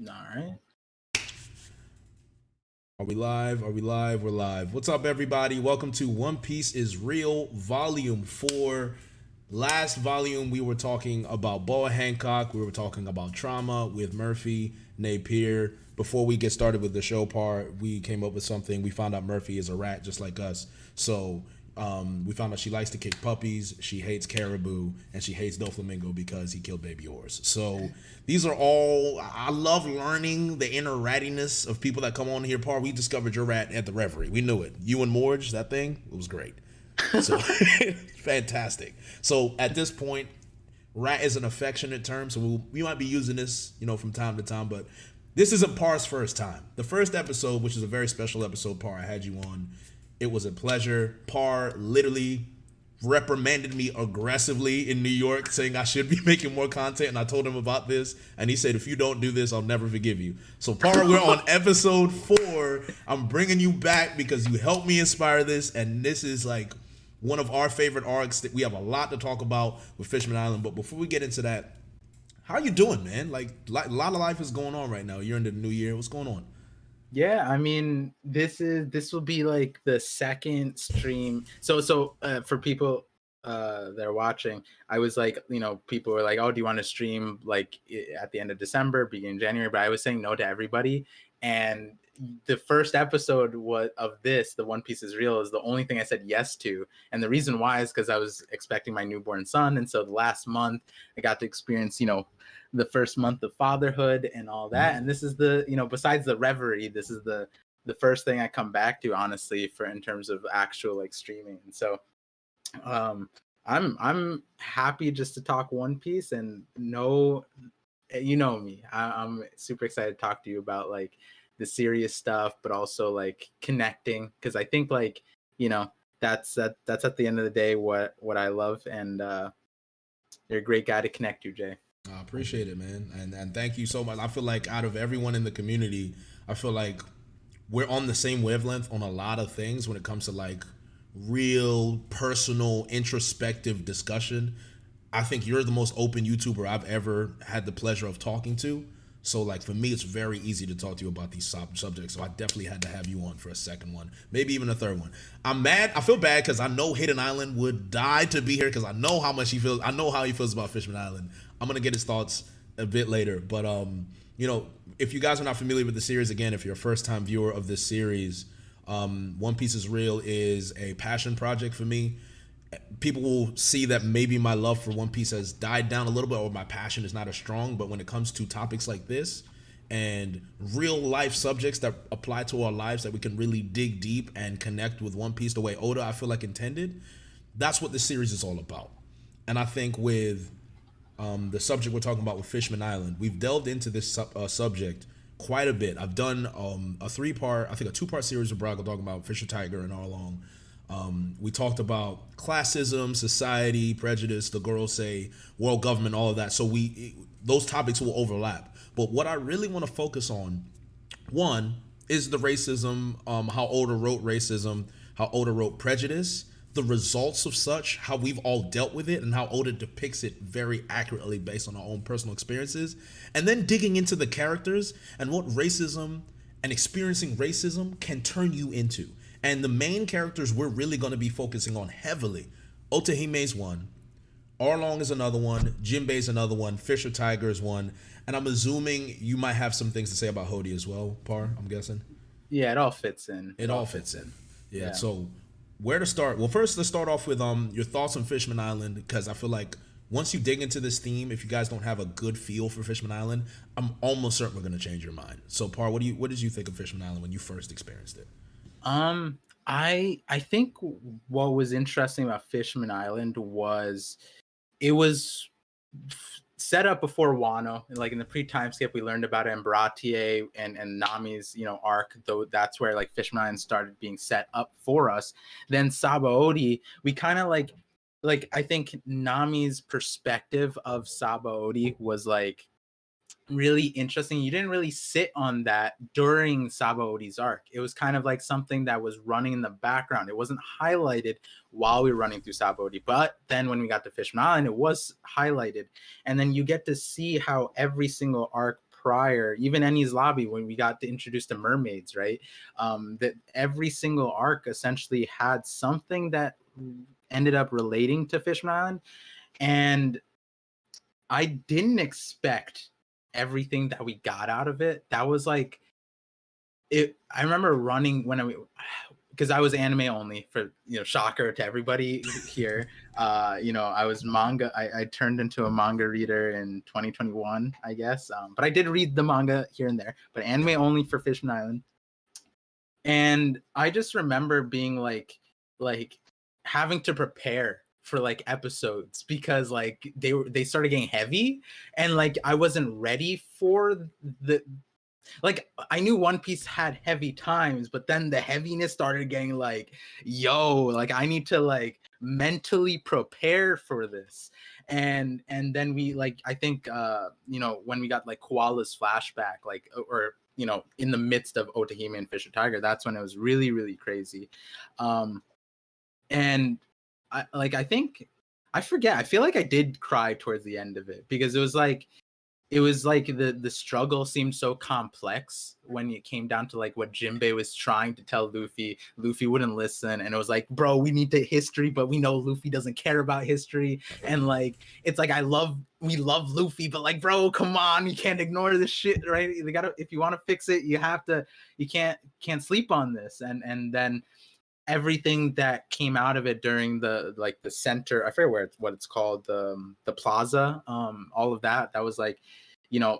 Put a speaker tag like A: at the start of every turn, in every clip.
A: All right.
B: Are we live? Are we live? We're live. What's up, everybody? Welcome to One Piece is Real, Volume 4. Last volume, we were talking about Boa Hancock. We were talking about trauma with Murphy, Napier. Before we get started with the show part, we came up with something. We found out Murphy is a rat just like us. So we found out she likes to kick puppies, she hates caribou, and she hates Doflamingo because he killed baby oars. So these are all, I love learning the inner rattiness of people that come on here. Par, we discovered your rat at the Reverie. We knew it. You and Morge, that thing, it was great. So fantastic. So at this point, rat is an affectionate term, so we might be using this, from time to time, but this isn't Par's first time. The first episode, which is a very special episode, Par, I had you on. It was a pleasure. Par literally reprimanded me aggressively in New York, saying I should be making more content, and I told him about this, and he said, if you don't do this, I'll never forgive you. So Par, we're on episode 4. I'm bringing you back because you helped me inspire this, and this is like one of our favorite arcs. That we have a lot to talk about with Fishman Island, but before we get into that, how you doing, man? Like a lot of life is going on right now. You're into the new year. What's going on?
A: Yeah, I mean, this will be like the second stream. So for people that are watching, I was like, people were like, "Oh, do you want to stream like at the end of December, beginning of January?" But I was saying no to everybody, and the first episode of this, the One Piece is Real, is the only thing I said yes to. And the reason why is because I was expecting my newborn son, and so the last month I got to experience, the first month of fatherhood and all that. And this is the, besides the Reverie, this is the first thing I come back to, honestly, for in terms of actual like streaming. And so I'm happy just to talk One Piece, and no, you know me, I'm super excited to talk to you about like the serious stuff, but also like connecting, because I think like, that's at the end of the day what I love. And you're a great guy to connect to, Jay.
B: I appreciate it, man, and thank you so much. I feel like out of everyone in the community, I feel like we're on the same wavelength on a lot of things when it comes to like real personal introspective discussion. I think you're the most open YouTuber I've ever had the pleasure of talking to. So like for me, it's very easy to talk to you about these subjects. So I definitely had to have you on for a second one, maybe even a third one. I'm mad. I feel bad because I know Hidden Island would die to be here because I know how much he feels. I know how he feels about Fishman Island. I'm gonna get his thoughts a bit later. But if you guys are not familiar with the series, again, if you're a first time viewer of this series, One Piece is Real is a passion project for me. People will see that maybe my love for One Piece has died down a little bit, or my passion is not as strong. But when it comes to topics like this and real life subjects that apply to our lives, that we can really dig deep and connect with One Piece the way Oda, I feel like, intended, that's what this series is all about. And I think with the subject we're talking about with Fishman Island, we've delved into this subject quite a bit. I've done a 2-part series with Braga talking about Fisher Tiger and Arlong. We talked about classism, society, prejudice, the girls say, world government, all of that. So those topics will overlap. But what I really want to focus on, one, is the racism, how Oda wrote racism, how Oda wrote prejudice, the results of such, how we've all dealt with it, and how Oda depicts it very accurately based on our own personal experiences. And then digging into the characters and what racism and experiencing racism can turn you into. And the main characters we're really going to be focusing on heavily. Otohime's one, Arlong is another one, Jinbei's another one, Fisher Tiger is one, and I'm assuming you might have some things to say about Hody as well, Par, I'm guessing.
A: Yeah, it all fits in.
B: It all fits in. Yeah. So where to start? Well, first let's start off with your thoughts on Fishman Island, because I feel like once you dig into this theme, if you guys don't have a good feel for Fishman Island, I'm almost certain we're going to change your mind. So Par, what did you think of Fishman Island when you first experienced it?
A: I think what was interesting about Fishman Island was it was set up before Wano. Like in the pre-time skip, we learned about it in Baratier and Nami's arc. Though that's where like Fishman Island started being set up for us. Then Sabaody, we kind of like I think Nami's perspective of Sabaody was like really interesting. You didn't really sit on that during Sabaodi's arc. It was kind of like something that was running in the background. It wasn't highlighted while we were running through Sabaody. But then when we got to Fishman Island, it was highlighted. And then you get to see how every single arc prior, even Enies Lobby, when we got introduced to mermaids, right? That every single arc essentially had something that ended up relating to Fishman Island. And I didn't expect everything that we got out of it. That was like it. I remember running when because I was anime only for, shocker to everybody here. I was manga. I turned into a manga reader in 2021, I guess. But I did read the manga here and there, but anime only for Fishman Island. And I just remember being like having to prepare for like episodes because like they started getting heavy, and like I wasn't ready for the like I knew One Piece had heavy times, but then the heaviness started getting like, yo, like I need to like mentally prepare for this. And then we like I think when we got like Koala's flashback, like or in the midst of Otohime and Fisher Tiger, that's when it was really, really crazy. And I think I forget. I feel like I did cry towards the end of it because it was like the struggle seemed so complex when it came down to like what Jinbei was trying to tell Luffy. Luffy wouldn't listen, and it was like, bro, we need the history, but we know Luffy doesn't care about history. And like it's like we love Luffy, but like, bro, come on, you can't ignore this shit, right? They gotta, if you want to fix it, you can't sleep on this. And then everything that came out of it during the center, I forget what it's called, the plaza, all of that was like,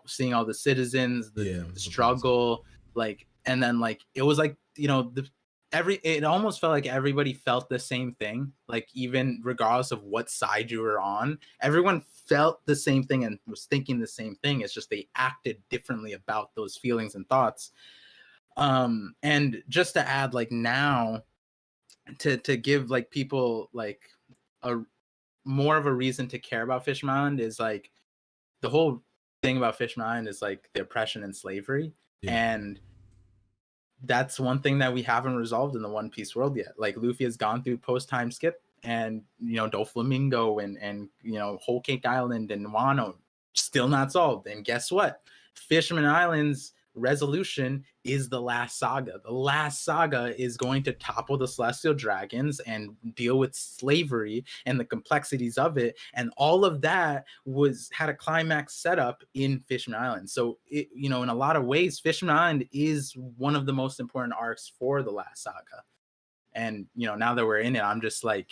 A: seeing all the citizens, the struggle, like, and then like it was like, it almost felt like everybody felt the same thing, like even regardless of what side you were on, everyone felt the same thing and was thinking the same thing. It's just they acted differently about those feelings and thoughts. And just to add, like, now to give like people like a more of a reason to care about Fishman Island is like the whole thing about Fishman Island is like the oppression and slavery. And that's one thing that we haven't resolved in the One Piece world yet. Like Luffy has gone through post time skip, and Doflamingo and Whole Cake Island and Wano still not solved. And guess what? Fishman Island's resolution is the last saga. The last saga is going to topple the Celestial Dragons and deal with slavery and the complexities of it, and all of that had a climax set up in Fishman Island. So in a lot of ways, Fishman Island is one of the most important arcs for the last saga. And now that we're in it, I'm just like,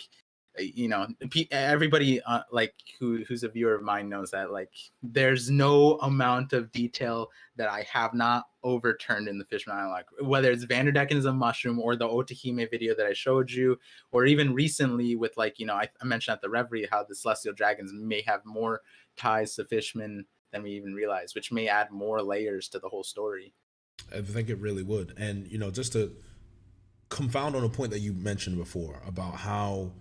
A: everybody like who's a viewer of mine knows that like there's no amount of detail that I have not overturned in the Fishman Island, like whether it's Vanderdecken as a mushroom or the Otohime video that I showed you, or even recently with like I mentioned at the Reverie how the Celestial Dragons may have more ties to Fishman than we even realized, which may add more layers to the whole story.
B: I think it really would. And just to confound on a point that you mentioned before about how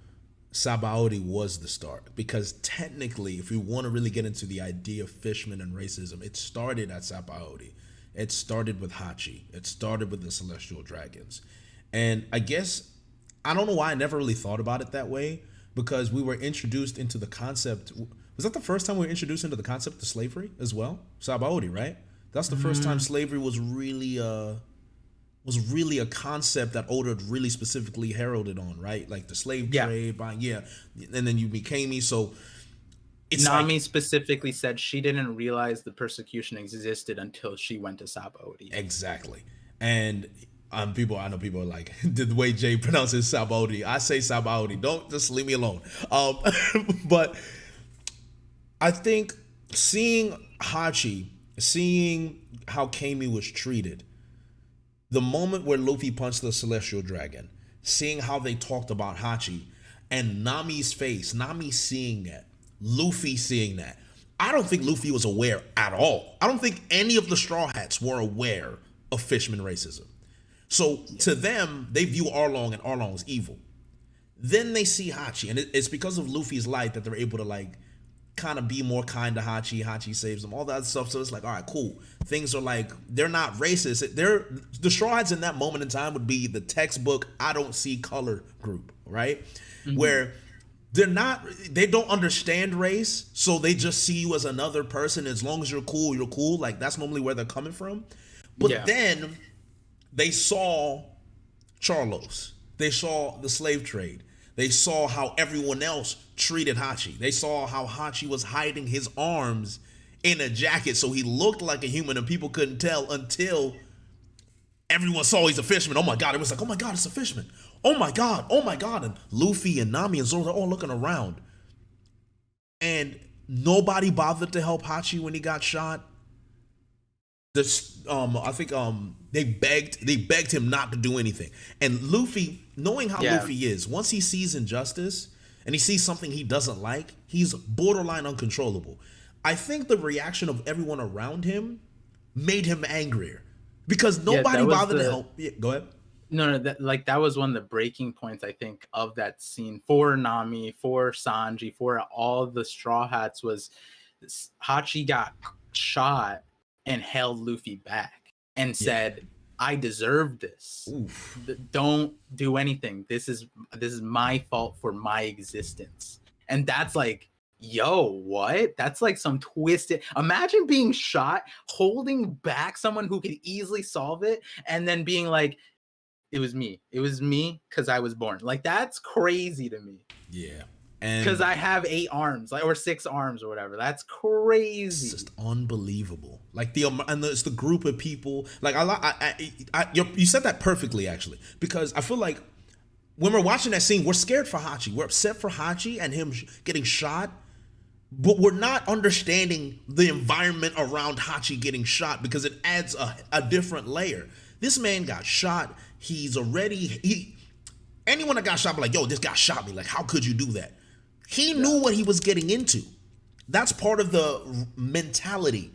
B: Sabaody was the start, because technically, if we want to really get into the idea of Fishman and racism, it started at Sabaody. It started with Hachi. It started with the Celestial Dragons. And I guess, I don't know why I never really thought about it that way, because we were introduced into the concept. Was that the first time we were introduced into the concept of slavery as well? Sabaody, right? That's the first time slavery was really a concept that Oda really specifically heralded on, right? Like the slave trade, and then you became me. So it's
A: Nami specifically said she didn't realize the persecution existed until she went to Sabaody.
B: Exactly. And I know people are like, the way Jay pronounces Sabaody, I say Sabaody. Don't just leave me alone. But I think seeing Hachi, seeing how Kami was treated, the moment where Luffy punched the Celestial Dragon, seeing how they talked about Hachi, and Nami's face, Nami seeing that, Luffy seeing that. I don't think Luffy was aware at all. I don't think any of the Straw Hats were aware of Fishman racism. So to them, they view Arlong and Arlong as evil. Then they see Hachi, and it's because of Luffy's light that they're able to like kind of be more kind to Hachi. Hachi saves them, all that stuff. So it's like, all right, cool. Things are like, they're not racist. The Straw Hats in that moment in time would be the textbook I don't see color group, right? Mm-hmm. Where they don't understand race, so they just see you as another person. As long as you're cool, you're cool. Like that's normally where they're coming from. But
A: Yeah.
B: then they saw Charlos. They saw the slave trade. They saw how everyone else treated Hachi. They saw how Hachi was hiding his arms in a jacket so he looked like a human and people couldn't tell until everyone saw he's a fisherman. Oh my god, it was like, oh my god, it's a fisherman. Oh my god, oh my god. And Luffy and Nami and Zoro, they're all looking around. And nobody bothered to help Hachi when he got shot. This I think they begged him not to do anything. And Luffy, knowing how Luffy is, once he sees injustice and he sees something he doesn't like, he's borderline uncontrollable. I think the reaction of everyone around him made him angrier because nobody bothered to help. Yeah, go ahead.
A: No, that was one of the breaking points, I think, of that scene for Nami, for Sanji, for all the Straw Hats was Hachi got shot and held Luffy back and said, I deserve this. Oof. Don't do anything. This is my fault for my existence. And that's like, yo, what? That's like some twisted. Imagine being shot, holding back someone who could easily solve it, and then being like, it was me because I was born. Like, that's crazy to me.
B: Yeah.
A: Because I have 8 arms, like, or 6 arms or whatever. That's crazy.
B: It's just unbelievable. Like it's the group of people. Like you said that perfectly, actually, because I feel like when we're watching that scene, we're scared for Hachi. We're upset for Hachi and him getting shot, but we're not understanding the environment around Hachi getting shot because it adds a different layer. This man got shot. Anyone that got shot be like, yo, this guy shot me. Like, how could you do that? He knew what he was getting into. That's part of the mentality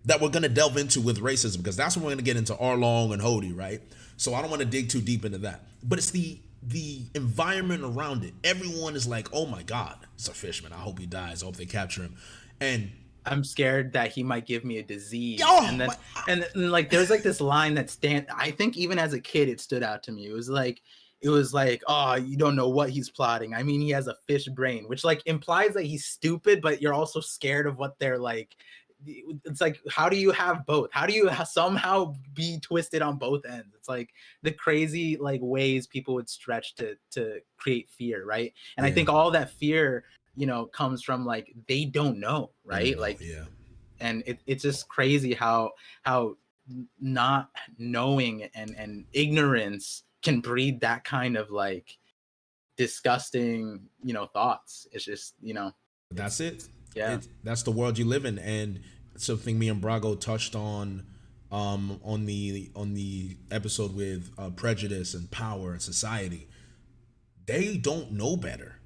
B: that we're going to delve into with racism, because that's when we're going to get into Arlong and Hody, right? So I don't want to dig too deep into that. But it's the environment around it. Everyone is like, oh my God, it's a fisherman. I hope he dies. I hope they capture him. And
A: I'm scared that he might give me a disease. And like, there's like this line that I think even as a kid, it stood out to me. It was like, oh, you don't know what he's plotting. I mean, he has a fish brain, which like implies that he's stupid, but you're also scared of what they're like. It's like, how do you have both? How do you somehow be twisted on both ends? It's like the crazy like ways people would stretch to create fear, right? And I think all that fear, comes from like they don't know, right? And it's just crazy how not knowing and ignorance can breed that kind of like disgusting thoughts. It's just
B: that's it. That's the world you live in. And something me and Brago touched on the episode with prejudice and power and society. They don't know better.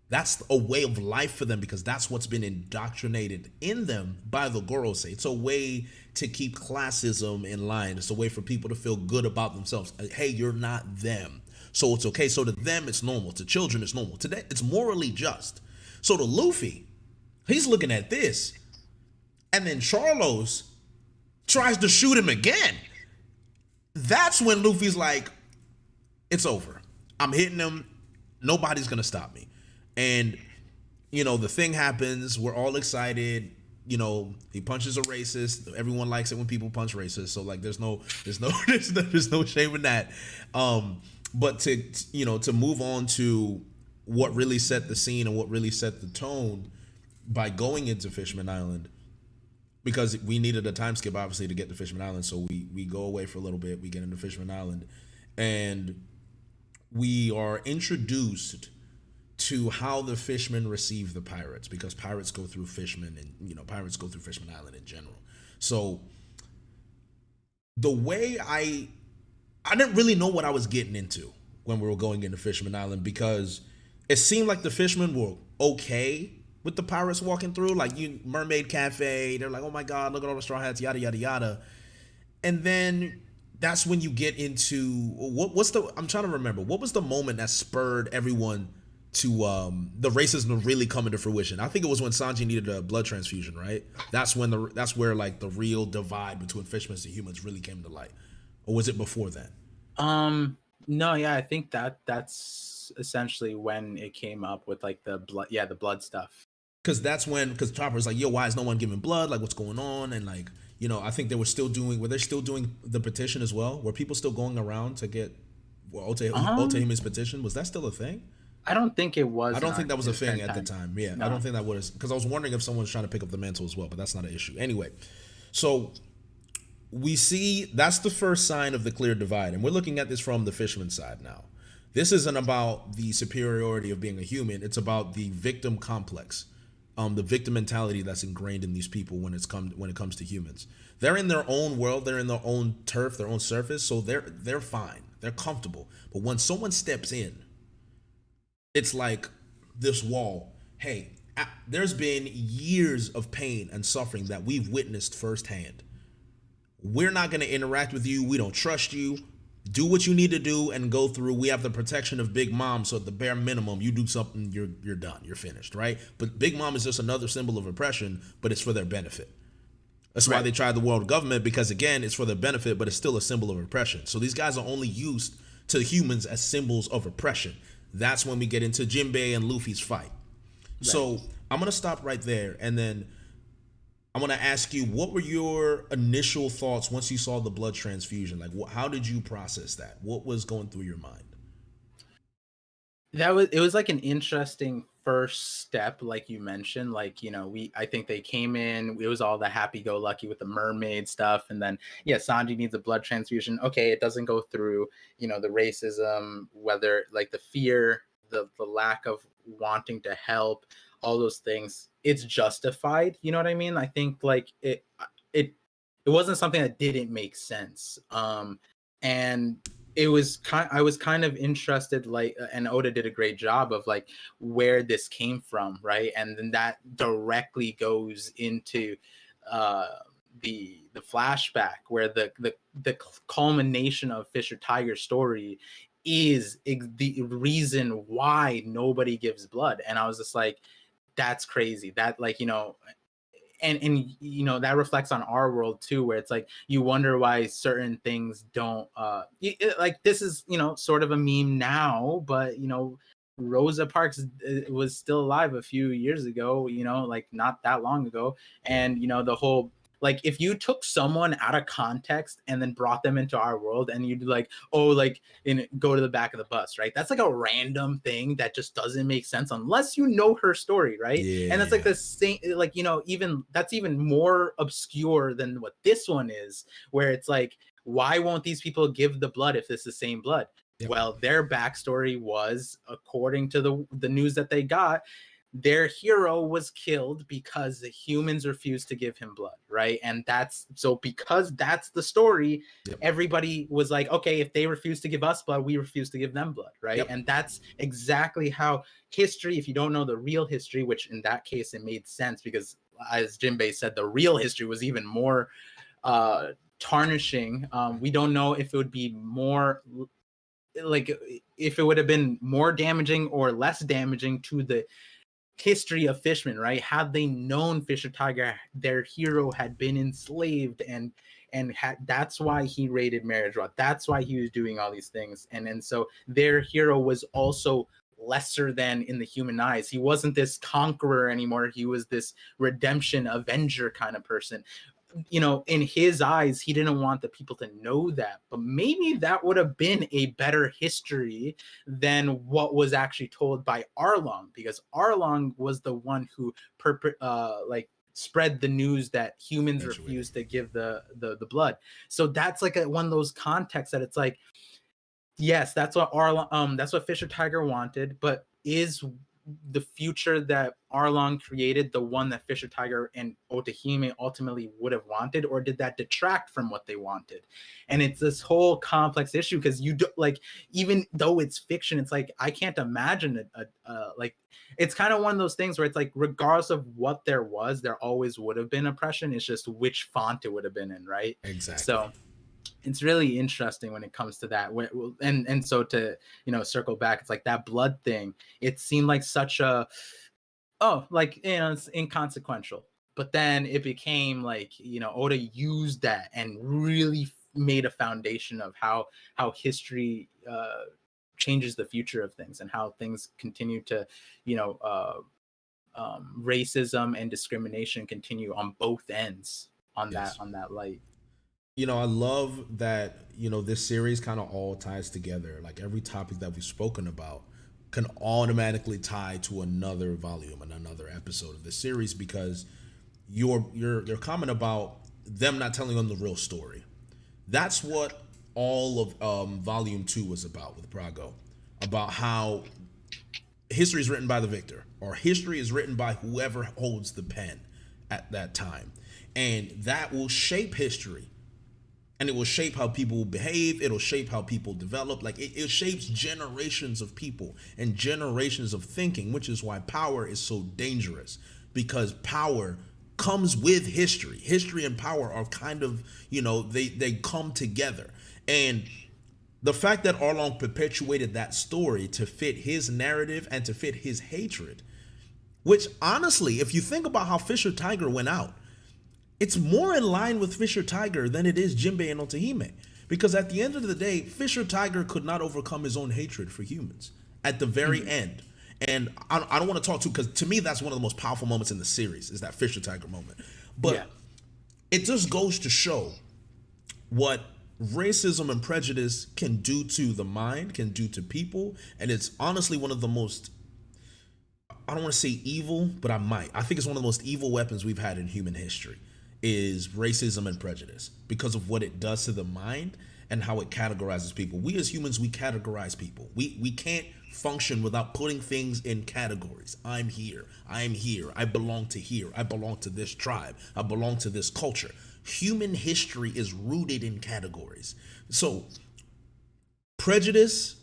B: That's a way of life for them because that's what's been indoctrinated in them by the Gorosei. It's a way to keep classism in line. It's a way for people to feel good about themselves. Hey, you're not them, so it's okay. So to them, it's normal. To children, it's normal. To them, it's morally just. So to Luffy, he's looking at this, and then Charlos tries to shoot him again. That's when Luffy's like, it's over. I'm hitting him. Nobody's going to stop me. And, the thing happens. We're all excited. He punches a racist. Everyone likes it when people punch racists. So like, there's no shame in that. But to move on to what really set the scene and what really set the tone by going into Fishman Island, because we needed a time skip obviously to get to Fishman Island. So we go away for a little bit. We get into Fishman Island, and we are introduced to how the fishmen receive the pirates, because pirates go through fishmen, and pirates go through Fishman Island in general. So the way I didn't really know what I was getting into when we were going into Fishman Island, because it seemed like the fishmen were okay with the pirates walking through, like Mermaid Cafe. They're like, oh my God, look at all the straw hats, yada yada yada. And then that's when you get into I'm trying to remember, what was the moment that spurred everyone to the racism really coming to fruition? I think it was when Sanji needed a blood transfusion, right? That's where like the real divide between fishmen and humans really came to light. Or was it before then?
A: No, yeah, I think that's was essentially when it came up with like the blood, yeah, the blood stuff.
B: Because that's when, because Chopper's like, yo, why is no one giving blood? Like, what's going on? And like, you know, I think they were still doing, were they still doing the petition as well? Were people still going around to get
A: Um,
B: Otohime's petition? Was that still a thing?
A: I don't think it
B: I
A: was
B: don't think that was a
A: in
B: thing
A: current
B: at the
A: time.
B: time. Yeah, I don't
A: No.
B: think that was, because I was wondering if someone was trying to pick up the mantle as well, but that's not an issue. Anyway, so we see that's the first sign of the clear divide, and we're looking at this from the Fishman side now. This isn't about the superiority of being a human; it's about the victim complex, the victim mentality that's ingrained in these people when it comes to humans. They're in their own world, they're in their own turf, their own surface, so they're fine, they're comfortable. But when someone steps in, it's like this wall. Hey, there's been years of pain and suffering that we've witnessed firsthand. We're not going to interact with you. We don't trust you. Do what you need to do and go through. We have the protection of Big Mom, so at the bare minimum, you do something, you're done, you're finished, right? But Big Mom is just another symbol of oppression, but it's for their benefit. That's why
A: Right.
B: they tried the world government, because again, it's for their benefit, but it's still a symbol of oppression. So these guys are only used to humans as symbols of oppression. That's when we get into Jinbei and Luffy's fight.
A: Right.
B: So I'm gonna stop right there, and then I'm gonna ask you, what were your initial thoughts once you saw the blood transfusion? Like, how did you process that? What was going through your mind?
A: That was it was like an interesting first step, like you mentioned. Like, I think they came in, it was all the happy go lucky with the mermaid stuff, and then yeah, Sanji needs a blood transfusion. Okay, it doesn't go through, the racism, whether like the fear, the lack of wanting to help, all those things. It's justified, you know what I mean? I think like it it wasn't something that didn't make sense. And I was kind of interested, like, and Oda did a great job of like where this came from, right? And then that directly goes into uh the flashback where the culmination of Fisher Tiger's story is the reason why nobody gives blood. And I was just like, that's crazy. That, like, and that reflects on our world too, where it's like you wonder why certain things don't like, this is sort of a meme now, but Rosa Parks was still alive a few years ago, like not that long ago.
B: Yeah.
A: And the whole, like, if you took someone out of context and then brought them into our world, and you'd like, oh, like, go to the back of the bus, right? That's like a random thing that just doesn't make sense unless you know her story, right? And that's like
B: Yeah.
A: the same, like, even that's even more obscure than what this one is, where it's like, why won't these people give the blood if it's the same blood?
B: Yep.
A: Well, their backstory was, according to the news that they got, their hero was killed because the humans refused to give him blood, right? And that's so, because that's the story,
B: Yep.
A: everybody was like, okay, if they refuse to give us blood, we refuse to give them blood, right?
B: Yep.
A: And that's exactly how history, if you don't know the real history, which in that case it made sense, because as Jinbei said, the real history was even more tarnishing. We don't know if it would be more, like, if it would have been more damaging or less damaging to the history of Fishman, right? Had they known Fisher Tiger, their hero, had been enslaved, that's why he raided Marriage Rod. That's why he was doing all these things, and so their hero was also lesser than in the human eyes. He wasn't this conqueror anymore. He was this redemption avenger kind of person. In his eyes, he didn't want the people to know that, but maybe that would have been a better history than what was actually told by Arlong, because Arlong was the one who like spread the news that humans refuse to give the blood. So that's like one of those contexts that it's like, yes, that's what that's what Fisher Tiger wanted, but is the future that Arlong created the one that Fisher Tiger and Otohime ultimately would have wanted, or did that detract from what they wanted? And it's this whole complex issue, because you do, like, even though it's fiction, it's like I can't imagine like, it's kind of one of those things where it's like, regardless of what there was, there always would have been oppression. It's just which font it would have been in, right?
B: Exactly.
A: So it's really interesting when it comes to that. And so, to circle back, it's like that blood thing, it seemed like such a, oh, like, it's inconsequential, but then it became like, Oda used that and really made a foundation of how history changes the future of things and how things continue to, you know, racism and discrimination continue on both ends on
B: Yes.
A: that light.
B: You know, I love that, you know, this series kind of all ties together. Like every topic that we've spoken about can automatically tie to another volume and another episode of this series, because your comment about them not telling them the real story. That's what all of volume 2 was about with Prago, about how history is written by the victor, or history is written by whoever holds the pen at that time, and that will shape history, and it will shape how people behave. It'll shape how people develop. Like it shapes generations of people and generations of thinking, which is why power is so dangerous, because power comes with history. History and power are kind of, you know, they come together. And the fact that Arlong perpetuated that story to fit his narrative and to fit his hatred, which honestly, if you think about how Fisher Tiger went out, it's more in line with Fisher Tiger than it is Jinbei and Otohime. Because at the end of the day, Fisher Tiger could not overcome his own hatred for humans at the very end. And I don't want to talk to, because to me, that's one of the most powerful moments in the series, is that Fisher Tiger moment. But it just goes to show what racism and prejudice can do to the mind, can do to people. And it's honestly one of the most, I don't want to say evil, but I think it's one of the most evil weapons we've had in human history, is racism and prejudice, because of what it does to the mind and how it categorizes people. We as humans, we categorize people. We can't function without putting things in categories. I'm here, I belong to here, I belong to this tribe, I belong to this culture. Human history is rooted in categories. So prejudice,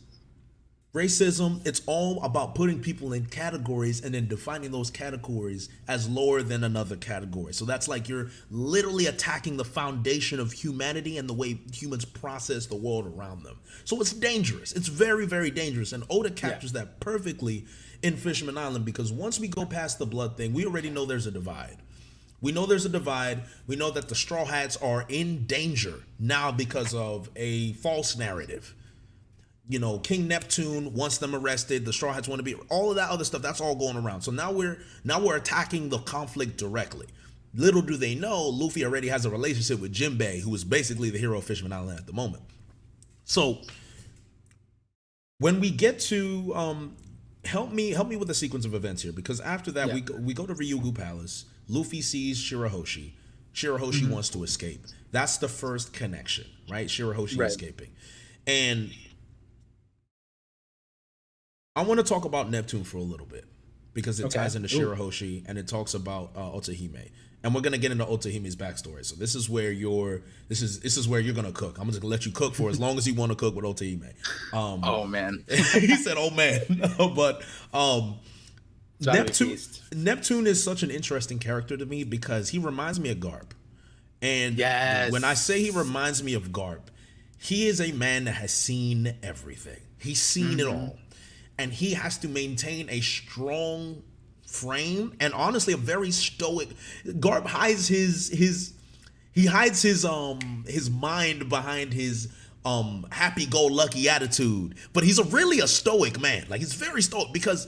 B: racism, it's all about putting people in categories and then defining those categories as lower than another category. So that's like you're literally attacking the foundation of humanity and the way humans process the world around them. So it's dangerous. It's very, very dangerous. And Oda captures that perfectly in Fishman Island, because once we go past the blood thing, we already know there's a divide. We know there's a divide. We know that the Straw Hats are in danger now because of a false narrative. You know, King Neptune wants them arrested. The Straw Hats want to be, all of that other stuff, that's all going around. So now we're attacking the conflict directly. Little do they know, Luffy already has a relationship with Jinbei, who is basically the hero of Fishman Island at the moment. So when we get to help me with the sequence of events here, because after that we go to Ryugu Palace. Luffy sees Shirahoshi. Shirahoshi wants to escape. That's the first connection, right? Shirahoshi escaping. And I want to talk about Neptune for a little bit, because it ties into Shirahoshi and it talks about Otohime, and we're gonna get into Otohime's backstory. So this is where this is where you're gonna cook. I'm just gonna let you cook for as long as you want to cook with Otohime.
A: Oh man,
B: he said, "Oh man," but Neptune is such an interesting character to me, because he reminds me of Garp. And when I say he reminds me of Garp, he is a man that has seen everything. He's seen it all. And he has to maintain a strong frame and honestly a very stoic. Garp hides his mind behind his happy-go-lucky attitude, but he's really a stoic man. Like, he's very stoic, because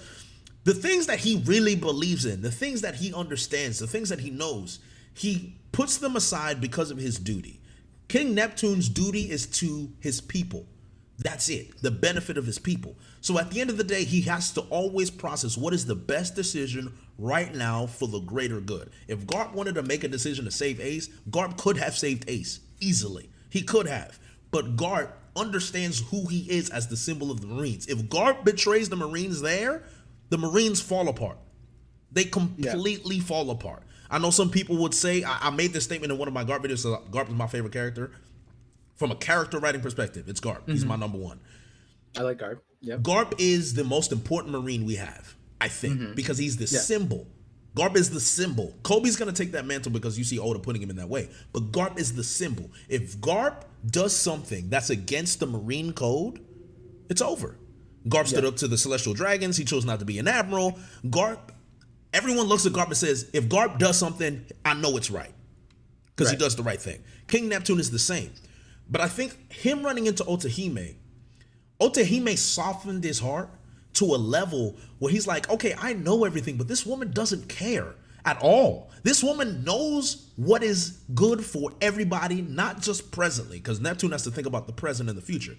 B: the things that he really believes in, the things that he understands, the things that he knows, he puts them aside because of his duty. King Neptune's duty is to his people. That's it, the benefit of his people. So at the end of the day, he has to always process what is the best decision right now for the greater good. If Garp wanted to make a decision to save Ace, Garp could have saved Ace easily. He could have. But Garp understands who he is as the symbol of the Marines. If Garp betrays the Marines there, the Marines fall apart. They completely fall apart. I know some people would say, I made this statement in one of my Garp videos, so Garp is my favorite character. From a character writing perspective, it's Garp. He's my number one.
A: I like Garp. Yep.
B: Garp is the most important Marine we have, I think, because he's the symbol. Garp is the symbol. Kobe's going to take that mantle because you see Oda putting him in that way. But Garp is the symbol. If Garp does something that's against the Marine code, it's over. Garp stood up to the Celestial Dragons. He chose not to be an admiral. Everyone looks at Garp and says, if Garp does something, I know it's right. Because he does the right thing. King Neptune is the same. But I think him running into Otohime Otohime softened his heart to a level where he's like, okay, I know everything, but this woman doesn't care at all. This woman knows what is good for everybody, not just presently, because Neptune has to think about the present and the future.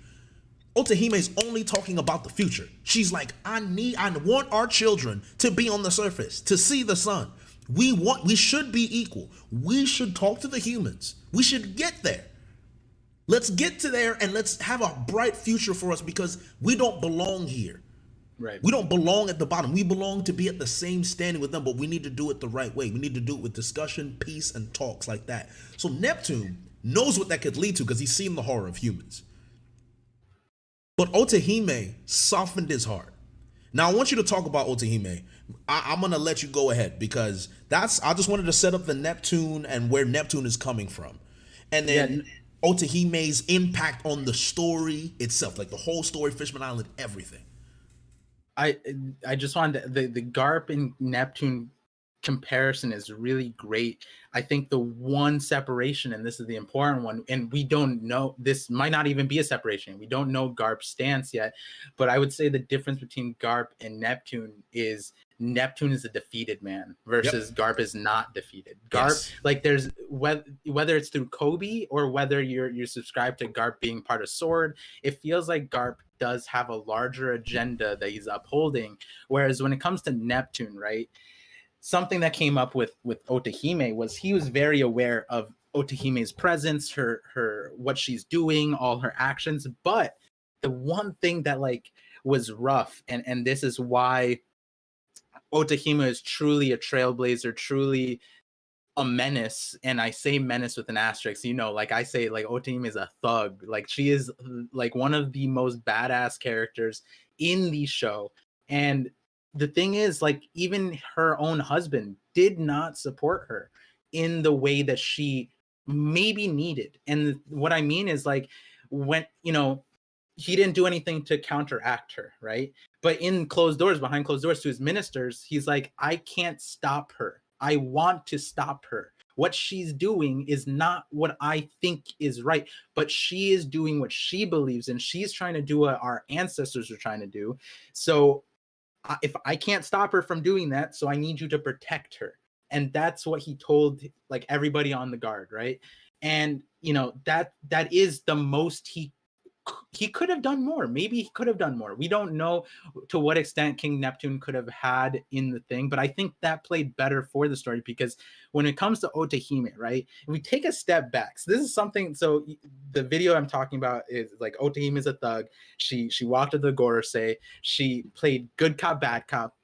B: Otohime is only talking about the future. She's like, I want our children to be on the surface, to see the sun. We should be equal. We should talk to the humans. We should get there. Let's get to there and let's have a bright future for us, because we don't belong here.
A: Right.
B: We don't belong at the bottom. We belong to be at the same standing with them, but we need to do it the right way. We need to do it with discussion, peace, and talks like that. So Neptune knows what that could lead to, because he's seen the horror of humans. But Otohime softened his heart. Now I want you to talk about Otohime. I'm gonna let you go ahead, because I just wanted to set up the Neptune and where Neptune is coming from, and then Otohime's impact on the story itself, like the whole story, Fishman Island, everything.
A: I just wanted the Garp and Neptune comparison is really great. I think the one separation, and this is the important one, and we don't know, this might not even be a separation. We don't know Garp's stance yet, but I would say the difference between Garp and Neptune is Neptune is a defeated man versus Garp is not defeated. Garp, like there's whether it's through Kobe or whether you're subscribed to Garp being part of Sword, it feels like Garp does have a larger agenda that he's upholding. Whereas when it comes to Neptune, right? Something that came up with Otohime was he was very aware of Otohime's presence, her what she's doing, all her actions. But the one thing that like was rough, and this is why Otohime is truly a trailblazer, truly a menace, and I say menace with an asterisk. You know, like I say, like Otohime is a thug. Like she is like one of the most badass characters in the show, and the thing is, like, even her own husband did not support her in the way that she maybe needed. And what I mean is, like, when, you know, he didn't do anything to counteract her, right? But in closed doors, behind closed doors to his ministers, he's like, I can't stop her. I want to stop her. What she's doing is not what I think is right, but she is doing what she believes in. She's trying to do what our ancestors are trying to do. So if I can't stop her from doing that, so I need you to protect her. And that's what he told like everybody on the guard, right? And you know, that is the most he could have done more. Maybe he could have done more. We don't know to what extent King Neptune could have had in the thing, but I think that played better for the story, because when it comes to Otohime, right, if we take a step back, so this is something, so the video I'm talking about is like Otohime is a thug. She walked to the Gorosei. She played good cop, bad cop.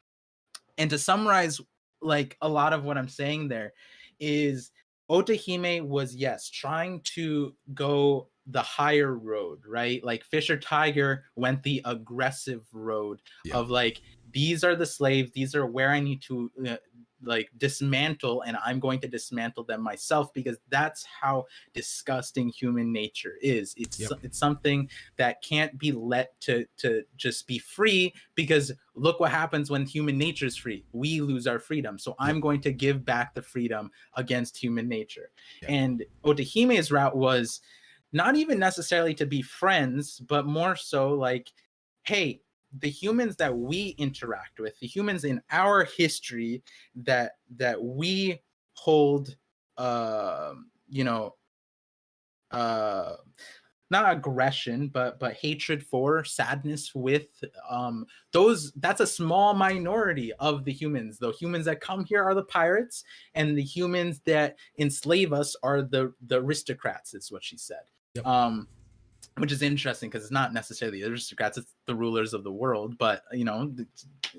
A: And to summarize, like a lot of what I'm saying there is Otohime was, yes, trying to go the higher road, right? Like Fisher Tiger went the aggressive road of like, these are the slaves, these are where I need to like dismantle, and I'm going to dismantle them myself, because that's how disgusting human nature is. It's something that can't be let to just be free, because look what happens when human nature is free. We lose our freedom. So I'm going to give back the freedom against human nature. And Otohime's route was not even necessarily to be friends, but more so like, hey, the humans that we interact with, the humans in our history that we hold, you know, not aggression, but hatred for, sadness with, that's a small minority of the humans. The humans that come here are the pirates, and the humans that enslave us are the aristocrats, is what she said. Which is interesting, because it's not necessarily the aristocrats, it's the rulers of the world, but you know,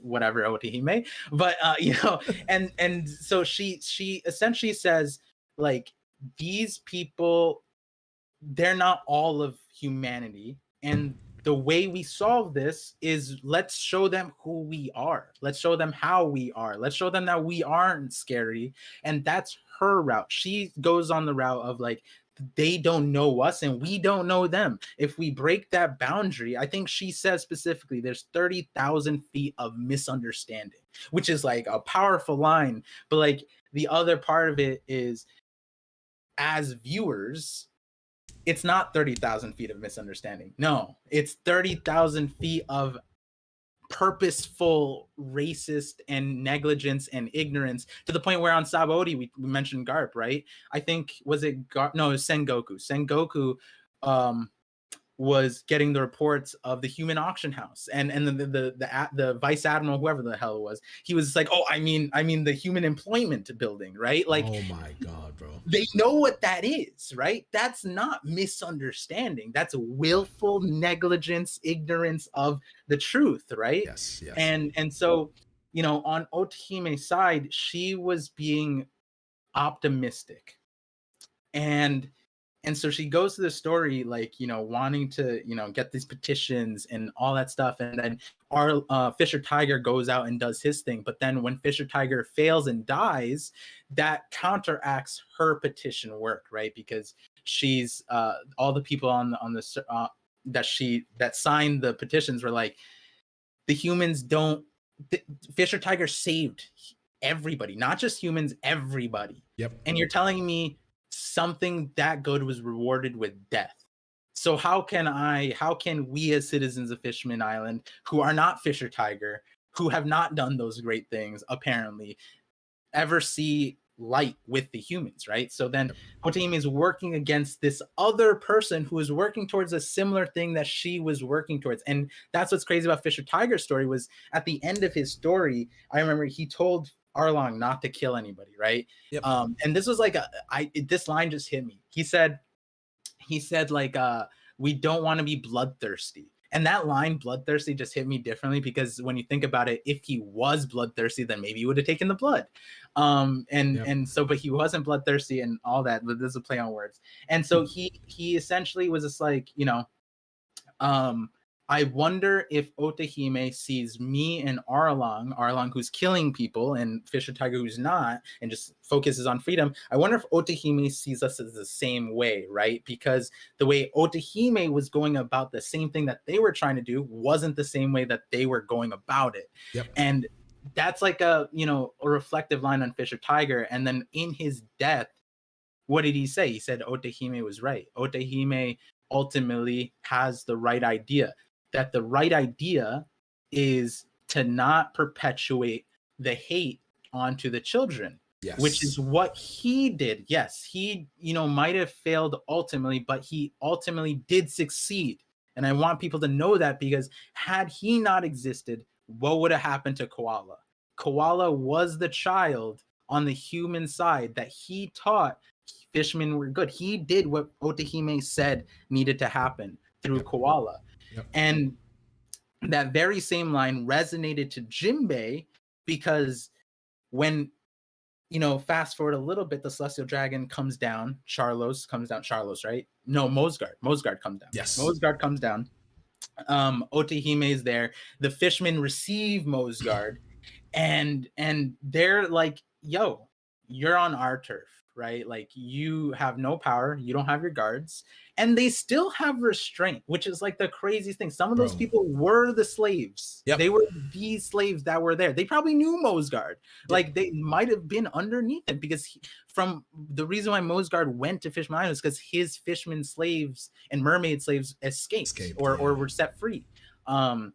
A: whatever, Otohime. But you know, and so she essentially says, like, these people, they're not all of humanity, and the way we solve this is, let's show them who we are. Let's show them how we are. Let's show them that we aren't scary. And that's her route. She goes on the route of like, they don't know us and we don't know them. If we break that boundary, I think she says specifically, there's 30,000 feet of misunderstanding, which is like a powerful line. But like the other part of it is, as viewers, it's not 30,000 feet of misunderstanding. No, it's 30,000 feet of purposeful racist and negligence and ignorance, to the point where on Sabaody we mentioned Garp, right? I think was it Garp? No, it was Sengoku. Sengoku was getting the reports of the human auction house, and the vice admiral, whoever the hell it was, he was like, oh, I mean the human employment building, right? Like,
B: oh my god, bro,
A: they know what that is, right? That's not misunderstanding, that's willful negligence, ignorance of the truth, right?
B: yes, yes,
A: And so, you know, on Otohime's side, she was being optimistic, and so she goes to the story, like, you know, wanting to, you know, get these petitions and all that stuff, and then our Fisher Tiger goes out and does his thing. But then when Fisher Tiger fails and dies, that counteracts her petition work, right? Because she's all the people on the that signed the petitions were like, the humans don't, Fisher Tiger saved everybody, not just humans, everybody.
B: yep,
A: And you're telling me something that good was rewarded with death? So how can we as citizens of Fishman Island, who are not Fisher Tiger, who have not done those great things apparently, ever see light with the humans, right? So then Otohime is working against this other person who is working towards a similar thing that she was working towards. And that's what's crazy about Fisher Tiger's story, was at the end of his story, I remember he told Arlong not to kill anybody, right?
B: yep.
A: And this was like this line just hit me. He said like, we don't want to be bloodthirsty. And that line, bloodthirsty, just hit me differently, because when you think about it, if he was bloodthirsty, then maybe he would have taken the blood. And so, but he wasn't bloodthirsty and all that, but this is a play on words. And so he essentially was just like, you know, I wonder if Otohime sees me and Arlong who's killing people, and Fisher Tiger who's not, and just focuses on freedom. I wonder if Otohime sees us as the same way, right? Because the way Otohime was going about the same thing that they were trying to do wasn't the same way that they were going about it.
B: Yep.
A: And that's like a, you know, a reflective line on Fisher Tiger. And then in his death, what did he say? He said Otohime was right. Otohime ultimately has the right idea. That the right idea is to not perpetuate the hate onto the children,
B: Yes.
A: which is what he did. Yes, he, you know, might have failed ultimately, but he ultimately did succeed. And I want people to know that, because had he not existed, what would have happened to Koala? Koala was the child on the human side that he taught fishermen were good. He did what Otohime said needed to happen through Koala.
B: Yep.
A: And that very same line resonated to Jinbei, because when, you know, fast forward a little bit, the Celestial Dragon comes down, Charlos, right? No, Mosgard comes down.
B: Yes.
A: Mosgard comes down. Otohime is there. The fishermen receive Mosgard, and they're like, yo, you're on our turf, right? Like, you have no power, you don't have your guards, and they still have restraint, which is like the craziest thing. Some of those people were the slaves.
B: Yep.
A: They were the slaves that were there. They probably knew Mosgard. Like, they might have been underneath him, because from the reason why Mosgard went to Fishman Island is because his fisherman slaves and mermaid slaves escaped or were set free. And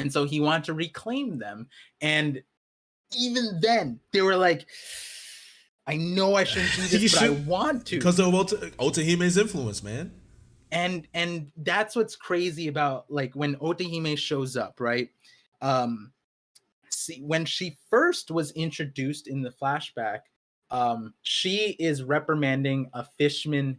A: so he wanted to reclaim them. And even then, they were like, I know I shouldn't do this, but I want to.
B: Because of Otohime's influence, man.
A: And that's what's crazy about, like, when Otohime shows up, right? See, when she first was introduced in the flashback, she is reprimanding a fishman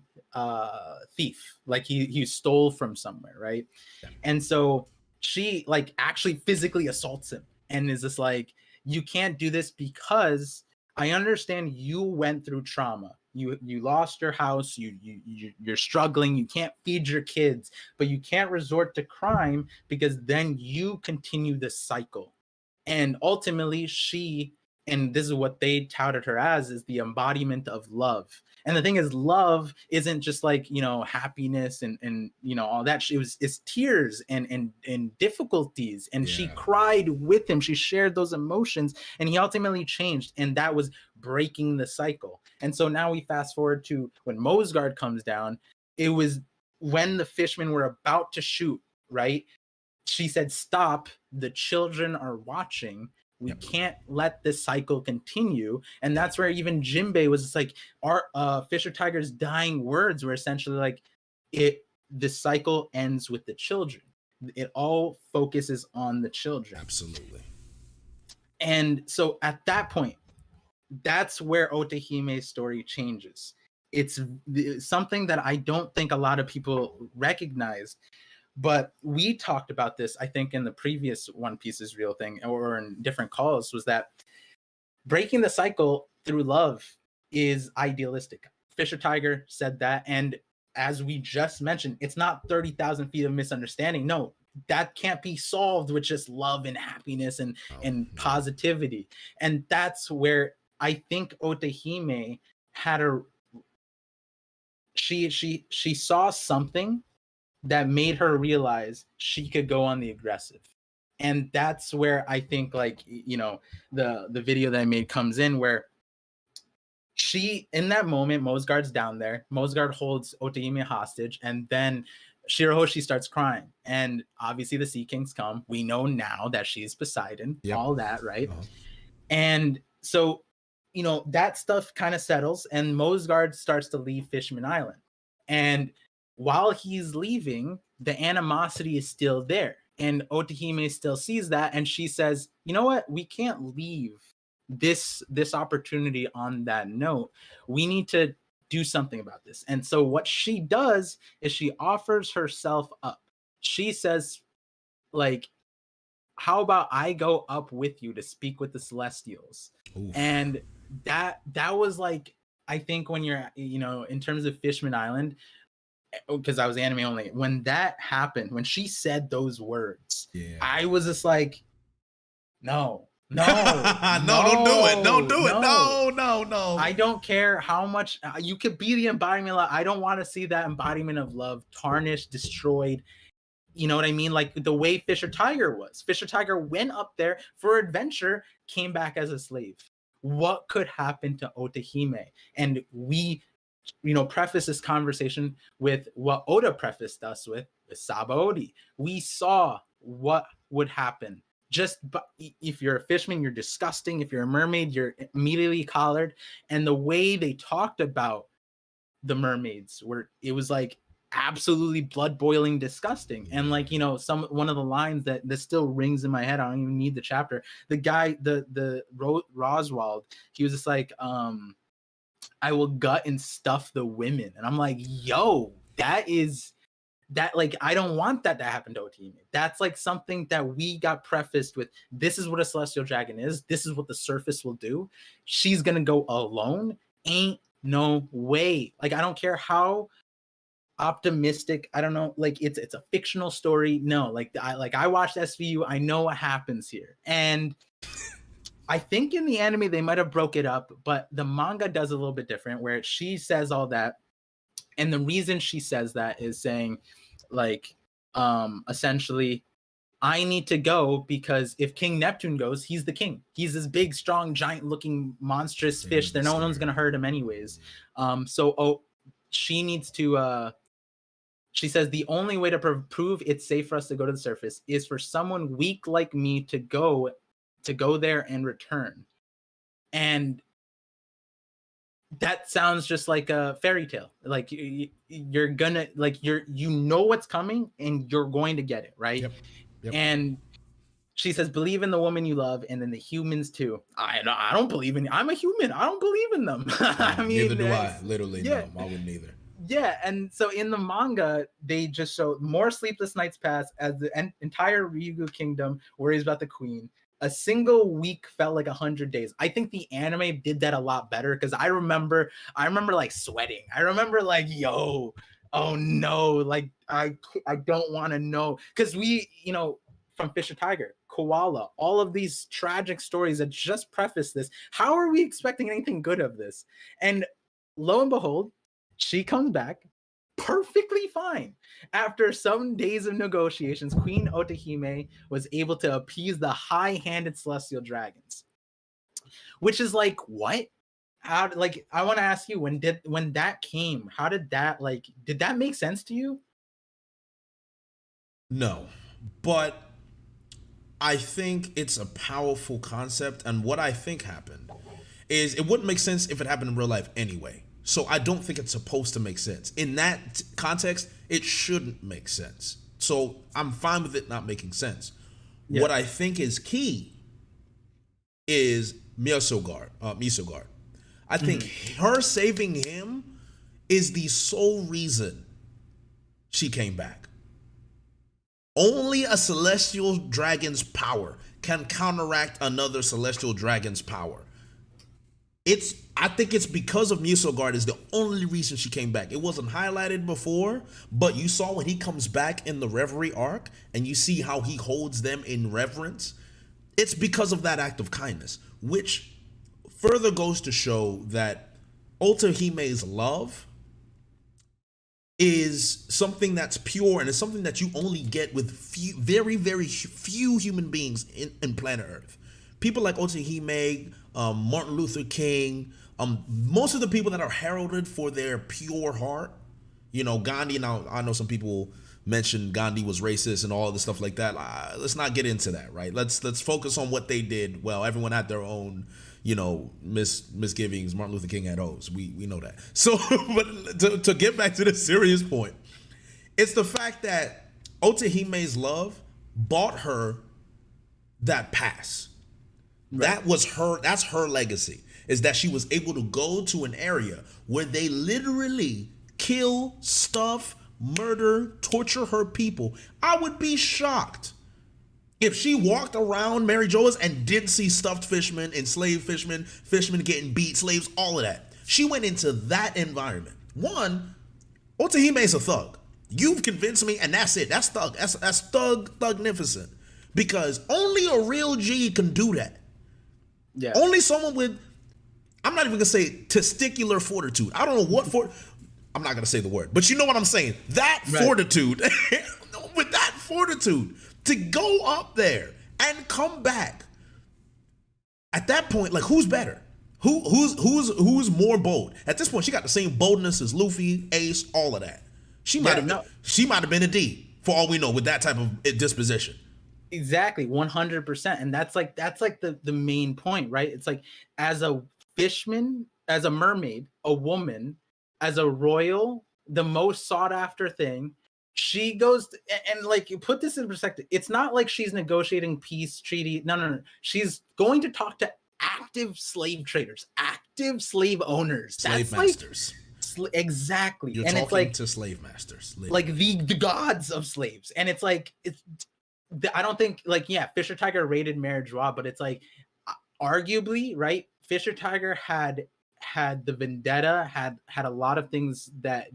A: thief. Like, he stole from somewhere, right? Yeah. And so she, like, actually physically assaults him and is just like, you can't do this, because I understand you went through trauma. You lost your house. You're struggling. You can't feed your kids, but you can't resort to crime, because then you continue this cycle. And ultimately, she, and this is what they touted her as, is the embodiment of love. And the thing is, love isn't just like, you know, happiness and you know, all that. It's tears and difficulties. And she cried with him. She shared those emotions, and he ultimately changed. And that was breaking the cycle. And so now we fast forward to when Mosgard comes down. it was when the fishmen were about to shoot, right? She said, "Stop, the children are watching. We
B: Yep.
A: can't let this cycle continue." And that's where even Jinbei was just like, our Fisher Tiger's dying words were essentially like, the cycle ends with the children. It all focuses on the children.
B: Absolutely.
A: And so at that point, that's where Otohime's story changes. It's something that I don't think a lot of people recognize, but we talked about this, I think, in the previous One Piece is Real thing or in different calls, was that breaking the cycle through love is idealistic. Fisher Tiger said that. And as we just mentioned, it's not 30,000 feet of misunderstanding. No, that can't be solved with just love and happiness and positivity. And that's where I think Otohime had she saw something that made her realize she could go on the aggressive. And that's where I think, like, you know, the video that I made comes in, where she, in that moment, Mosgard's down there. Mosgard holds Otohime hostage, and then Shirahoshi starts crying. And obviously the Sea Kings come. We know now that she's Poseidon, all that, right? And so, you know, that stuff kind of settles, and Mosgard starts to leave Fishman Island. And while he's leaving, the animosity is still there. And Otohime still sees that, and she says, "You know what? We can't leave this opportunity on that note. We need to do something about this." And so what she does is she offers herself up. She says, like, "How about I go up with you to speak with the Celestials?" Oof. And that was like, I think when you're, you know, in terms of Fishman Island, because I was anime only, when that happened, when she said those words, I was just like, no, no,
B: no, don't do it. Don't do it. No.
A: I don't care how much you could be the embodiment of love. I don't want to see that embodiment of love tarnished, destroyed. You know what I mean? Like the way Fisher Tiger was. Fisher Tiger went up there for adventure, came back as a slave. What could happen to Otohime? And we, you know, preface this conversation with what Oda prefaced us with Sabaody. We saw what would happen. Just if you're a fisherman, you're disgusting. If you're a mermaid, you're immediately collared. And the way they talked about the mermaids, it was like absolutely blood boiling disgusting. And like, you know, one of the lines that still rings in my head, I don't even need the chapter, the guy, the Roswald, he was just like, "I will gut and stuff the women." And I'm like, yo, that like, I don't want that to happen to Otohime. That's like something that we got prefaced with. This is what a celestial dragon is. This is what the surface will do. She's gonna go alone? Ain't no way. Like, I don't care how optimistic, I don't know, like it's a fictional story. No, like I watched SVU, I know what happens here. And I think in the anime they might have broke it up, but the manga does a little bit different, where she says all that. And the reason she says that is saying, like, essentially, I need to go because if King Neptune goes, he's the king. He's this big, strong, giant looking, monstrous fish that no one's going to hurt him anyways. She needs to, she says, the only way to prove it's safe for us to go to the surface is for someone weak like me to go there and return. And that sounds just like a fairy tale. Like you're gonna, like, you know what's coming and you're going to get it, right? Yep. And she says, believe in the woman you love and in the humans too. I don't believe in, I'm a human. I don't believe in them. I mean,
B: neither do I. Literally, yeah. No, I wouldn't either.
A: Yeah, and so in the manga, they just show more sleepless nights pass as the entire Ryugu kingdom worries about the queen. A single week felt like 100 days. I think the anime did that a lot better, because I remember like sweating. I remember like, yo, oh no, like I don't want to know, because we, you know, from Fisher Tiger, Koala, all of these tragic stories that just preface this. How are we expecting anything good of this? And lo and behold, she comes back perfectly fine. After some days of negotiations, Queen Otohime was able to appease the high-handed celestial dragons. Which is like, what? how like I want to ask you when that came, how did that like did that make sense to you?
B: No, but I think it's a powerful concept, and what I think happened is it wouldn't make sense if it happened in real life anyway. So I don't think it's supposed to make sense. In that context, it shouldn't make sense. So I'm fine with it not making sense.
A: Yeah.
B: What I think is key is Misogard. I think her saving him is the sole reason she came back. Only a celestial dragon's power can counteract another celestial dragon's power. I think it's because of Musogard is the only reason she came back. It wasn't highlighted before, but you saw when he comes back in the Reverie arc and you see how he holds them in reverence. It's because of that act of kindness, which further goes to show that Otohime's love is something that's pure and it's something that you only get with very, very few human beings in planet Earth. People like Otohime, Martin Luther King, most of the people that are heralded for their pure heart, you know, Gandhi. Now, I know some people mentioned Gandhi was racist and all of the stuff like that. Let's not get into that, right? Let's focus on what they did. Well, everyone had their own, you know, misgivings. Martin Luther King had O's. We know that. So, but to get back to the serious point, it's the fact that Otohime's love bought her that pass. Right. That's her legacy, is that she was able to go to an area where they literally kill, stuff, murder, torture her people. I would be shocked if she walked around Mary Joas and didn't see stuffed fishermen, enslaved fishermen, fishermen getting beat, slaves, all of that. She went into that environment. One, Otohime's a thug. You've convinced me, and that's it. That's thug. That's thugnificent. Because only a real G can do that. Yeah. Only someone with, I'm not even gonna say testicular fortitude. I don't know what I'm not gonna say the word, but you know what I'm saying. That right. Fortitude, with that fortitude, to go up there and come back. At that point, like, who's better? Who's more bold? At this point, she got the same boldness as Luffy, Ace, all of that. She might have been a D for all we know with that type of disposition.
A: Exactly, 100%. And that's like the main point, right? It's like, as a fishman, as a mermaid, a woman, as a royal, the most sought after thing, she goes and like, you put this in perspective. It's not like she's negotiating peace treaty. No. She's going to talk to active slave traders, active slave owners,
B: slave masters.
A: Exactly.
B: You're
A: and
B: talking
A: it's like
B: to slave masters,
A: like the gods of slaves. And it's like, I don't think, like, yeah, Fisher Tiger raided Mary Joa, but it's like, arguably, right? Fisher Tiger had the vendetta, had a lot of things that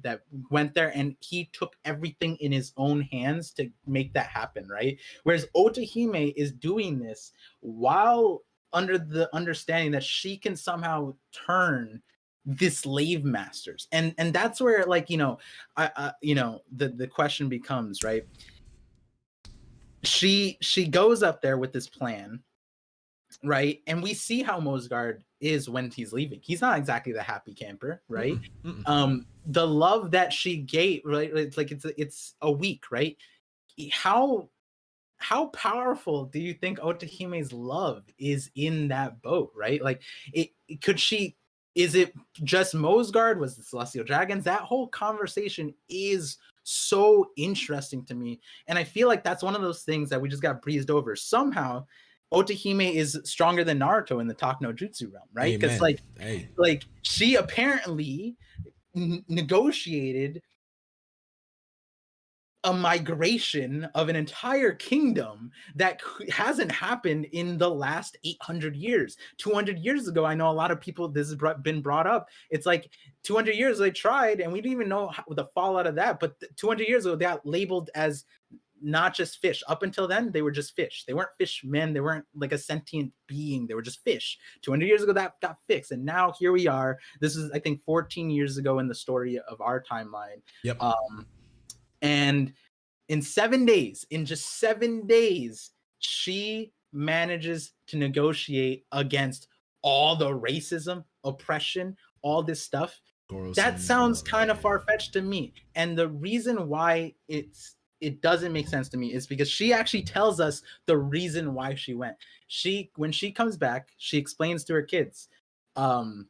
A: went there, and he took everything in his own hands to make that happen, right? Whereas Otohime is doing this while under the understanding that she can somehow turn the slave masters, and that's where, like, you know, the question becomes, right? She goes up there with this plan, right? And we see how Mosgard is when he's leaving. He's not exactly the happy camper, right? The love that she gave, right? It's like it's a week, right? How powerful do you think Otohime's love is in that boat, right? Like, is it just Mosgard? Was the Celestial Dragons? That whole conversation is so interesting to me. And I feel like that's one of those things that we just got breezed over. Somehow, Otohime is stronger than Naruto in the Talk no Jutsu realm, right? Because like she apparently negotiated a migration of an entire kingdom that hasn't happened in the last 800 years. 200 years ago, I know a lot of people, this has been brought up. It's like 200 years they tried, and we didn't even know the fallout of that. But 200 years ago, they got labeled as not just fish. Up until then, they were just fish. They weren't fishmen. They weren't like a sentient being. They were just fish. 200 years ago, that got fixed. And now here we are. This is, I think, 14 years ago in the story of our timeline.
B: Yep.
A: And in 7 days, in just 7 days, she manages to negotiate against all the racism, oppression, all this stuff.
B: Goro
A: That
B: scenes and all
A: sounds
B: that,
A: kind of
B: yeah.
A: far-fetched to me. And the reason why it doesn't make sense to me is because she actually tells us the reason why she went. When she comes back, she explains to her kids, it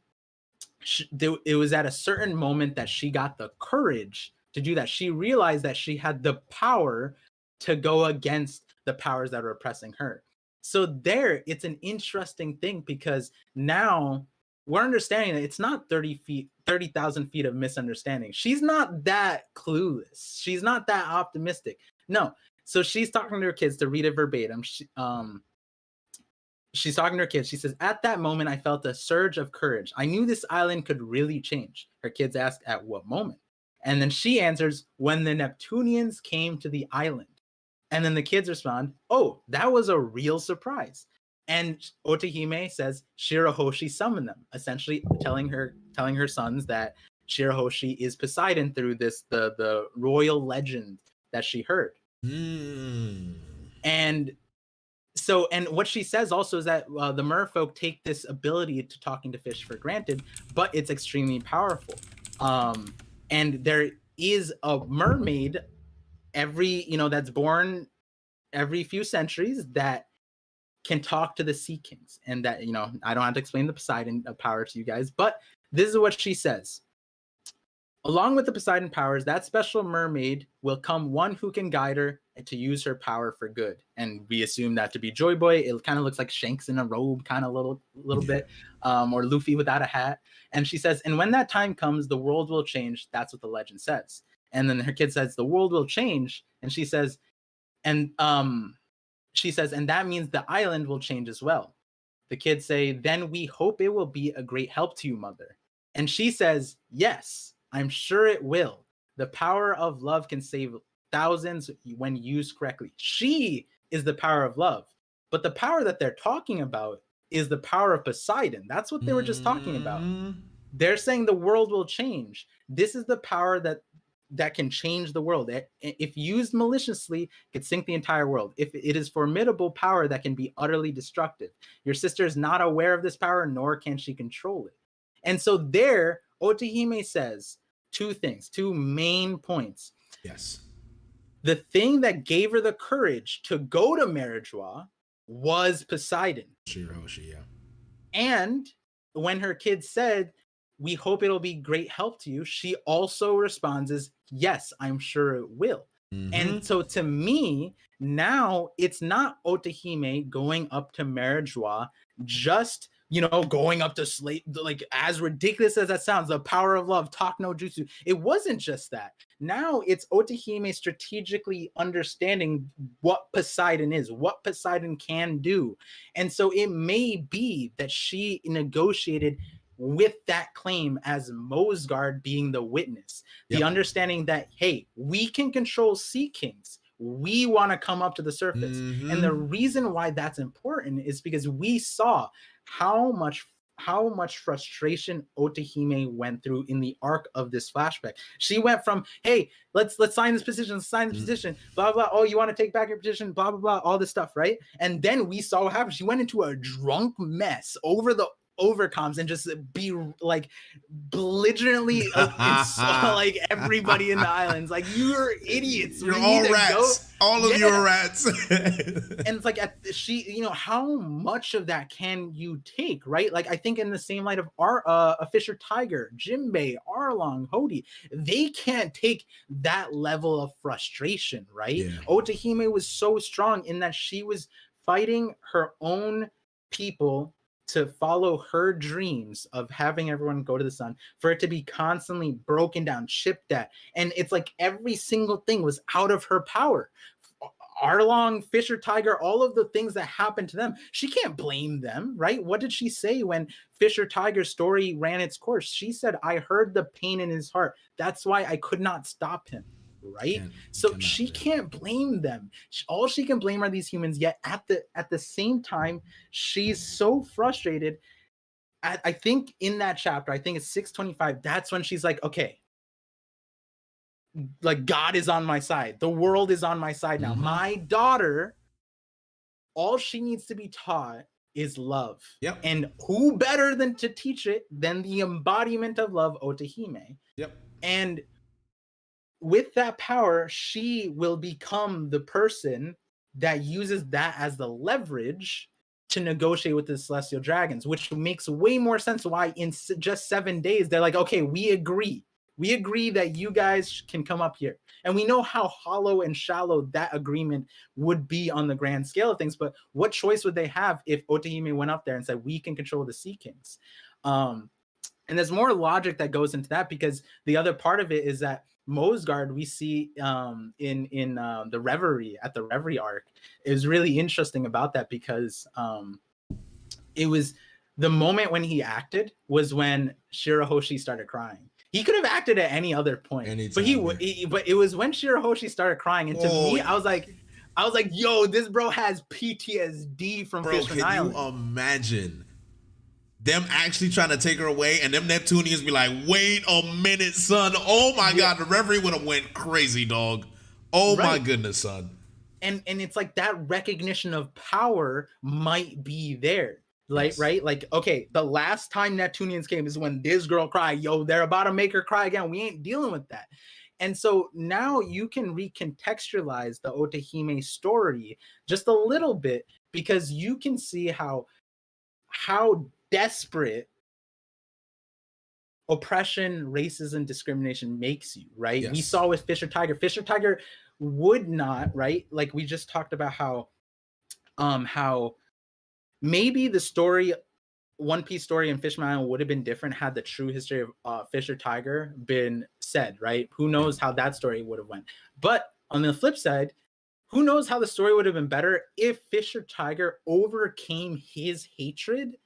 A: was at a certain moment that she got the courage to do that. She realized that she had the power to go against the powers that are oppressing her. So there, it's an interesting thing because now we're understanding that it's not 30,000 feet of misunderstanding. She's not that clueless. She's not that optimistic. No. So she's talking to her kids, to read it verbatim. She's talking to her kids. She says, "At that moment, I felt a surge of courage. I knew this island could really change." Her kids ask, "At what moment?" And then she answers, "When the Neptunians came to the island." And then the kids respond, "Oh, that was a real surprise." And Otohime says Shirahoshi summoned them, essentially telling her sons that Shirahoshi is Poseidon through the royal legend that she heard. And so, and what she says also is that the merfolk take this ability to talking to fish for granted, but it's extremely powerful. And there is a mermaid that's born every few centuries that can talk to the sea kings. And that, I don't have to explain the Poseidon power to you guys, but this is what she says. "Along with the Poseidon powers, that special mermaid will come one who can guide her to use her power for good." And we assume that to be Joy Boy. It kind of looks like Shanks in a robe, kind of little bit, or Luffy without a hat. And she says, "And when that time comes, the world will change." That's what the legend says. And then her kid says, "The world will change." And she says, and that means the island will change as well. The kids say, "Then we hope it will be a great help to you, mother." And she says, "Yes, I'm sure it will. The power of love can save thousands when used correctly." She is the power of love. But the power that they're talking about is the power of Poseidon. That's what they were just talking about. They're saying the world will change. This is the power that can change the world. If used maliciously, could sink the entire world. If it is formidable power that can be utterly destructive. Your sister is not aware of this power, nor can she control it. And so there, Otohime says two main points.
B: Yes.
A: The thing that gave her the courage to go to Marajwa was Poseidon.
B: Shirahoshi, yeah.
A: And when her kids said, "We hope it'll be great help to you," she also responds as, "Yes, I'm sure it will." And so to me, now it's not Otohime going up to Marajwa, just, going up to slave, like, as ridiculous as that sounds, the power of love, talk no jutsu. It wasn't just that. Now it's Otohime strategically understanding what Poseidon is, what Poseidon can do. And so it may be that she negotiated with that claim as Mosgard being the witness. The understanding that, hey, we can control sea kings. We want to come up to the surface. And the reason why that's important is because we saw how much frustration Otohime went through in the arc of this flashback. She went from, "Hey, let's sign this petition, blah, blah, oh, you want to take back your petition, blah, blah, blah," all this stuff, right? And then we saw what happened. She went into a drunk mess over the overcoms and just be like belligerently like everybody in the islands, like, "You're idiots.
B: You're all rats. All of you are rats."
A: And it's like, how much of that can you take, right? Like, I think in the same light of a Fisher Tiger, Jimbei, Arlong, Hody, they can't take that level of frustration, right?
B: Yeah.
A: Otohime was so strong in that she was fighting her own people to follow her dreams of having everyone go to the sun, for it to be constantly broken down, chipped at. And it's like every single thing was out of her power. Arlong, Fisher Tiger, all of the things that happened to them, she can't blame them, right? What did she say when Fisher Tiger's story ran its course? She said, "I heard the pain in his heart. That's why I could not stop him." Right? She can't blame them. All she can blame are these humans. Yet at the same time, she's so frustrated. I think in that chapter, I think it's 625, that's when she's like, "Okay, like, God is on my side. The world is on my side now. My daughter, all she needs to be taught is love.
B: Yep.
A: And who better than to teach it than the embodiment of love, Otohime?
B: Yep.
A: And with that power, she will become the person that uses that as the leverage to negotiate with the celestial dragons, which makes way more sense why in just 7 days they're like, okay, we agree that you guys can come up here. And we know how hollow and shallow that agreement would be on the grand scale of things, but what choice would they have if Otohime went up there and said, we can control the Sea Kings? And there's more logic that goes into that, because the other part of it is that Mosgard we see in the Reverie, at the Reverie arc, is really interesting about that, because it was the moment when he acted was when Shirahoshi started crying. He could have acted at any other point,
B: Anytime,
A: but it was when Shirahoshi started crying, and to me, I was like, yo, this bro has PTSD from Fishman Island.
B: Can you imagine them actually trying to take her away, and them Neptunians be like, wait a minute, son. Oh my God, the Reverie would have went crazy, dog. Oh my goodness, son.
A: And it's like that recognition of power might be there. Like, right? Like, okay, the last time Neptunians came is when this girl cried. Yo, they're about to make her cry again. We ain't dealing with that. And so now you can recontextualize the Otohime story just a little bit, because you can see how desperate oppression, racism, discrimination makes you, right? Yes. We saw with Fisher Tiger. Fisher Tiger would not, right? Like we just talked about how maybe the story, One Piece story in Fishman Island would have been different had the true history of Fisher Tiger been said, right? Who knows how that story would have went. But on the flip side, who knows how the story would have been better if Fisher Tiger overcame his hatred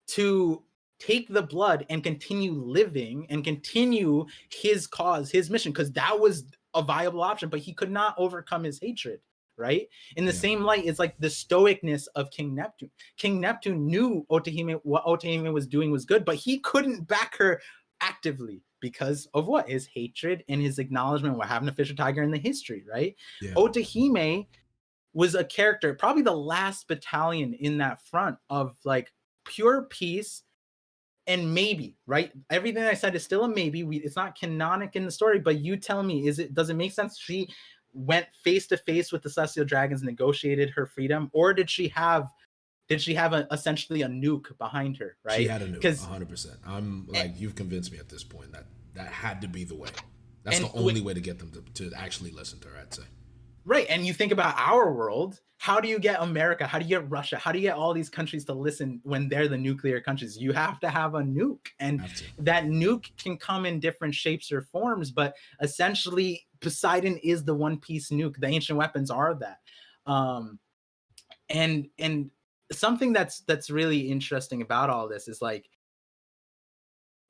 A: to take the blood and continue living and continue his cause, his mission, because that was a viable option, but he could not overcome his hatred, right? In the same light, it's like the stoicness of King Neptune. King Neptune knew Otohime, what Otohime was doing was good, but he couldn't back her actively because of what? His hatred and his acknowledgement of what happened to Fisher Tiger in the history, right? Yeah. Otohime was a character, probably the last battalion in that front of like pure peace. And maybe, right? Everything I said is still a maybe. It's not canonic in the story, but you tell me, does it make sense? She went face to face with the Celestial Dragons, negotiated her freedom, or did she have essentially a nuke behind her, right?
B: She had a nuke, 100%. I'm like, you've convinced me at this point that had to be the way. That's the only way to get them to actually listen to her, I'd say.
A: Right. And you think about our world, how do you get America? How do you get Russia? How do you get all these countries to listen when they're the nuclear countries? You have to have a nuke. And that nuke can come in different shapes or forms, but essentially Poseidon is the One Piece nuke. The ancient weapons are that. And something that's really interesting about all this is like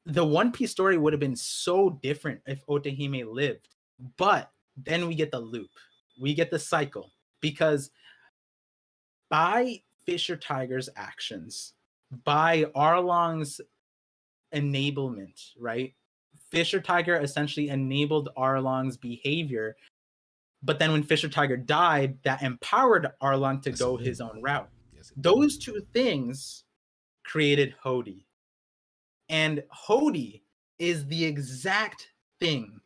A: the One Piece story would have been so different if Otohime lived, but then we get the loop. We get the cycle, because by Fisher Tiger's actions, by Arlong's enablement, right? Fisher Tiger essentially enabled Arlong's behavior, but then when Fisher Tiger died, that empowered Arlong to go his own route. Those two things created Hody. And Hody is the exact thing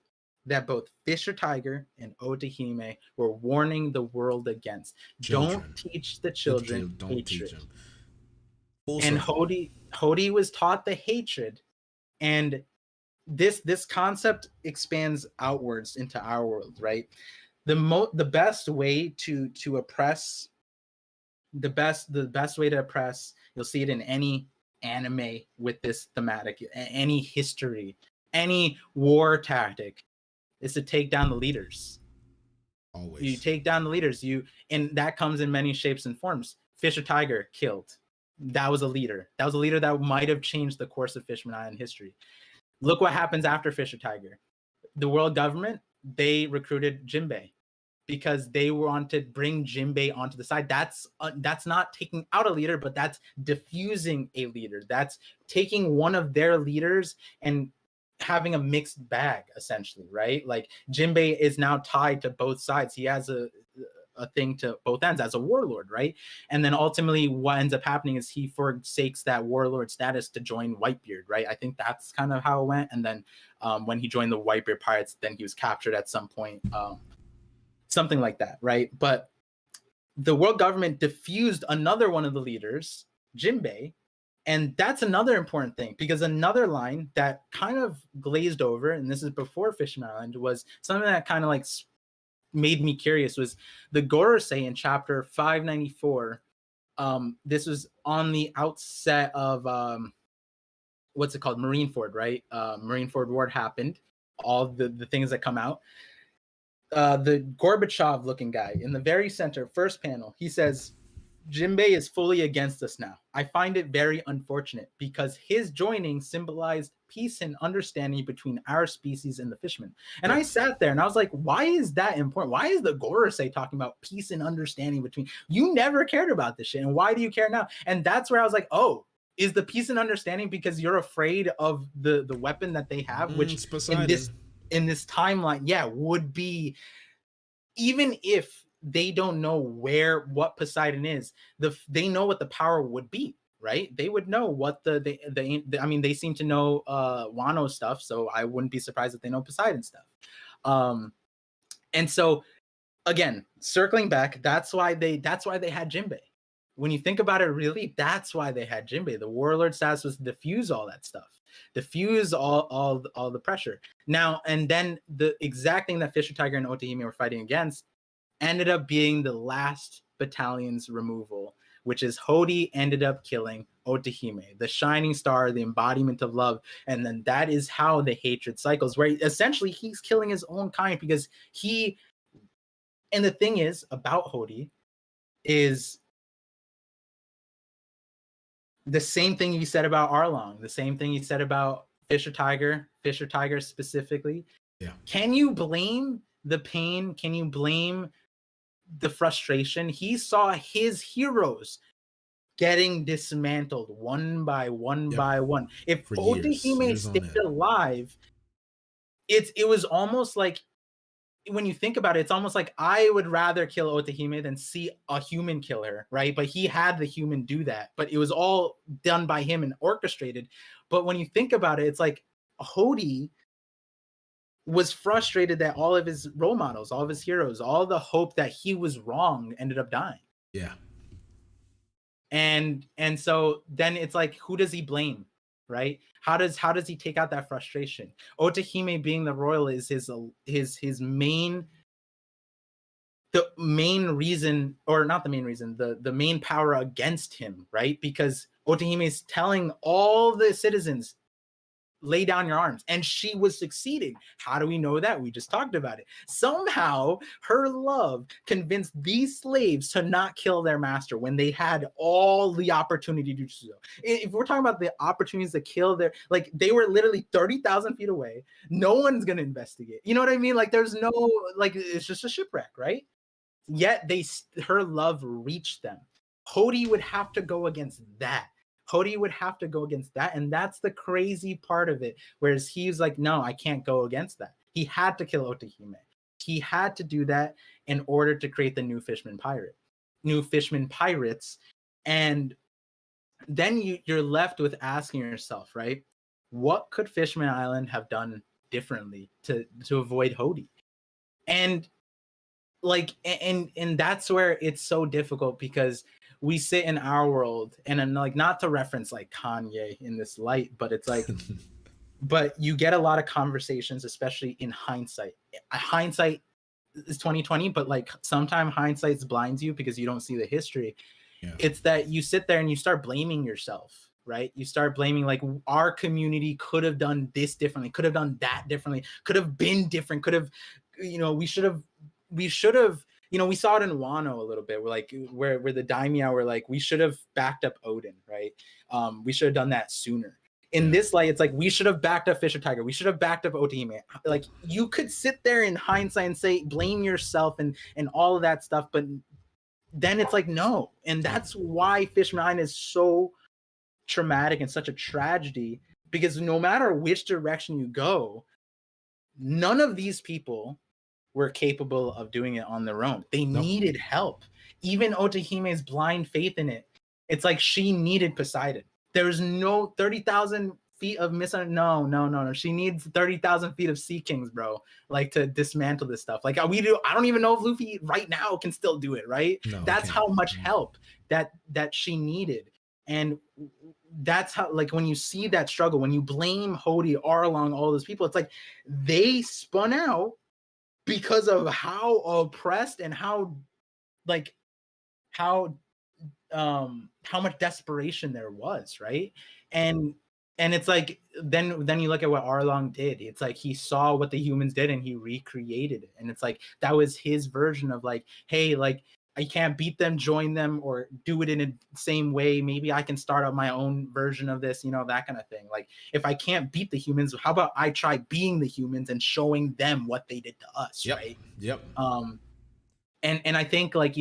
A: that both Fisher Tiger and Otohime were warning the world against. Don't teach the children hatred. And Hody was taught the hatred, and this concept expands outwards into our world, right? The best way to oppress, the best way to oppress, you'll see it in any anime with this thematic, any history, any war tactic, is to take down the leaders. Always. You take down the leaders. And that comes in many shapes and forms. Fisher Tiger killed. That was a leader. That was a leader that might have changed the course of Fishman Island history. Look what happens after Fisher Tiger. The world government, they recruited Jinbei because they want to bring Jinbei onto the side. That's not taking out a leader, but that's diffusing a leader. That's taking one of their leaders and having a mixed bag, essentially, right? Like Jinbei is now tied to both sides. He has a a thing to both ends as a warlord, right? And then ultimately what ends up happening is he forsakes that warlord status to join Whitebeard, right? I think that's kind of how it went. And then when he joined the Whitebeard Pirates, then he was captured at some point, something like that, right? But the world government diffused another one of the leaders, Jinbei. And that's another important thing, because another line that kind of glazed over, and this is before Fishman Island, was something that kind of like made me curious, was the Gorosei in chapter 594. This was on the outset of what's it called? Marineford, right? Marineford War happened. All the things that come out. The Gorbachev looking guy in the very center, first panel, he says, Jinbei is fully against us now. I find it very unfortunate because his joining symbolized peace and understanding between our species and the fishmen. And I sat there and I was like, why is that important? Why is the Gorosei talking about peace and understanding between? You never cared about this shit. And why do you care now? And that's where I was like, oh, is the peace and understanding because you're afraid of the weapon that they have, which in this timeline, yeah, would be, even if they don't know what Poseidon is, they know what the power would be, right? They would know what I mean, they seem to know Wano stuff, so I wouldn't be surprised if they know Poseidon stuff. And so again, circling back, that's why they had Jinbei. When you think about it, really, that's why they had Jinbei. The warlord status was to diffuse all that stuff, diffuse all the pressure. Now, and then the exact thing that Fisher Tiger and Otohime were fighting against ended up being the last battalion's removal, which is Hody ended up killing Otohime, the shining star, the embodiment of love. And then that is how the hatred cycles, where essentially he's killing his own kind because and the thing is about Hody is the same thing you said about Arlong, the same thing you said about Fisher Tiger specifically.
B: Yeah.
A: Can you blame the pain? Can you blame the frustration? He saw his heroes getting dismantled one by one by one. If Otohime stayed alive, it was almost like, when you think about it, it's almost like I would rather kill Otohime than see a human kill her, right? But he had the human do that, but it was all done by him and orchestrated. But when you think about it, it's like Hody was frustrated that all of his role models, all of his heroes, all the hope that he was wrong ended up dying.
B: Yeah.
A: And so then it's like, who does he blame? Right? How does he take out that frustration? Otohime being the royal is his main, the main reason, or not the main reason, the main power against him, right? Because Otohime is telling all the citizens, lay down your arms, and she was succeeding. How do we know that? We just talked about it. Somehow her love convinced these slaves to not kill their master when they had all the opportunity to do so. If we're talking about the opportunities to kill their, like, they were literally 30,000 feet away, no one's gonna investigate, you know what I mean? Like, there's no, like, it's just a shipwreck, right? Yet her love reached them. Hody would have to go against that. Hody would have to go against that. And that's the crazy part of it. Whereas he's like, no, I can't go against that. He had to kill Otohime. He had to do that in order to create the new Fishman Pirates. And then you're left with asking yourself, right? What could Fishman Island have done differently to avoid Hody? And like, and that's where it's so difficult, because we sit in our world, and I'm like, not to reference like Kanye in this light, but it's like, but you get a lot of conversations, especially in hindsight. Hindsight is 2020, but like sometimes hindsight blinds you because you don't see the history. Yeah. It's that you sit there and you start blaming yourself, right? You start blaming, like, our community could have done this differently, could have done that differently, could have been different, could have, you know, we should have, you know, we saw it in Wano a little bit, where the daimyo were like, we should have backed up Odin, right? We should have done that sooner. In this light, it's like, we should have backed up Fisher Tiger. We should have backed up Otohime. Like, you could sit there in hindsight and say, blame yourself and all of that stuff, but then it's like, no. And that's why Fishman Island is so traumatic and such a tragedy, because no matter which direction you go, none of these people were capable of doing it on their own. They
B: Nope.
A: needed help. Even Otohime's blind faith in it. It's like she needed Poseidon. There's no 30,000 feet of no. She needs 30,000 feet of Sea Kings, bro. Like to dismantle this stuff. Like we do. I don't even know if Luffy right now can still do it. Right.
B: No,
A: That's how much help that she needed. And that's how, like, when you see that struggle, when you blame Hody, Arlong, all those people, it's like they spun out because of how oppressed and how much desperation there was, right? And it's like then you look at what Arlong did. It's like he saw what the humans did and he recreated it. And it's like that was his version of like, hey, like I can't beat them, join them, or do it in a same way. Maybe I can start up my own version of this, that kind of thing. Like if I can't beat the humans, how about I try being the humans and showing them what they did to us, right?
B: Yep.
A: And I think like,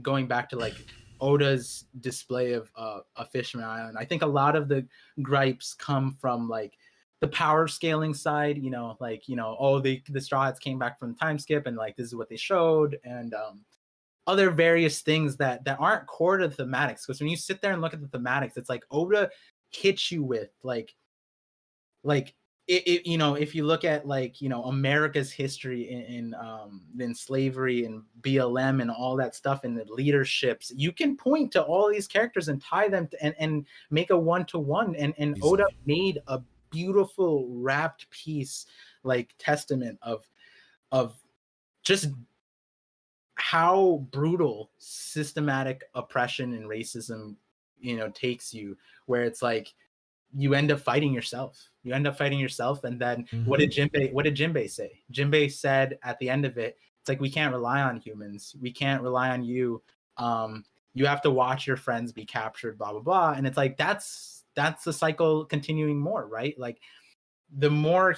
A: going back to like Oda's display of a Fishman Island, I think a lot of the gripes come from like the power scaling side, the Straw Hats came back from the time skip and like this is what they showed, and other various things that aren't core to the thematics. Because when you sit there and look at the thematics, it's like Oda hits you with like if you look at like America's history in slavery and BLM and all that stuff and the leaderships, you can point to all these characters and tie them to, and make a one-to-one, and Oda made a beautiful wrapped piece, like testament of just how brutal systematic oppression and racism takes you, where it's like you end up fighting yourself. And then what did Jinbei say? Jinbei said at the end of it, it's like, we can't rely on humans, we can't rely on you, you have to watch your friends be captured, blah blah blah. And it's like that's the cycle continuing more, right? Like the more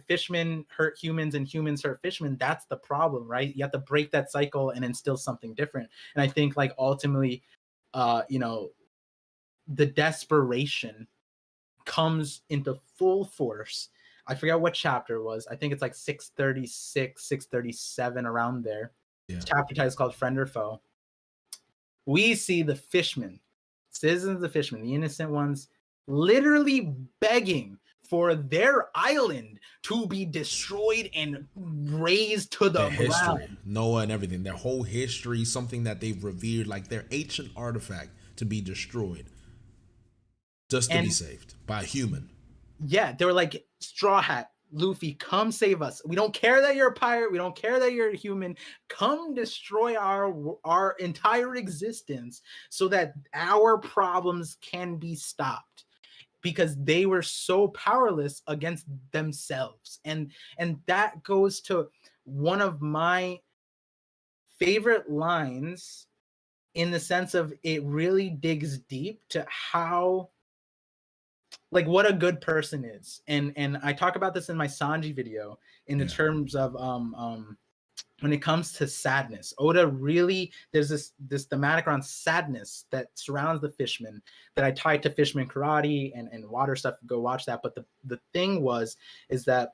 A: fishmen hurt humans and humans hurt fishmen, that's the problem, right? You have to break that cycle and instill something different. And I think like ultimately the desperation comes into full force. I forget what chapter it was. I think it's like 636, 637, around there. Yeah. Chapter title is called Friend or Foe. We see the fishmen, citizens of the fishmen, the innocent ones, literally begging for their island to be destroyed and razed to the ground.
B: Noah and everything, their whole history, something that they've revered, like their ancient artifact, to be destroyed just to be saved by a human.
A: Yeah, they were like, Straw Hat, Luffy, come save us. We don't care that you're a pirate. We don't care that you're a human. Come destroy our entire existence so that our problems can be stopped. Because they were so powerless against themselves. And that goes to one of my favorite lines, in the sense of it really digs deep to how, like, what a good person is. And I talk about this in my Sanji video in the terms of when it comes to sadness. Oda really, there's this thematic around sadness that surrounds the fishmen that I tied to Fishman Karate and water stuff. Go watch that. But the thing is that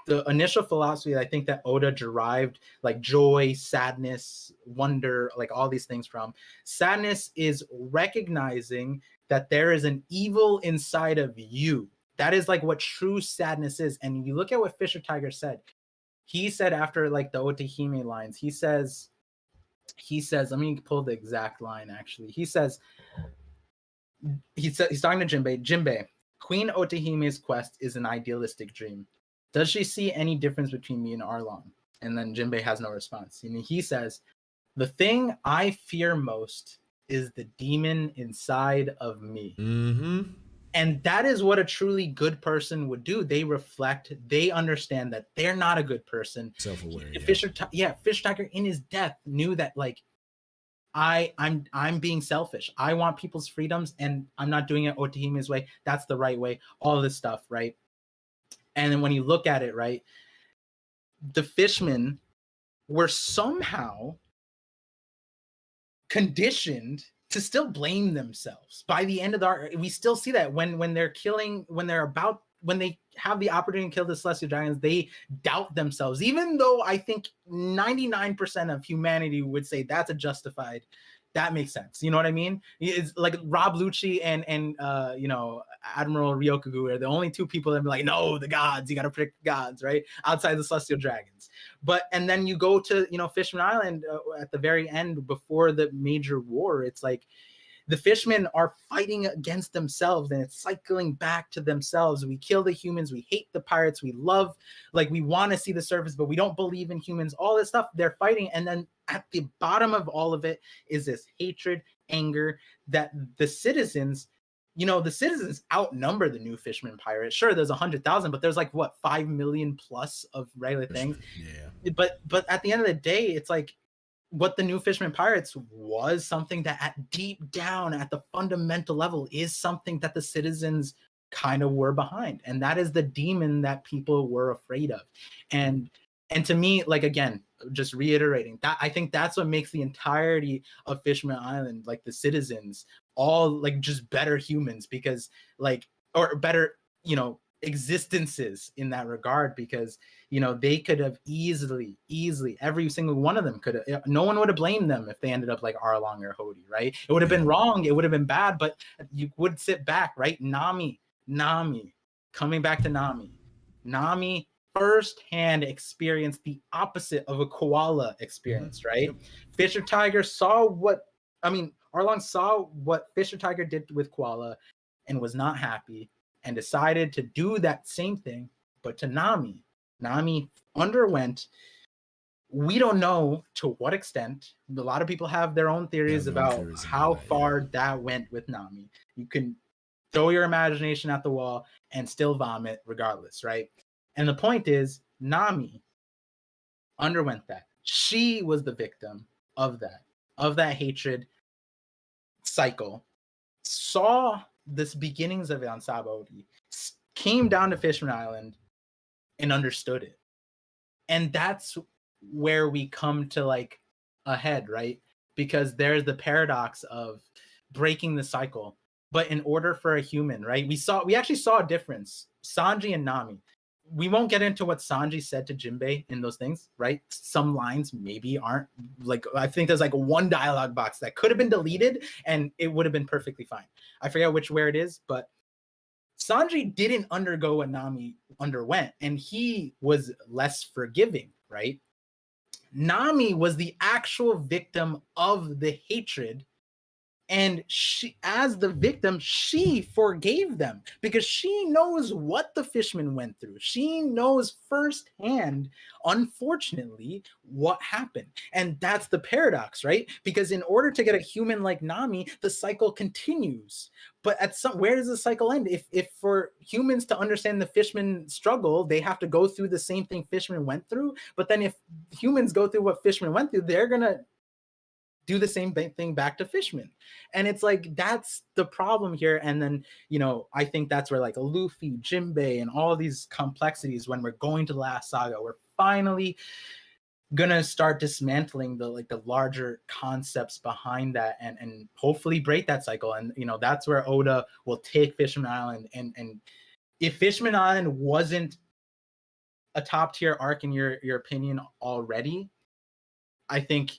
A: the initial philosophy, I think, that Oda derived, like joy, sadness, wonder, like all these things from. Sadness is recognizing that there is an evil inside of you. That is like what true sadness is. And you look at what Fisher Tiger said. He said after like the Otohime lines, he says, let me pull the exact line actually. He says, he's talking to Jinbei, Queen Otohime's quest is an idealistic dream. Does she see any difference between me and Arlong? And then Jinbei has no response. And he says, the thing I fear most is the demon inside of me. And that is what a truly good person would do. They reflect, they understand that they're not a good person.
B: Self-aware.
A: Fisher Tiger in his death knew that, like, I'm being selfish. I want people's freedoms and I'm not doing it Otohime's way. That's the right way. All this stuff, right? And then when you look at it, right, the fishmen were somehow conditioned to still blame themselves. By the end of the arc, we still see that when they're killing, when they're about when they have the opportunity to kill the celestial dragons, they doubt themselves, even though I think 99% of humanity would say that's a justified, that makes sense. You know what I mean? It's like Rob Lucci and Admiral Ryokugu are the only two people that be like, no, the gods, you got to predict the gods, right? Outside the celestial dragons. But and then you go to Fishman Island at the very end before the major war. It's like the fishmen are fighting against themselves, and it's cycling back to themselves. We kill the humans, we hate the pirates, we love, like, we want to see the surface, but we don't believe in humans. All this stuff they're fighting, and then at the bottom of all of it is this hatred, anger that the citizens, the citizens outnumber the new fisherman pirates. Sure, there's 100,000, but there's like what 5 million plus of regular things.
B: Yeah.
A: But at the end of the day, it's like what the new fisherman pirates was something that at deep down at the fundamental level is something that the citizens kind of were behind, and that is the demon that people were afraid of. And to me, like, again, just reiterating that, I think that's what makes the entirety of Fishman Island, like the citizens, all like just better humans, because like, or better, existences in that regard, because they could have easily every single one of them could have, no one would have blamed them if they ended up like Arlong or Hody, right? It would have been wrong, it would have been bad, but you would sit back, right? Nami, coming back to Nami firsthand experienced the opposite of a koala experience, right? Yep. Fisher Tiger saw Arlong saw what Fisher Tiger did with koala and was not happy, and decided to do that same thing, but to Nami. Nami underwent, we don't know to what extent. A lot of people have their own theories about how far that went with Nami. You can throw your imagination at the wall and still vomit regardless, right? And the point is, Nami underwent that. She was the victim of that hatred cycle, saw this beginnings of it on Sabaody, came down to Fishman Island and understood it. And that's where we come to like ahead, right? Because there's the paradox of breaking the cycle. But in order for a human, right? We actually saw a difference. Sanji and Nami. We won't get into what Sanji said to Jinbei in those things, right? Some lines maybe aren't, like, I think there's like one dialogue box that could have been deleted and it would have been perfectly fine. I forget where it is, but Sanji didn't undergo what Nami underwent, and he was less forgiving, right? Nami was the actual victim of the hatred, and she, as the victim, she forgave them because she knows what the fishermen went through. She knows firsthand, unfortunately, what happened. And that's the paradox, right? Because in order to get a human like Nami, the cycle continues. But where does the cycle end? If for humans to understand the fishermen struggle, they have to go through the same thing fishermen went through. But then if humans go through what fishermen went through, they're going to do the same thing back to fishermen. And it's like, that's the problem here. And then, I think that's where like Luffy, Jinbei, and all of these complexities, when we're going to the last saga, we're finally gonna start dismantling the larger concepts behind that, and hopefully break that cycle. And that's where Oda will take Fishman Island. And if Fishman Island wasn't a top tier arc in your opinion already, I think,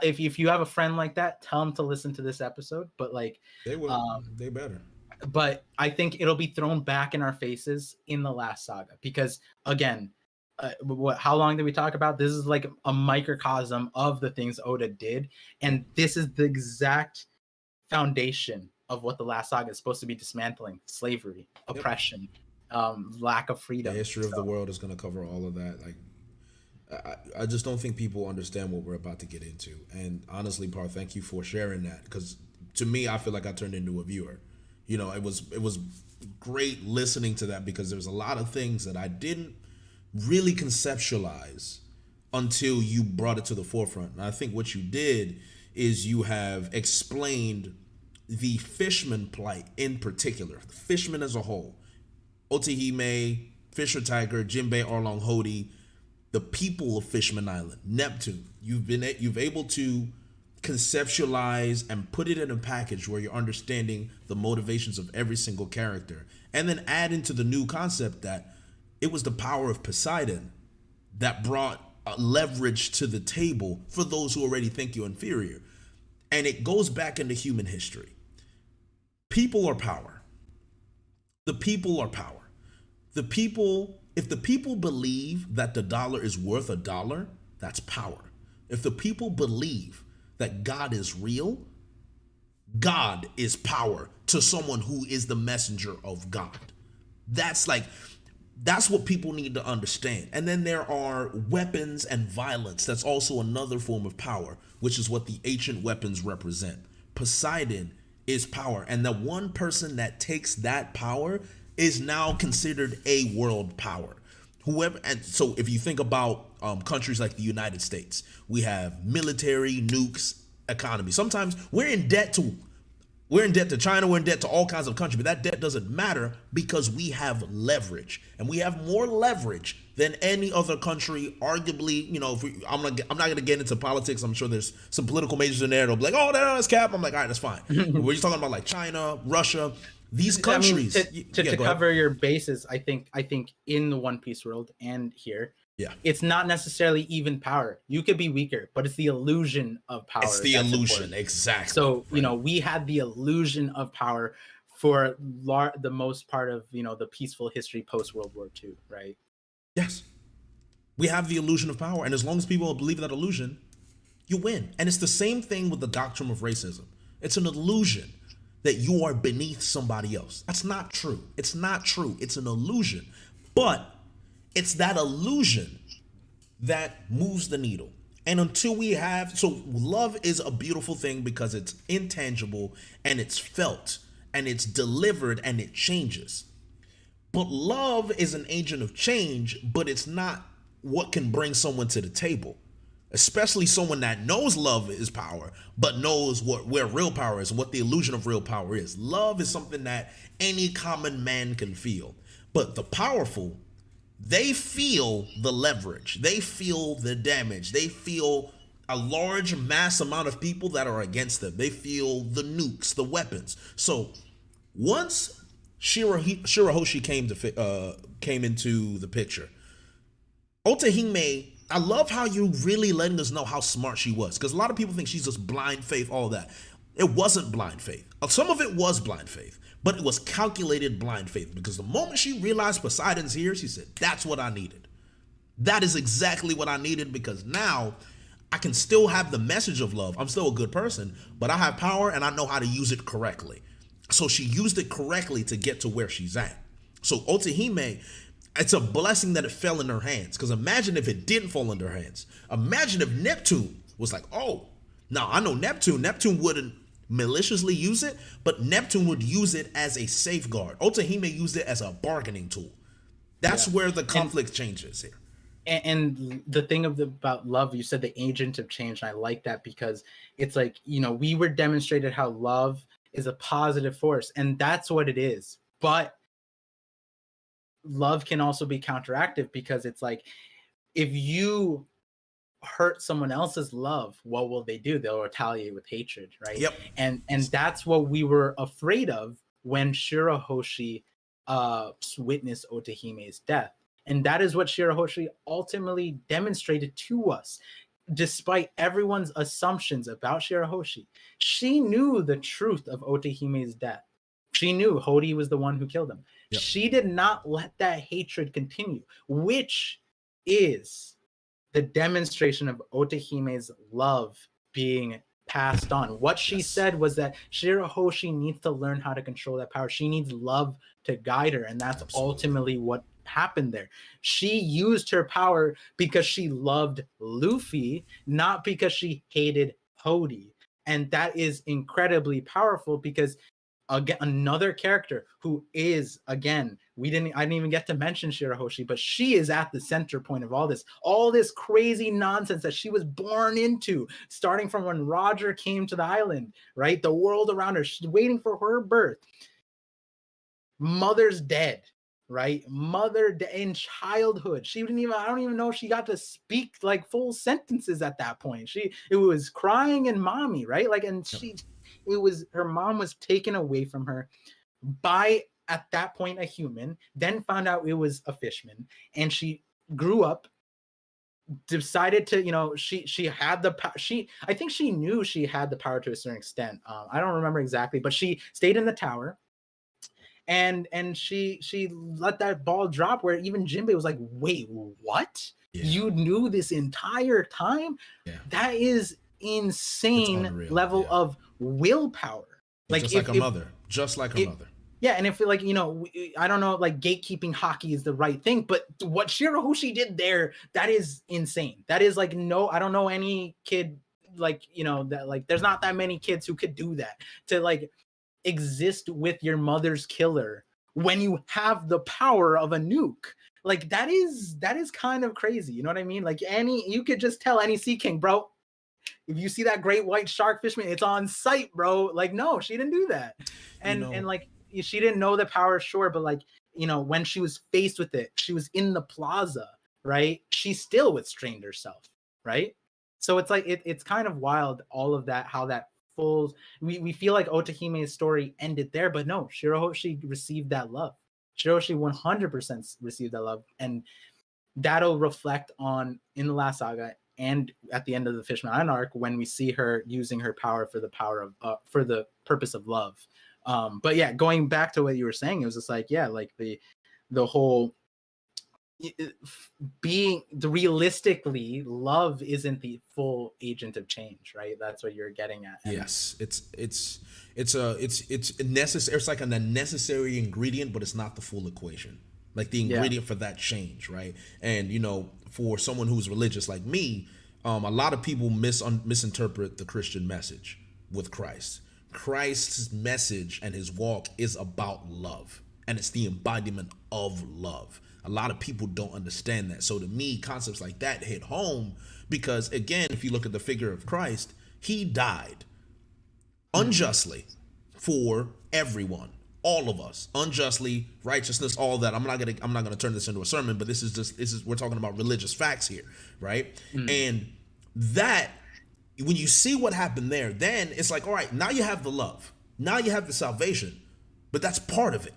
A: if you have a friend like that, tell them to listen to this episode. But like,
B: they will, they better.
A: But I think it'll be thrown back in our faces in the last saga, because again, how long did we talk about? This is like a microcosm of the things Oda did, and this is the exact foundation of what the last saga is supposed to be dismantling: slavery, oppression, lack of freedom.
B: The history of the world is going to cover all of that. Like, I just don't think people understand what we're about to get into. And honestly, Par, thank you for sharing that, because to me, I feel like I turned into a viewer. It was great listening to that, because there's a lot of things that I didn't really conceptualize until you brought it to the forefront. And I think what you did is you have explained the fisherman plight in particular, the fishermen as a whole, Otohime, Fisher Tiger, Jinbei, Arlong, Hody, the people of Fishman Island, Neptune. You've able to conceptualize and put it in a package where you're understanding the motivations of every single character, and then add into the new concept that it was the power of Poseidon that brought leverage to the table for those who already think you're inferior. And it goes back into human history. People are power. The people are power. The people, if the people believe that the dollar is worth a dollar, that's power. If the people believe that God is real, God is power to someone who is the messenger of God. That's what people need to understand. And then there are weapons and violence. That's also another form of power, which is what the ancient weapons represent. Poseidon is power. And the one person that takes that power is now considered a world power. And so if you think about countries like the United States, we have military, nukes, economy. Sometimes we're in debt to China, we're in debt to all kinds of countries, but that debt doesn't matter because we have leverage, and we have more leverage than any other country. Arguably, I'm not going to get into politics. I'm sure there's some political majors in there that'll be like, "Oh, that's cap." I'm like, all right, that's fine. We're just talking about like China, Russia, these countries.
A: To cover your bases, I think in the One Piece world and here, it's not necessarily even power. You could be weaker, but it's the illusion of power.
B: It's the illusion, exactly.
A: So we had the illusion of power for the most part of the peaceful history post World War II, right?
B: Yes, we have the illusion of power, and as long as people believe that illusion, you win. And it's the same thing with the doctrine of racism. It's an illusion that you are beneath somebody else. That's not true. It's not true. It's an illusion. But it's that illusion that moves the needle. And until love is a beautiful thing because it's intangible and it's felt and it's delivered and it changes. But love is an agent of change, but it's not what can bring someone to the table. Especially someone that knows love is power, but knows where real power is and what the illusion of real power is. Love is something that any common man can feel. But the powerful, they feel the leverage. They feel the damage. They feel a large mass amount of people that are against them. They feel the nukes, the weapons. So once Shirahoshi came into the picture, Otohime, I love how you really letting us know how smart she was, because a lot of people think she's just blind faith, all that. It wasn't blind faith. Some of it was blind faith, but it was calculated blind faith, because the moment she realized Poseidon's here, she said, that's what I needed. That is exactly what I needed, because now I can still have the message of love. I'm still a good person, but I have power and I know how to use it correctly. So she used it correctly to get to where she's at. So Otohime, it's a blessing that it fell in her hands, because imagine if it didn't fall in her hands. Imagine if Neptune was like, oh, now I know Neptune wouldn't maliciously use it, but Neptune would use it as a safeguard. Otohime used it as a bargaining tool. That's where the conflict changes here.
A: And the thing about love, you said the agent of change, and I like that, because it's like, we were demonstrated how love is a positive force, and that's what it is. But love can also be counteractive, because it's like, if you hurt someone else's love, what will they do? They'll retaliate with hatred, right?
B: Yep.
A: And that's what we were afraid of when Shirahoshi witnessed Otohime's death. And that is what Shirahoshi ultimately demonstrated to us. Despite everyone's assumptions about Shirahoshi, she knew the truth of Otohime's death. She knew Hody was the one who killed him. Yep. She did not let that hatred continue, which is the demonstration of Otohime's love being passed on. What she said was that Shirahoshi needs to learn how to control that power. She needs love to guide her, and that's ultimately what happened there. She used her power because she loved Luffy, not because she hated Hody. And that is incredibly powerful, because again, another character who is, again, I didn't even get to mention Shirahoshi, but she is at the center point of all this crazy nonsense that she was born into, starting from when Roger came to the island, right? The world around her, she's waiting for her birth. Mother's dead, right? Mothered in childhood. She didn't even, I don't even know if she got to speak like full sentences at that point. It was crying and mommy, right? Like, and her mom was taken away from her by, at that point, a human, then found out it was a fishman, and she grew up, decided to, she had the power. I think she knew she had the power to a certain extent. I don't remember exactly, but she stayed in the tower, and she let that ball drop, where even Jinbei was like, wait, what?
B: Yeah.
A: You knew this entire time?
B: Yeah.
A: That is insane level of willpower. Like,
B: just like a mother.
A: Yeah, and if, like, I don't know, like, gatekeeping hockey is the right thing, but what Shirahoshi did there, that is insane. That is like, no, I don't know any kid, like, that, like, there's not that many kids who could do that, to like exist with your mother's killer when you have the power of a nuke. Like, that is kind of crazy. You know what I mean? Like, you could just tell any Sea King, bro, if you see that great white shark fishman, it's on sight, bro. Like, no, she didn't do that. And like, she didn't know the power, sure, but like, when she was faced with it, she was in the plaza, right? She still restrained herself, right? So it's like, it's kind of wild, all of that, how that we feel like Otohime's story ended there, but no, Shirahoshi received that love. Shirahoshi 100% received that love, and that'll reflect on in the last saga and at the end of the Fishman Island arc, when we see her using her power for the purpose of love. But yeah, going back to what you were saying, it was just like, yeah, like the whole realistically, love isn't the full agent of change, right? That's what you're getting at.
B: And yes, it's necessary. It's like a necessary ingredient, but it's not the full equation. Like the ingredient for that change, right? And for someone who's religious like me, a lot of people misinterpret the Christian message with Christ. Christ's message and his walk is about love, and it's the embodiment of love. A lot of people don't understand that. So to me, concepts like that hit home because, again, if you look at the figure of Christ, he died unjustly for everyone, all of us, unjustly, righteousness, all that. I'm not gonna turn this into a sermon, but this is we're talking about religious facts here, right? And that, when you see what happened there, then it's like, all right, now you have the love, now you have the salvation, but that's part of it.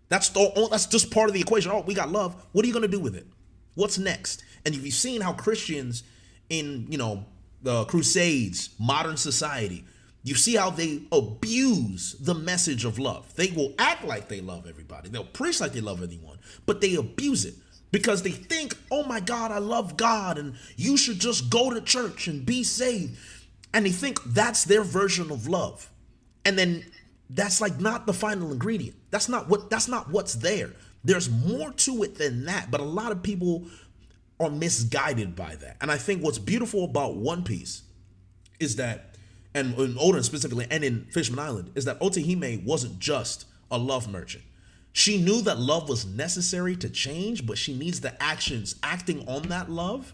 B: That's just part of the equation. Oh, we got love. What are you going to do with it? What's next? And if you've seen how Christians in, the Crusades, modern society, you see how they abuse the message of love. They will act like they love everybody. They'll preach like they love anyone, but they abuse it because they think, oh my God, I love God, and you should just go to church and be saved. And they think that's their version of love. And then that's like not the final ingredient. That's not what's there. There's more to it than that. But a lot of people are misguided by that. And I think what's beautiful about One Piece is that, and in Oden specifically, and in Fishman Island, is that Otohime wasn't just a love merchant. She knew that love was necessary to change, but she needs the actions. Acting on that love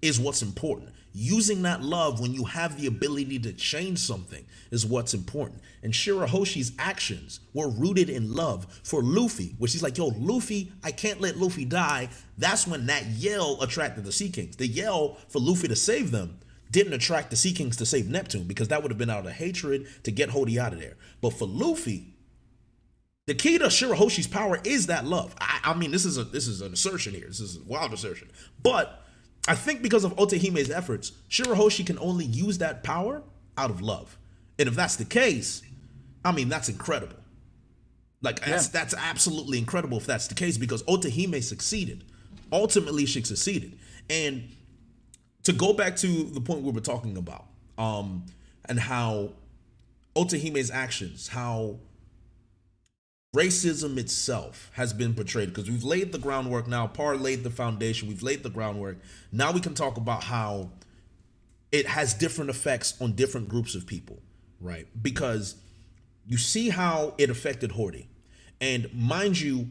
B: is what's important. Using that love when you have the ability to change something is what's important. And Shirahoshi's actions were rooted in love for Luffy, where she's like, yo, Luffy, I can't let Luffy die. That's when that yell attracted the Sea Kings. The yell for Luffy to save them didn't attract the Sea Kings to save Neptune, because that would have been out of hatred to get Hody out of there. But for Luffy, the key to Shirahoshi's power is that love. I mean, this is an assertion here. This is a wild assertion. But I think because of Otohime's efforts, Shirahoshi can only use that power out of love. And if that's the case, I mean, that's incredible. Like, that's absolutely incredible if that's the case, because Otohime succeeded. Ultimately, she succeeded. And to go back to the point we were talking about, and how Otohime's actions, how racism itself has been portrayed, because we've laid the groundwork now. Par laid the foundation. We've laid the groundwork. Now we can talk about how it has different effects on different groups of people, right? Because you see how it affected Hody. And mind you,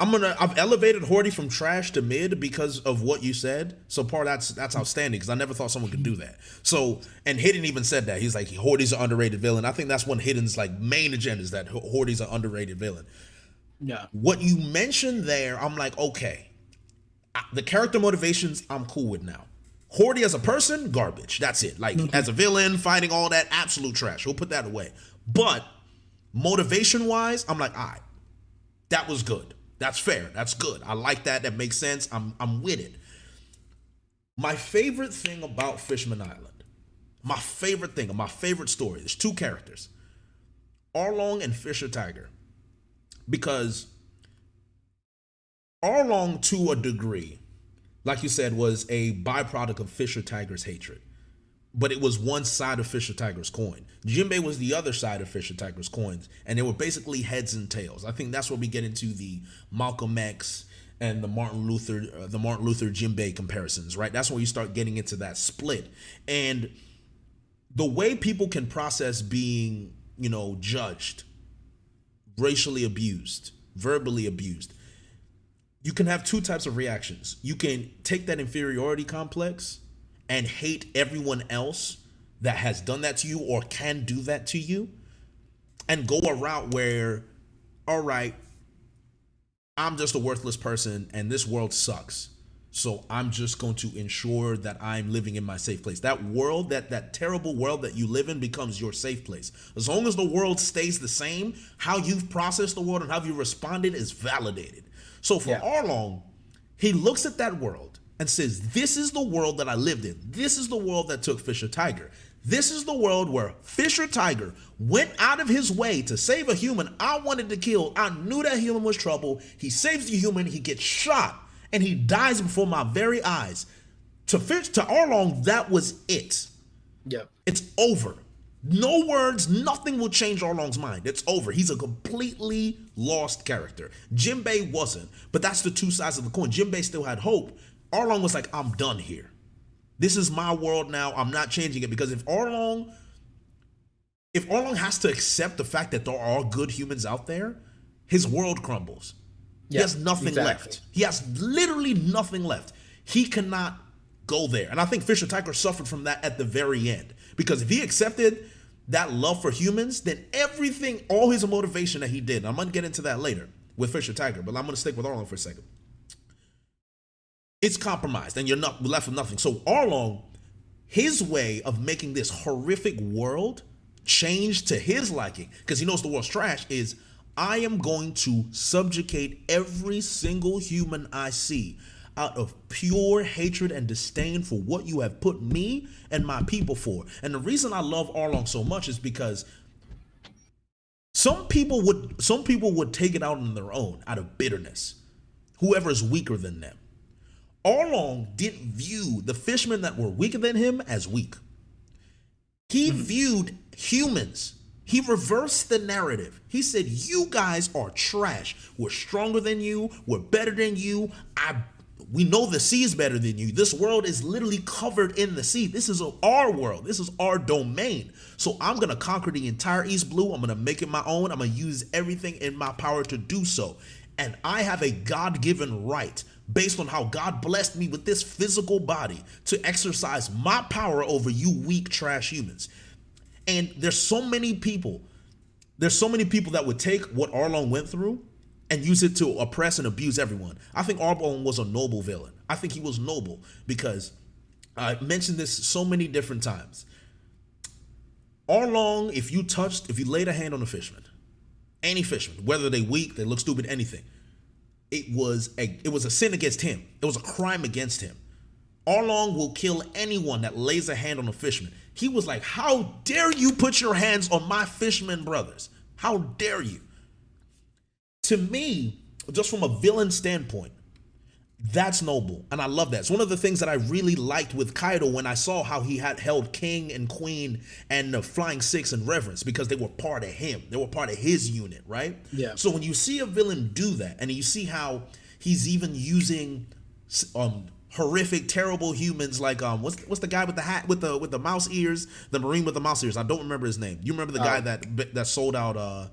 B: I've elevated Hody from trash to mid because of what you said. So Par, that's outstanding, because I never thought someone could do that. So, and Hidden even said that. He's like, Hordy's an underrated villain. I think that's one of Hidden's like main agendas, that Hordy's an underrated villain.
A: Yeah.
B: What you mentioned there, I'm like, okay, the character motivations I'm cool with now. Horty as a person, garbage. That's it. Like as a villain, fighting all that, absolute trash. We'll put that away. But motivation wise, I'm like, all right, that was good. That's fair. That's good. I like that. That makes sense. I'm with it. My favorite thing about Fishman Island, my favorite thing, my favorite story, there's two characters, Arlong and Fisher Tiger. Because Arlong, to a degree, like you said, was a byproduct of Fisher Tiger's hatred. But it was one side of Fisher Tiger's coin. Jinbei was the other side of Fisher Tiger's coins. And they were basically heads and tails. I think that's where we get into the Malcolm X and the Martin Luther Jinbei comparisons, right? That's when you start getting into that split. And the way people can process being, judged, racially abused, verbally abused, you can have two types of reactions. You can take that inferiority complex and hate everyone else that has done that to you or can do that to you, and go a route where, all right, I'm just a worthless person and this world sucks, so I'm just going to ensure that I'm living in my safe place. That world, that terrible world that you live in, becomes your safe place. As long as the world stays the same, how you've processed the world and how you responded is validated. So for Arlong, he looks at that world and says, this is the world that I lived in. This is the world that took Fisher Tiger. This is the world where Fisher Tiger went out of his way to save a human I wanted to kill. I knew that human was trouble. He saves the human. He gets shot and he dies before my very eyes. To Arlong, that was it.
A: Yep.
B: It's over. No words, nothing will change Arlong's mind. It's over. He's a completely lost character. Jinbei wasn't, but that's the two sides of the coin. Jinbei still had hope. Arlong was like, I'm done here. This is my world now. I'm not changing it, because if Arlong has to accept the fact that there are good humans out there, his world crumbles. He has nothing left. He has literally nothing left. He cannot go there. And I think Fisher Tiger suffered from that at the very end, because if he accepted that love for humans, then everything, all his motivation that he did, I'm going to get into that later with Fisher Tiger, but I'm going to stick with Arlong for a second. It's compromised and you're not left with nothing. So Arlong, his way of making this horrific world change to his liking, because he knows the world's trash, is I am going to subjugate every single human I see out of pure hatred and disdain for what you have put me and my people for. And the reason I love Arlong so much is because some people would take it out on their own out of bitterness, whoever is weaker than them. Arlong didn't view the fishermen that were weaker than him as weak. He viewed humans. He reversed the narrative. He said, you guys are trash. We're stronger than you. We're better than you. We know the sea is better than you. This world is literally covered in the sea. This is our world. This is our domain. So I'm going to conquer the entire East Blue. I'm going to make it my own. I'm going to use everything in my power to do so. And I have a God-given right, based on how God blessed me with this physical body, to exercise my power over you weak trash humans. And there's so many people that would take what Arlong went through and use it to oppress and abuse everyone. I think Arlong was a noble villain. I think he was noble because I mentioned this so many different times. Arlong, if you laid a hand on a fisherman, any fisherman, whether they weak, they look stupid, anything, it was a sin against him. It was a crime against him. Arlong will kill anyone that lays a hand on a fisherman. He was like, how dare you put your hands on my fisherman brothers? How dare you? To me, just from a villain standpoint, that's noble, and I love that. It's one of the things that I really liked with Kaido when I saw how he had held King and Queen and the Flying Six in reverence, because they were part of him. They were part of his unit, right? Yeah. So when you see a villain do that, and you see how he's even using horrific, terrible humans like what's the guy with the hat with the mouse ears, the Marine with the mouse ears? I don't remember his name. You remember the guy that sold out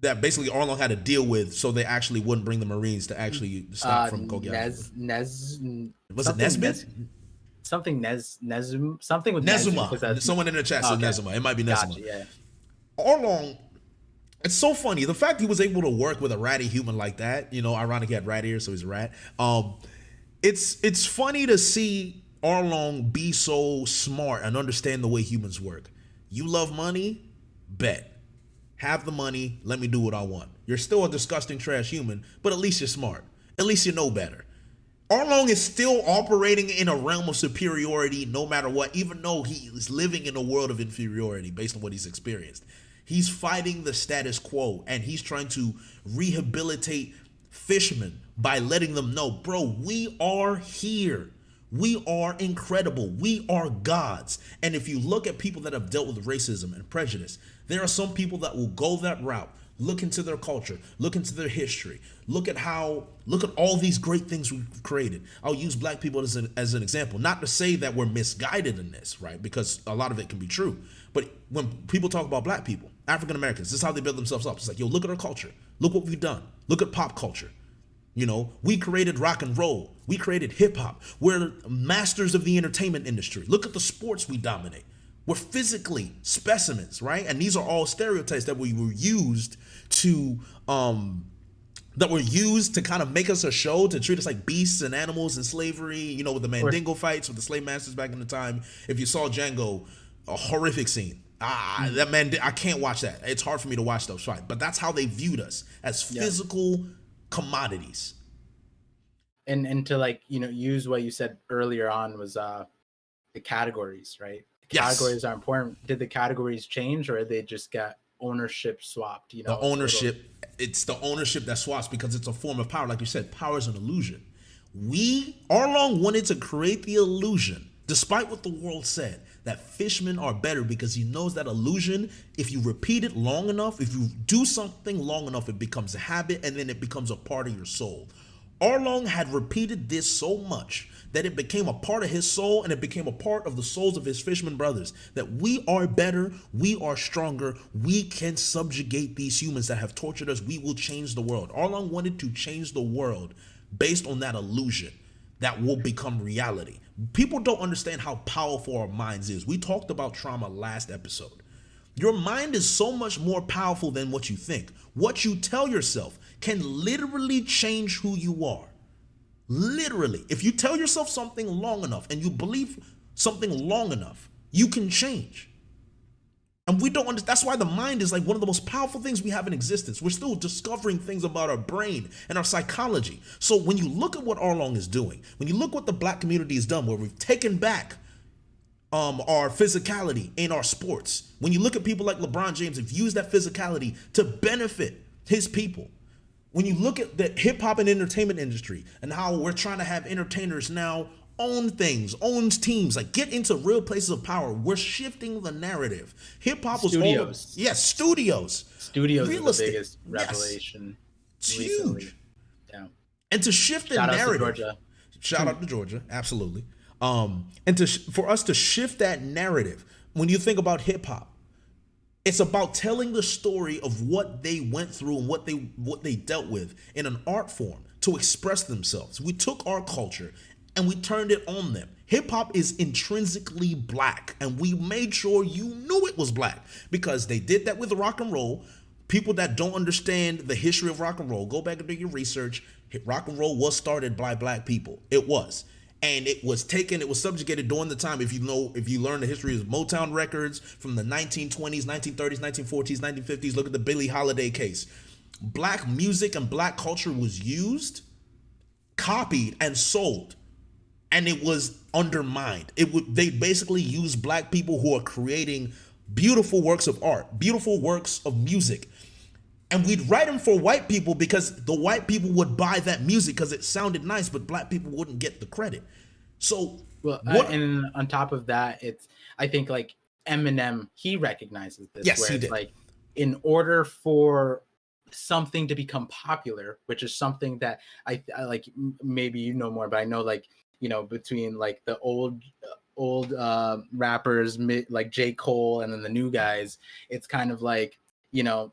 B: that basically Arlong had to deal with, so they actually wouldn't bring the Marines to actually stop from Kogi. Was it Nesbit?
A: Something with
B: Nezuma. Someone in the chat said Nezuma. It might be Nezuma.
A: Gotcha, yeah.
B: Arlong, It's so funny. The fact he was able to work with a ratty human like that, you know, ironic he had rat ears, so he's a rat. It's funny to see Arlong be so smart and understand the way humans work. You love money? Bet. Have the money, let me do what I want. You're still a disgusting trash human, but at least you're smart. At least you know better. Arlong is still operating in a realm of superiority no matter what, even though he is living in a world of inferiority based on what he's experienced. He's fighting the status quo and he's trying to rehabilitate Fishman by letting them know, bro, we are here. We are incredible. We are gods. And if you look at people that have dealt with racism and prejudice, there are some people that will go that route, look into their culture, look into their history, look at all these great things we've created. I'll use black people as an example, not to say that we're misguided in this, right? Because a lot of it can be true. But when people talk about black people, African Americans, this is how they build themselves up. It's like, yo, look at our culture. Look what we've done. Look at pop culture. You know, we created rock and roll. We created hip hop. We're masters of the entertainment industry. Look at the sports we dominate. We're physically specimens, right? And these are all stereotypes that we were used to kind of make us a show, to treat us like beasts and animals in slavery, you know, with the Mandingo fights with the slave masters back in the time. If you saw Django, a horrific scene. That man, I can't watch that. It's hard for me to watch those fights. But that's how they viewed us, as physical commodities.
A: And to, like, you know, use what you said earlier on was the categories, right? The categories are important. Did the categories change, or they just got ownership swapped? You know,
B: the ownership, it's the ownership that swaps, because it's a form of power. Like you said, power is an illusion. Arlong wanted to create the illusion, despite what the world said, that fishmen are better, because he knows that illusion, if you repeat it long enough, if you do something long enough, it becomes a habit, and then it becomes a part of your soul. Arlong had repeated this so much that it became a part of his soul, and it became a part of the souls of his fisherman brothers, that we are better, we are stronger, we can subjugate these humans that have tortured us, we will change the world. Arlong wanted to change the world based on that illusion that will become reality. People don't understand how powerful our minds is. We talked about trauma last episode. Your mind is so much more powerful than what you think. What you tell yourself can literally change who you are. Literally. If you tell yourself something long enough and you believe something long enough, you can change. And we don't understand. That's why the mind is like one of the most powerful things we have in existence. We're still discovering things about our brain and our psychology. So when you look at what Arlong is doing, when you look what the black community has done, where we've taken back our physicality in our sports, when you look at people like LeBron James, have used that physicality to benefit his people. When you look at the hip hop and entertainment industry and how we're trying to have entertainers now own things, owns teams, like get into real places of power. We're shifting the narrative. Hip hop was studios. Studios.
A: Studios is the biggest revelation.
B: It's
A: recently.
B: Huge.
A: Yeah.
B: And to shift the narrative. Shout out to Georgia, absolutely. And for us to shift that narrative, when you think about hip hop, it's about telling the story of what they went through and what they dealt with in an art form to express themselves. We took our culture and we turned it on them. Hip hop is intrinsically black, and we made sure you knew it was black, because they did that with rock and roll. People that don't understand the history of rock and roll, go back and do your research. Rock and roll was started by black people. It was. And it was subjugated during the time, if you learn the history of Motown records from the 1920s, 1930s, 1940s, 1950s, look at the Billie Holiday case. Black music and black culture was used, copied, and sold. And it was undermined. They basically used black people who are creating beautiful works of art, beautiful works of music. And we'd write them for white people because the white people would buy that music because it sounded nice, but black people wouldn't get the credit. So,
A: and on top of that, I think like Eminem, he recognizes this.
B: Yes, he did.
A: Like, in order for something to become popular, which is something that I like, maybe you know more, but I know, like, you know, between like the old rappers like J. Cole and then the new guys, it's kind of like, you know,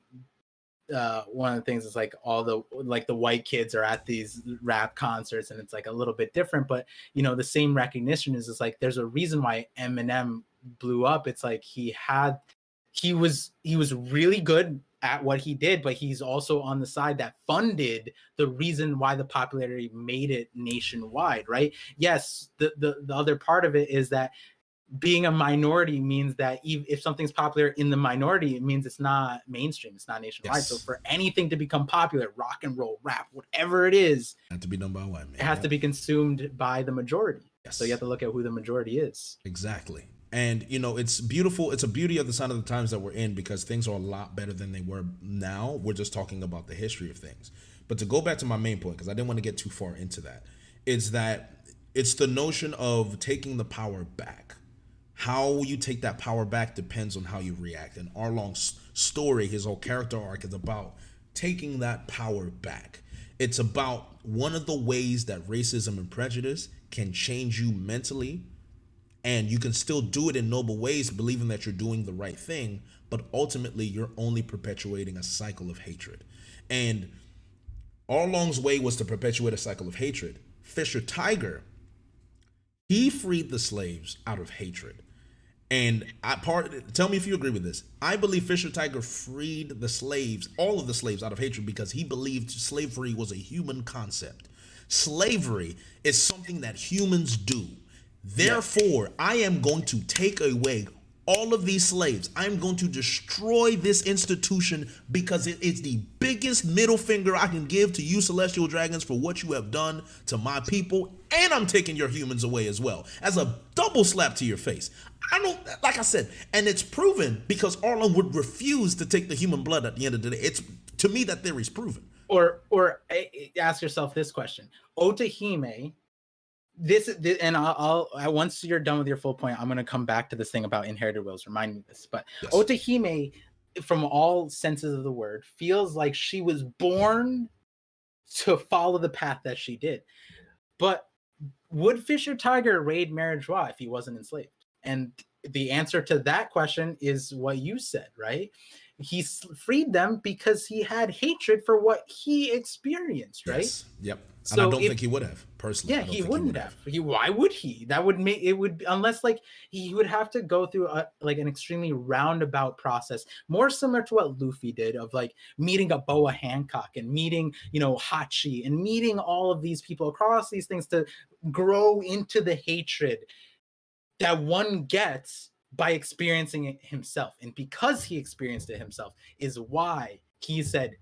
A: one of the things is like all the white kids are at these rap concerts, and it's like a little bit different, but you know, the same recognition is like there's a reason why Eminem blew up. It's like he was really good at what he did, but he's also on the side that funded the reason why the popularity made it nationwide, right? Yes, the other part of it is that being a minority means that if something's popular in the minority, it means it's not mainstream, it's not nationwide.
B: Yes.
A: So for anything to become popular, rock and roll, rap, whatever it is,
B: Had to be done by a white man.
A: it has to be consumed by the majority.
B: Yes.
A: So you have to look at who the majority is.
B: Exactly. And, you know, it's beautiful. It's a beauty of the sign of the times that we're in, because things are a lot better than they were now. We're just talking about the history of things. But to go back to my main point, because I didn't want to get too far into that, is that it's the notion of taking the power back. How you take that power back depends on how you react. And Arlong's story, his whole character arc, is about taking that power back. It's about one of the ways that racism and prejudice can change you mentally, and you can still do it in noble ways, believing that you're doing the right thing, but ultimately you're only perpetuating a cycle of hatred. And Arlong's way was to perpetuate a cycle of hatred. Fisher Tiger, he freed the slaves out of hatred. And tell me if you agree with this. I believe Fisher Tiger freed the slaves, all of the slaves, out of hatred because he believed slavery was a human concept. Slavery is something that humans do. Therefore, I am going to take away all of these slaves. I'm going to destroy this institution because it is the biggest middle finger I can give to you celestial dragons for what you have done to my people, and I'm taking your humans away as well, as a double slap to your face. I don't, like I said, and it's proven because Arlong would refuse to take the human blood at the end of the day. It's, to me, that theory is proven.
A: Or ask yourself this question: Otohime. This and I'll once you're done with your full point, I'm going to come back to this thing about inherited wills. Remind me this, but yes. Otohime, from all senses of the word, feels like she was born to follow the path that she did. But would Fisher Tiger raid Marijois if he wasn't enslaved? And the answer to that question is what you said, right? He freed them because he had hatred for what he experienced, right?
B: Yes. Yep. And so I don't think he would have, personally.
A: Yeah, he wouldn't have. Why would he? That would make it would, unless like he would have to go through like an extremely roundabout process, more similar to what Luffy did, of like meeting a Boa Hancock and meeting, you know, Hachi and meeting all of these people across these things to grow into the hatred that one gets by experiencing it himself. And because he experienced it himself is why he said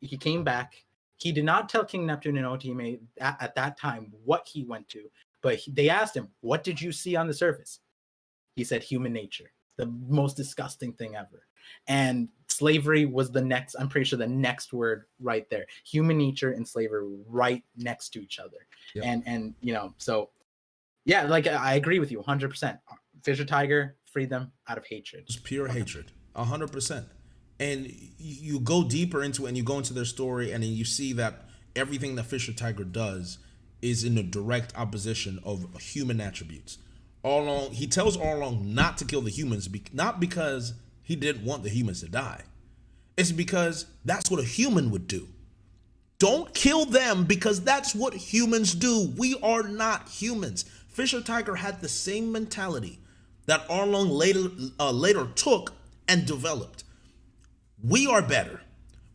A: he came back. He did not tell King Neptune and Otohime at that time what he went to, but they asked him, what did you see on the surface? He said, human nature, the most disgusting thing ever. And slavery was the next, I'm pretty sure the next word right there. Human nature and slavery right next to each other. Yep. And you know, so yeah, like I agree with you 100%. Fisher Tiger freed them out of hatred.
B: It's pure hatred, 100%. And you go deeper into it and you go into their story and then you see that everything that Fisher Tiger does is in a direct opposition of human attributes. Arlong, he tells Arlong not to kill the humans, not because he didn't want the humans to die. It's because that's what a human would do. Don't kill them because that's what humans do. We are not humans. Fisher Tiger had the same mentality that Arlong later took and developed. We are better.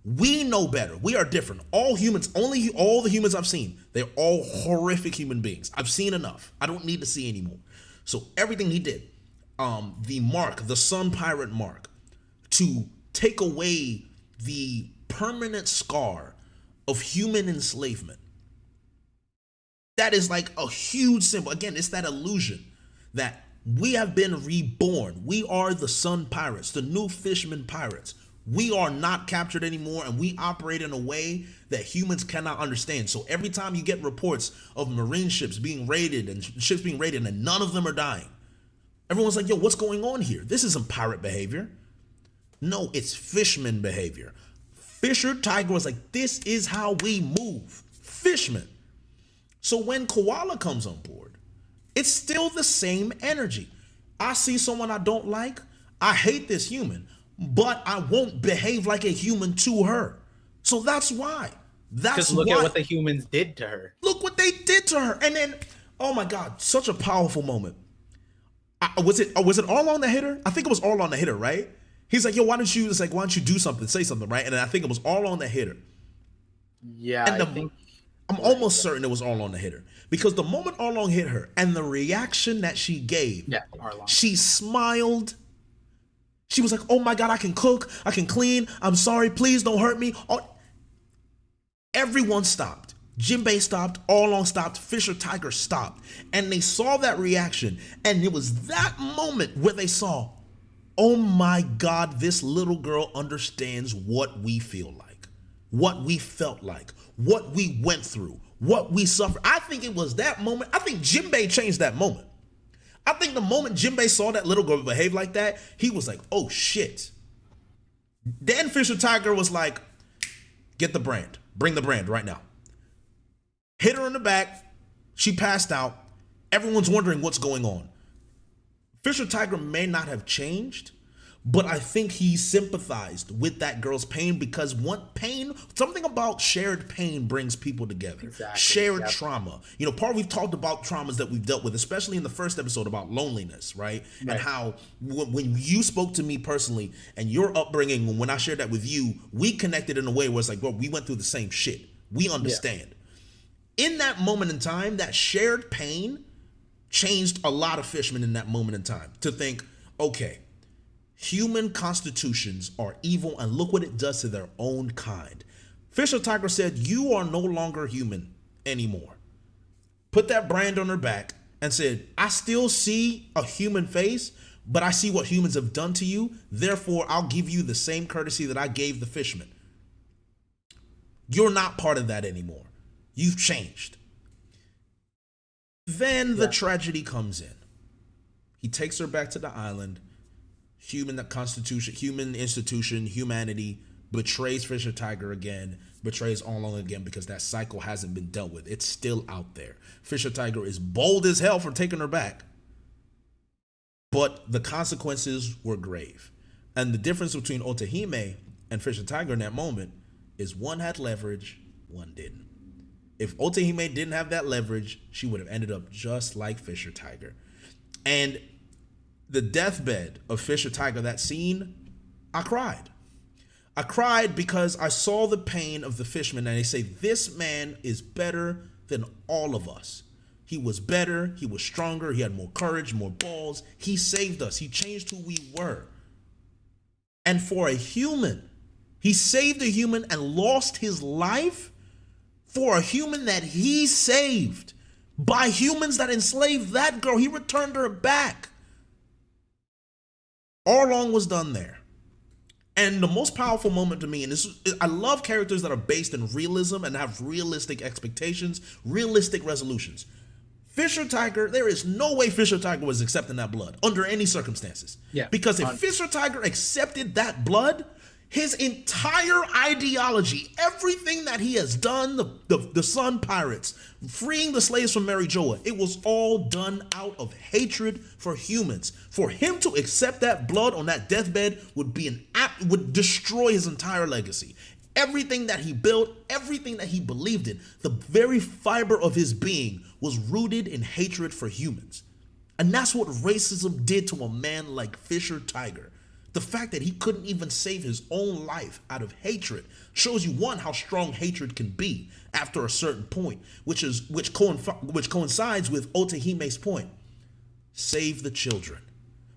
B: We know better. We are different. All humans, all the humans I've seen, they're all horrific human beings. I've seen enough. I don't need to see anymore. So everything he did, the mark, the Sun Pirate mark, to take away the permanent scar of human enslavement, that is like a huge symbol. Again, it's that illusion that we have been reborn. We are the Sun Pirates, the new Fishman Pirates. We are not captured anymore, and we operate in a way that humans cannot understand. So every time you get reports of marine ships being raided and ships being raided and none of them are dying, everyone's like, yo, what's going on here? This isn't pirate behavior. No, it's Fishman behavior. Fisher Tiger was like, this is how we move. Fishman. So when Koala comes on board, it's still the same energy. I see someone I don't like. I hate this human, but I won't behave like a human to her. So that's why. That's
A: look at what the humans did to her.
B: Look what they did to her. And then, oh my God, such a powerful moment. Was it Arlong the hitter? I think it was Arlong the hitter, right? He's like, yo, why don't you do something, say something, right? And I think it was Arlong that hit her.
A: Yeah,
B: And
A: I think.
B: I'm almost certain it was Arlong that hit her. Because the moment Arlong hit her and the reaction that she gave,
A: Yeah, Arlong.
B: she smiled. She was like, oh my God, I can cook, I can clean, I'm sorry, please don't hurt me. Everyone stopped. Jinbei stopped, Arlong stopped, Fisher Tiger stopped. And they saw that reaction. And it was that moment where they saw, oh my God, this little girl understands what we feel like, what we felt like, what we went through, what we suffered. I think it was that moment. I think Jinbei changed that moment. I think the moment Jinbei saw that little girl behave like that, he was like, oh shit. Then Fisher Tiger was like, get the brand. Bring the brand right now. Hit her in the back. She passed out. Everyone's wondering what's going on. Fisher Tiger may not have changed, but I think he sympathized with that girl's pain because something about shared pain brings people together.
A: Exactly.
B: Shared trauma. You know, we've talked about traumas that we've dealt with, especially in the first episode about loneliness, right? And how when you spoke to me personally and your upbringing, when I shared that with you, we connected in a way where it's like, bro, we went through the same shit. We understand. Yeah. In that moment in time, that shared pain changed a lot of fishermen in that moment in time to think, okay, human constitutions are evil and look what it does to their own kind. Fisher Tiger said, you are no longer human anymore. Put that brand on her back and said, I still see a human face, but I see what humans have done to you. Therefore, I'll give you the same courtesy that I gave the fisherman. You're not part of that anymore. You've changed. Then the tragedy comes in. He takes her back to the island. Human institution, humanity betrays Fisher Tiger again, betrays Arlong again because that cycle hasn't been dealt with. It's still out there. Fisher Tiger is bold as hell for taking her back, but the consequences were grave. And the difference between Otohime and Fisher Tiger in that moment is one had leverage, one didn't. If Otohime didn't have that leverage, she would have ended up just like Fisher Tiger. And the deathbed of Fisher Tiger, that scene, I cried. I cried because I saw the pain of the fishermen, and they say, this man is better than all of us. He was better, he was stronger, he had more courage, more balls. He saved us, he changed who we were. And for a human, he saved a human and lost his life for a human that he saved by humans that enslaved that girl. He returned her back. Arlong was done there. And the most powerful moment to me, and I love characters that are based in realism and have realistic expectations, realistic resolutions. Fisher Tiger, there is no way Fisher Tiger was accepting that blood under any circumstances. Yeah. Because if Fisher Tiger accepted that blood, his entire ideology, everything that he has done, the Sun Pirates, freeing the slaves from Mary Joa, it was all done out of hatred for humans. For him to accept that blood on that deathbed would destroy his entire legacy. Everything that he built, everything that he believed in, the very fiber of his being was rooted in hatred for humans. And that's what racism did to a man like Fisher Tiger. The fact that he couldn't even save his own life out of hatred shows you, one, how strong hatred can be after a certain point, which coincides with Otohime's point. Save the children.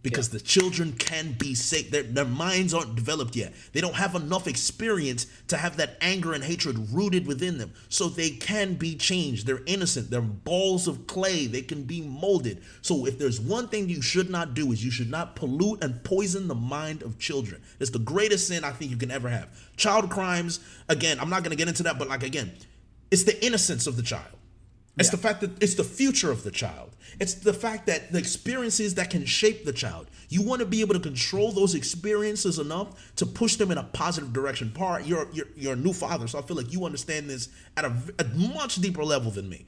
B: Because the children can be saved. Their minds aren't developed yet. They don't have enough experience to have that anger and hatred rooted within them. So they can be changed. They're innocent. They're balls of clay. They can be molded. So if there's one thing you should not do, is you should not pollute and poison the mind of children. It's the greatest sin I think you can ever have. Child crimes, again, I'm not going to get into that, but it's the innocence of the child. It's the fact that it's the future of the child. It's the fact that the experiences that can shape the child. You want to be able to control those experiences enough to push them in a positive direction. You're a new father, so I feel like you understand this at a much deeper level than me.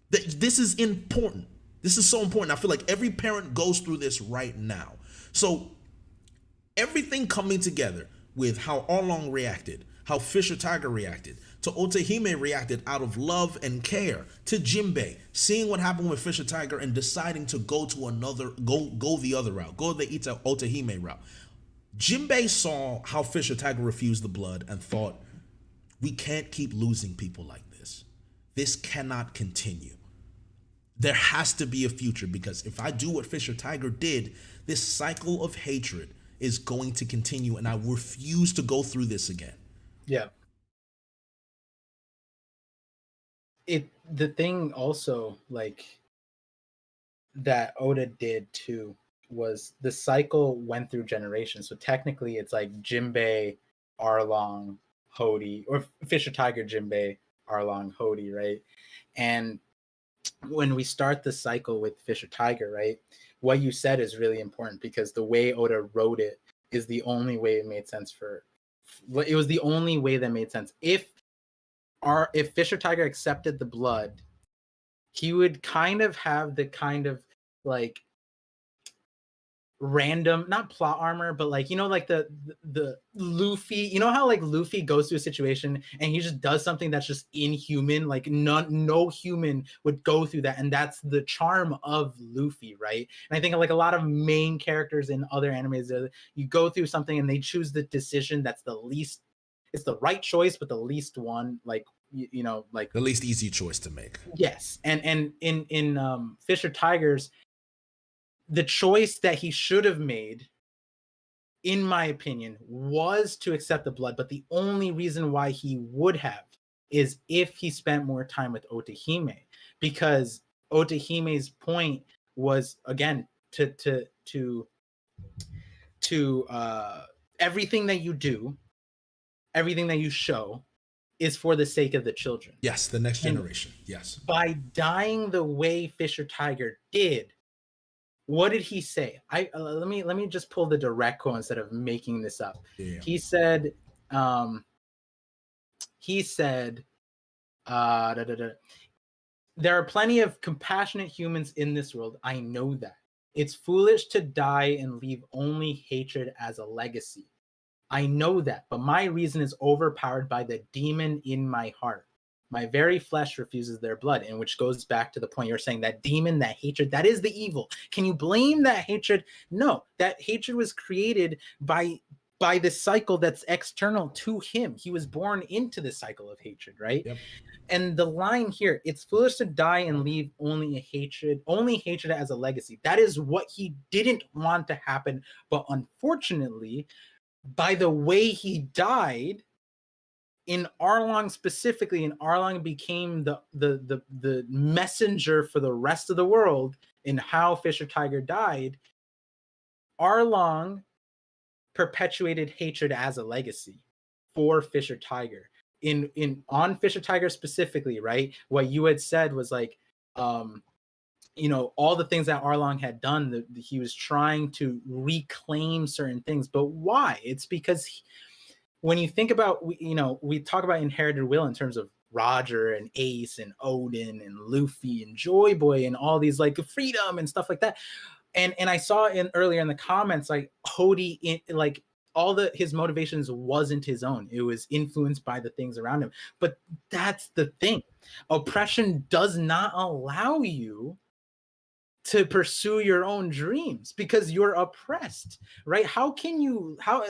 B: This is important. This is so important. I feel like every parent goes through this right now. So everything coming together with how Arlong reacted, how Fisher Tiger reacted, to Otohime reacted out of love and care, to Jinbei seeing what happened with Fisher Tiger and deciding to go the other route, go the Otohime route. Jinbei saw how Fisher Tiger refused the blood and thought, we can't keep losing people like this. This cannot continue. There has to be a future, because if I do what Fisher Tiger did, this cycle of hatred is going to continue, and I refuse to go through this again.
A: Yeah. The thing also, like, that Oda did too was the cycle went through generations. So technically it's like Jinbei, Arlong, Hody, or Fisher Tiger, Jinbei, Arlong, Hody, right? And when we start the cycle with Fisher Tiger, right, what you said is really important, because the way Oda wrote it is the only way it made sense for it was the only way that made sense. If Fisher Tiger accepted the blood, he would kind of have the kind of like random, not plot armor, but like, you know, like the Luffy, you know how like Luffy goes through a situation and he just does something that's just inhuman, like no human would go through that, and that's the charm of Luffy, right? And I think like a lot of main characters in other animes, you go through something and they choose the decision that's the least, it's the right choice but the least one, like you know, like
B: The least easy choice to make.
A: yes. And in Fisher Tigers, the choice that he should have made, in my opinion, was to accept the blood. But the only reason why he would have is if he spent more time with Otohime, because Otohime's point was, again, to everything that you do, everything that you show, is for the sake of the children.
B: Yes, the next
A: And
B: generation. Yes.
A: by dying the way Fisher Tiger did, what did he say? Let me just pull the direct quote instead of making this up.
B: Yeah.
A: He said, da, da, da. There are plenty of compassionate humans in this world. I know that. It's foolish to die and leave only hatred as a legacy. I know that, but my reason is overpowered by the demon in my heart. My very flesh refuses their blood, and which goes back to the point you're saying, that demon, that hatred, that is the evil. Can you blame that hatred? No, that hatred was created by this cycle that's external to him. He was born into this cycle of hatred, right?
B: Yep.
A: And the line here, it's foolish to die and leave only hatred as a legacy. That is what he didn't want to happen, but unfortunately, by the way he died in Arlong specifically, and Arlong became the messenger for the rest of the world in how Fisher Tiger died. Arlong perpetuated hatred as a legacy for Fisher Tiger. On Fisher Tiger specifically, right? What you had said was like, you know, all the things that Arlong had done, he was trying to reclaim certain things. But why? It's because when you think about, you know, we talk about inherited will in terms of Roger and Ace and Odin and Luffy and Joy Boy and all these like freedom and stuff like that. And I saw earlier in the comments, like Hody, like all his motivations wasn't his own. It was influenced by the things around him. But that's the thing. Oppression does not allow you to pursue your own dreams because you're oppressed, right?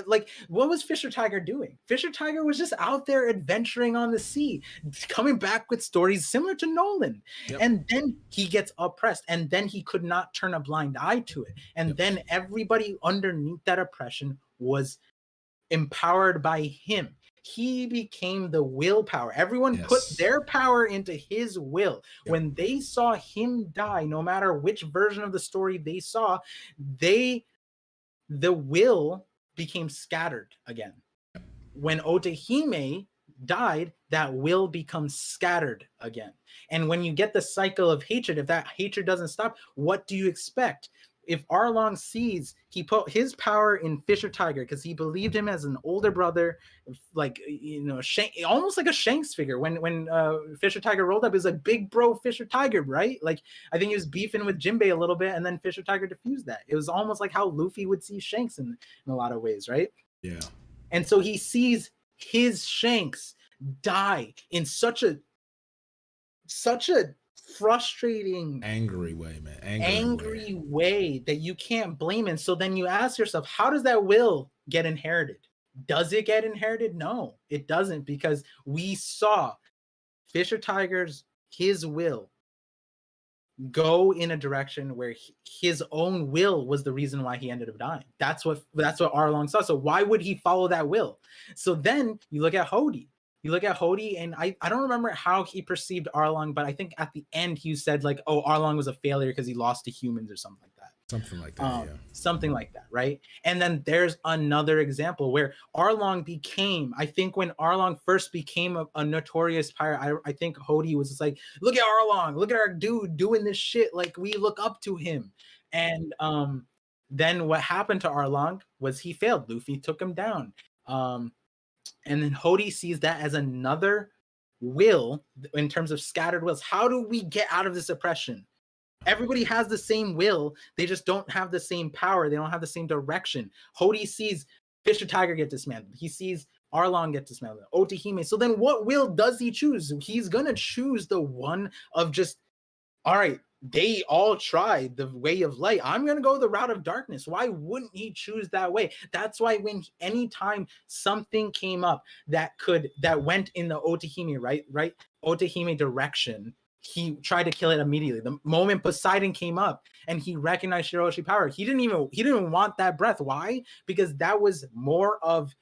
A: Like, what was Fisher Tiger doing? Fisher Tiger was just out there adventuring on the sea, coming back with stories similar to Nolan.
B: Yep.
A: And then he gets oppressed, and then he could not turn a blind eye to it. And then everybody underneath that oppression was empowered by him. He became the willpower. Everyone put their power into his will. When they saw him die, no matter which version of the story they saw, the will became scattered again. When Otohime died, that will becomes scattered again. And when you get the cycle of hatred, if that hatred doesn't stop, what do you expect? If Arlong sees, he put his power in Fisher Tiger because he believed him as an older brother, like, you know, almost like a Shanks figure. When Fisher Tiger rolled up, it was a big bro Fisher Tiger, right? Like, I think he was beefing with Jinbei a little bit, and then Fisher Tiger diffused that. It was almost like how Luffy would see Shanks in a lot of ways, right?
B: Yeah.
A: And so he sees his Shanks die in such a frustrating,
B: Angry way, man.
A: angry way that you can't blame him. So then you ask yourself, how does that will get inherited? Does it get inherited? No, it doesn't, because we saw Fisher Tiger's his will go in a direction where his own will was the reason why he ended up dying. That's what Arlong saw. So why would he follow that will? So then you look at Hody. And I don't remember how he perceived Arlong, but I think at the end he said like, oh, Arlong was a failure because he lost to humans or something like that. Something like that, right? And then there's another example where Arlong became, I think when Arlong first became a notorious pirate, I think Hody was just like, look at Arlong, look at our dude doing this shit, like we look up to him. And then what happened to Arlong was he failed. Luffy took him down. And then Hody sees that as another will in terms of scattered wills. How do we get out of this oppression? Everybody has the same will. They just don't have the same power. They don't have the same direction. Hody sees Fisher Tiger get dismantled. He sees Arlong get dismantled. Otohime. So then what will does he choose? He's going to choose the one of just, all right, they all tried the way of light. I'm going to go the route of darkness. Why wouldn't he choose that way? That's why anytime something came up that went in the Otohime, right? Otohime direction, he tried to kill it immediately. The moment Poseidon came up and he recognized Shirahoshi power, he didn't want that breath. Why? Because that was more of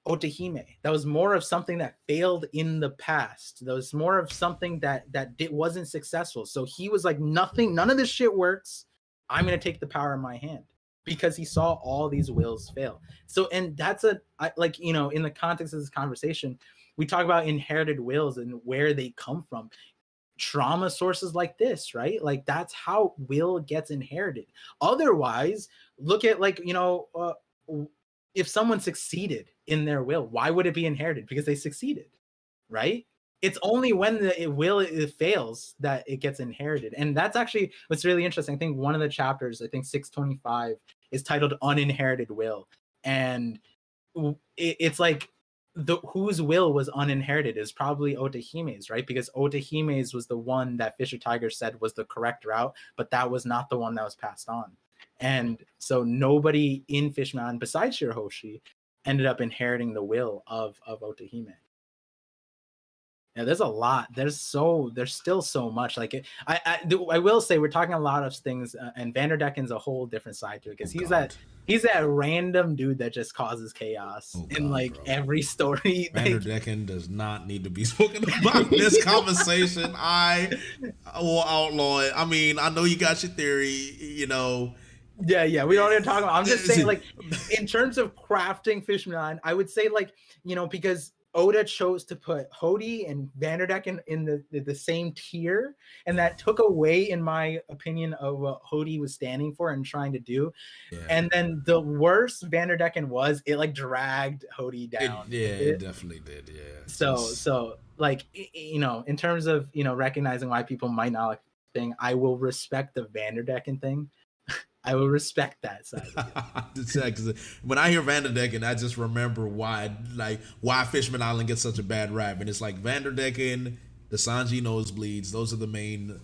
A: Otohime. That was more of something that failed in the past. That was more of something that wasn't successful. So he was like, none of this shit works. I'm gonna take the power in my hand, because he saw all these wills fail. So, and that's in the context of this conversation, we talk about inherited wills and where they come from. Trauma sources like this, right? Like that's how will gets inherited. Otherwise, look at if someone succeeded in their will, why would it be inherited? Because they succeeded, right? It's only when it fails that it gets inherited. And that's actually what's really interesting. I think one of the chapters, I think 625, is titled Uninherited Will. And it's like, whose will was uninherited is probably Otohime's, right? Because Otohime's was the one that Fisher Tiger said was the correct route, but that was not the one that was passed on. And so nobody in Fishman Island besides Shirahoshi ended up inheriting the will of Otohime. Yeah, there's a lot. There's still so much. Like I will say we're talking a lot of things, and Vanderdecken's a whole different side to it, because he's that random dude that just causes chaos in every story.
B: Vanderdecken does not need to be spoken about in this conversation. I will outlaw it. I mean, I know you got your theory,
A: Yeah, we don't even talk about. I'm just saying, in terms of crafting Fishman Island, I would say, because Oda chose to put Hody and Vanderdecken in the same tier, and that took away, in my opinion, of what Hody was standing for and trying to do. Yeah. And then the worse Vanderdecken was, it dragged Hody down.
B: It definitely did. Yeah.
A: So in terms of recognizing why people might not like the thing, I will respect the Vanderdecken thing. I will respect that side.
B: When I hear Vanderdecken, I just remember why Fishman Island gets such a bad rap, and it's like Vanderdecken, the Sanji nosebleeds. Those are the main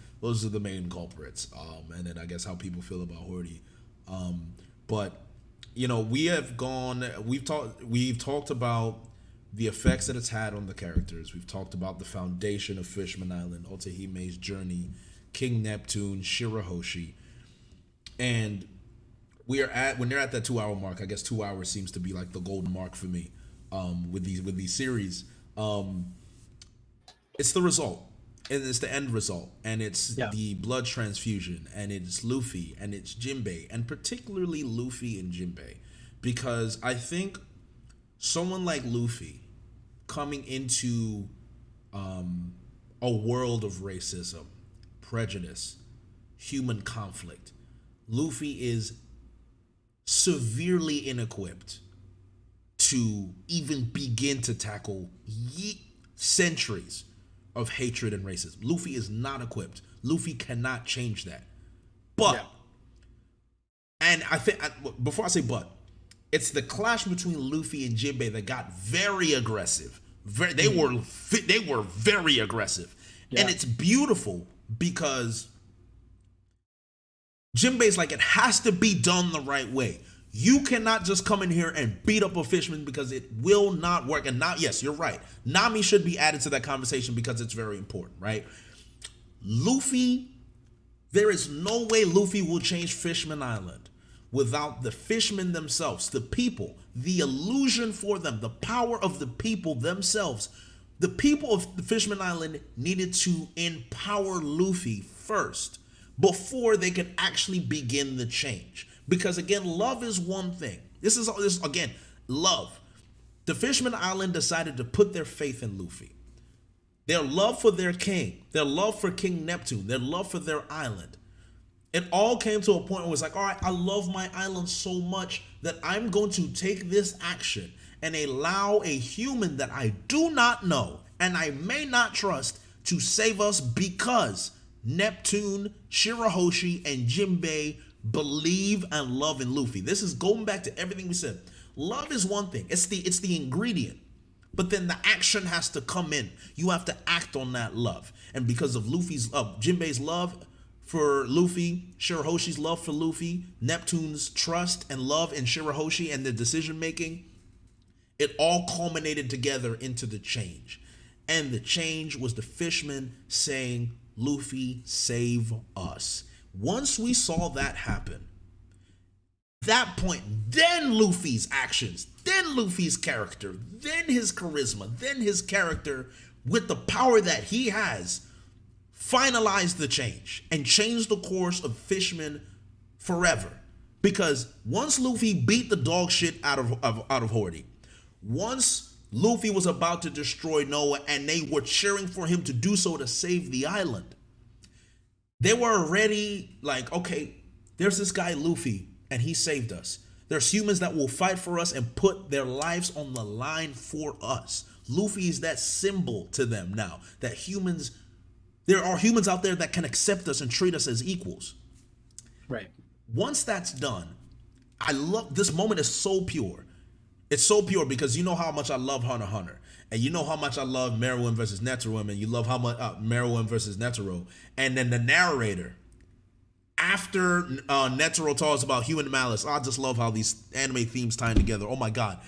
B: culprits. And then I guess how people feel about Hody. But we've talked about the effects that it's had on the characters. We've talked about the foundation of Fishman Island, Otohime's journey, King Neptune, Shirahoshi. And when they're at that 2 hour mark, I guess 2 hours seems to be like the golden mark for me, with these series. It's the result, and it's the end result, and it's the blood transfusion, and it's Luffy, and it's Jinbei, and particularly Luffy and Jinbei, because I think someone like Luffy coming into a world of racism, prejudice, human conflict, Luffy is severely inequipped to even begin to tackle centuries of hatred and racism. Luffy is not equipped. Luffy cannot change that. But, and I think, before I say but, it's the clash between Luffy and Jinbei that got very aggressive. They were very aggressive. And it's beautiful because Jinbei's like, it has to be done the right way. You cannot just come in here and beat up a Fishman because it will not work. And not, yes, you're right. Nami should be added to that conversation because it's very important, right? Luffy, there is no way Luffy will change Fishman Island without the fishmen themselves, the people, the illusion for them, the power of the people themselves. The people of the Fishman Island needed to empower Luffy first before they could actually begin the change. Because again, love is one thing. This is again, love. The Fishman Island decided to put their faith in Luffy. Their love for their king, their love for King Neptune, their love for their island. It all came to a point where it was like, all right, I love my island so much that I'm going to take this action and allow a human that I do not know and I may not trust to save us because Neptune, Shirahoshi, and Jinbei believe and love in Luffy. This is going back to everything we said. Love is one thing. It's the ingredient. But then the action has to come in. You have to act on that love. And because of Jinbei's love for Luffy, Shirahoshi's love for Luffy, Neptune's trust and love in Shirahoshi and the decision making, it all culminated together into the change. And the change was the fishermen saying, Luffy, save us. Once we saw that happen, that point, then Luffy's actions, then Luffy's character, then his charisma, then his character with the power that he has finalized the change and changed the course of Fishman forever. Because once Luffy beat the dog shit out of Hody, once Luffy was about to destroy Noah and they were cheering for him to do so to save the island, they were already like, okay, there's this guy Luffy and he saved us. There's humans that will fight for us and put their lives on the line for us. Luffy is that symbol to them now, that there are humans out there that can accept us and treat us as equals.
A: Right.
B: Once that's done, I love this moment. Is so pure. It's so pure because you know how much I love Hunter x Hunter, and you know how much I love Meruem versus Netero, and you love how much Meruem versus Netero, and then the narrator after Netero talks about human malice. I just love how these anime themes tie together. Oh my god!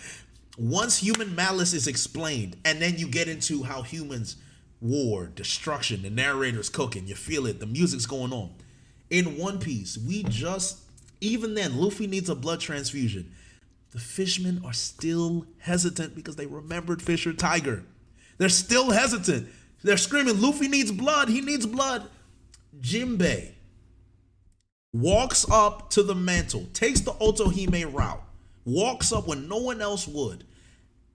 B: Once human malice is explained, and then you get into how humans war, destruction, the narrator's cooking, you feel it, the music's going on. In One Piece, even then, Luffy needs a blood transfusion. The fishmen are still hesitant because they remembered Fisher Tiger. They're still hesitant. They're screaming, Luffy needs blood, he needs blood. Jinbei walks up to the mantle, takes the Otohime route, walks up when no one else would,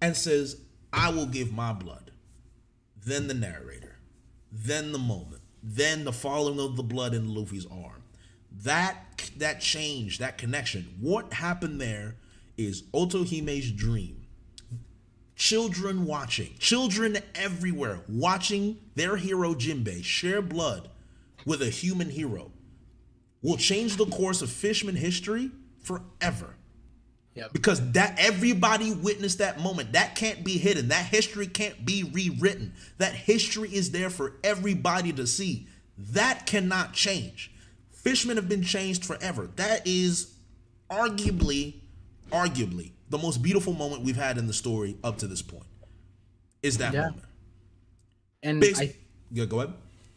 B: and says, I will give my blood. Then the narrator, then the moment, then the following of the blood in Luffy's arm. That change, that connection. What happened there is Otohime's dream. Children watching, children everywhere watching their hero Jinbei share blood with a human hero will change the course of Fishman history forever. Yep. Because that everybody witnessed that moment. That can't be hidden. That history can't be rewritten. That history is there for everybody to see. That cannot change. Fishmen have been changed forever. That is arguably the most beautiful moment we've had in the story up to this point. Is that moment.
A: And
B: yeah, go ahead.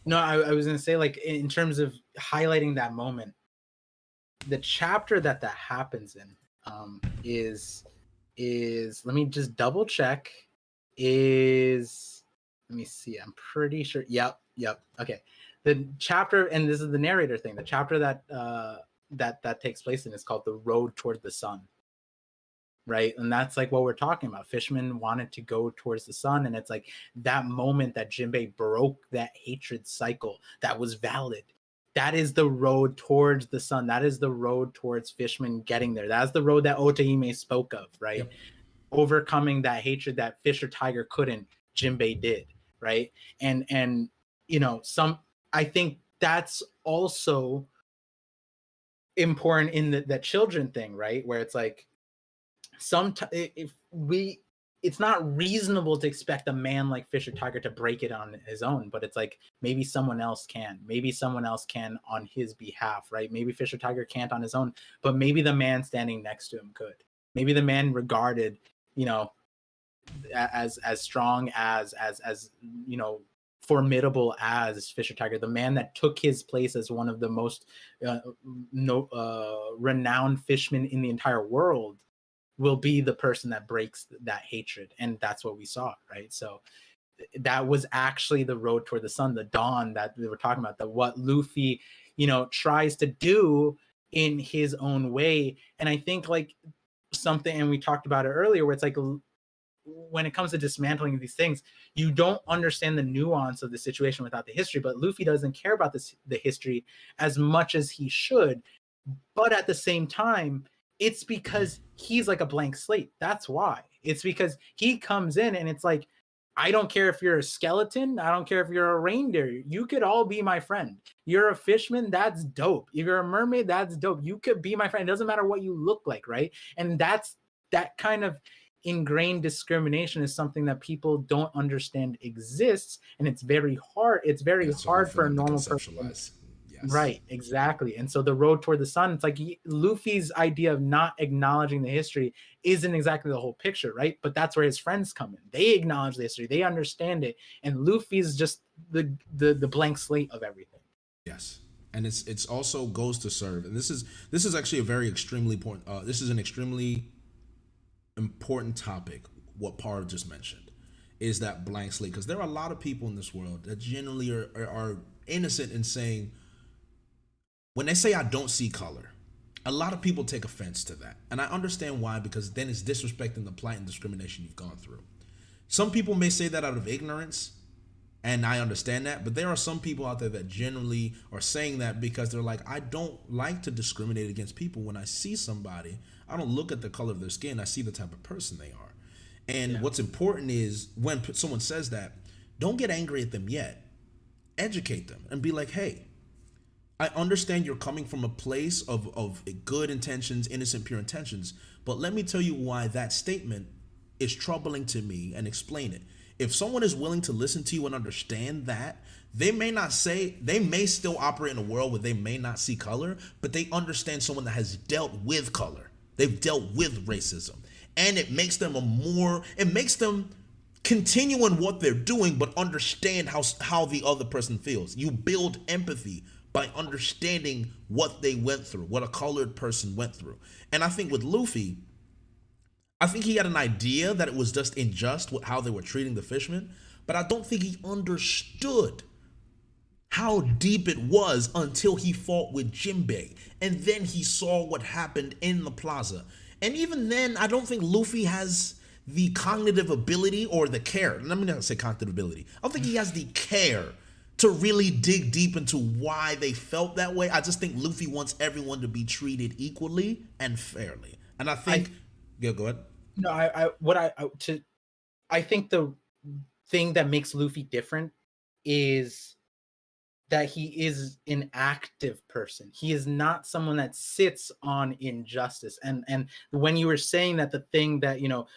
A: No, I was gonna say, like, in terms of highlighting that moment, the chapter that happens in is let me just double check. Let me see. I'm pretty sure. Yep. Okay. The chapter, and this is the narrator thing. The chapter that takes place in is called "The Road Toward the Sun." Right, and that's like what we're talking about. Fishman wanted to go towards the sun, and it's like that moment that Jinbei broke that hatred cycle that was valid. That is the road towards the sun. That is the road towards Fishman getting there. That's the road that Otohime spoke of, right? Yep. Overcoming that hatred that Fisher Tiger couldn't, Jinbei did, right? And you know, I think that's also important in that children thing, right? Where it's like, if it's not reasonable to expect a man like Fisher Tiger to break it on his own, but it's like maybe someone else can. Maybe someone else can on his behalf, right? Maybe Fisher Tiger can't on his own, but maybe the man standing next to him could. Maybe the man regarded, you know, as strong as you know, formidable as Fisher Tiger, the man that took his place as one of the most renowned fishermen in the entire world, will be the person that breaks that hatred. And that's what we saw, right? So that was actually the road toward the sun, the dawn that we were talking about, that what Luffy, you know, tries to do in his own way. And I think like something, and we talked about it earlier, where it's like when it comes to dismantling these things, you don't understand the nuance of the situation without the history. But Luffy doesn't care about the history as much as he should. But at the same time, it's because he's like a blank slate. That's why. It's because he comes in and it's like, I don't care if you're a skeleton. I don't care if you're a reindeer. You could all be my friend. You're a fishman. That's dope. If you're a mermaid, that's dope. You could be my friend. It doesn't matter what you look like, right? And that's that kind of ingrained discrimination is something that people don't understand exists, and it's very hard. It's very hard for a normal person.
B: Yes.
A: Right, exactly. And so the road toward the sun, it's like Luffy's idea of not acknowledging the history isn't exactly the whole picture, right? But that's where his friends come in. They acknowledge the history, they understand it, and Luffy's just the blank slate of everything.
B: Yes. And it's also goes to serve, and this is actually a very extremely important. This is an extremely important topic. What Parv just mentioned is that blank slate, because there are a lot of people in this world that generally are innocent in saying, when they say I don't see color, a lot of people take offense to that. And I understand why, because then it's disrespecting the plight and discrimination you've gone through. Some people may say that out of ignorance, and I understand that, but there are some people out there that generally are saying that because they're like, I don't like to discriminate against people. When I see somebody, I don't look at the color of their skin, I see the type of person they are. And what's important is when someone says that, don't get angry at them yet. Educate them and be like, hey, I understand you're coming from a place of good intentions, innocent, pure intentions, but let me tell you why that statement is troubling to me and explain it. If someone is willing to listen to you and understand that, they may still operate in a world where they may not see color, but they understand someone that has dealt with color. They've dealt with racism. And it makes them continue in what they're doing, but understand how the other person feels. You build empathy by understanding what they went through, what a colored person went through. And I think with Luffy, I think he had an idea that it was just unjust how they were treating the fishermen, but I don't think he understood how deep it was until he fought with Jinbei. And then he saw what happened in the plaza. And even then, I don't think Luffy has the cognitive ability or the care. Let me not say cognitive ability. I don't think he has the care to really dig deep into why they felt that way. I just think Luffy wants everyone to be treated equally and fairly. And I think, go ahead.
A: No, I think the thing that makes Luffy different is that he is an active person. He is not someone that sits on injustice. And when you were saying that, the thing that, you know,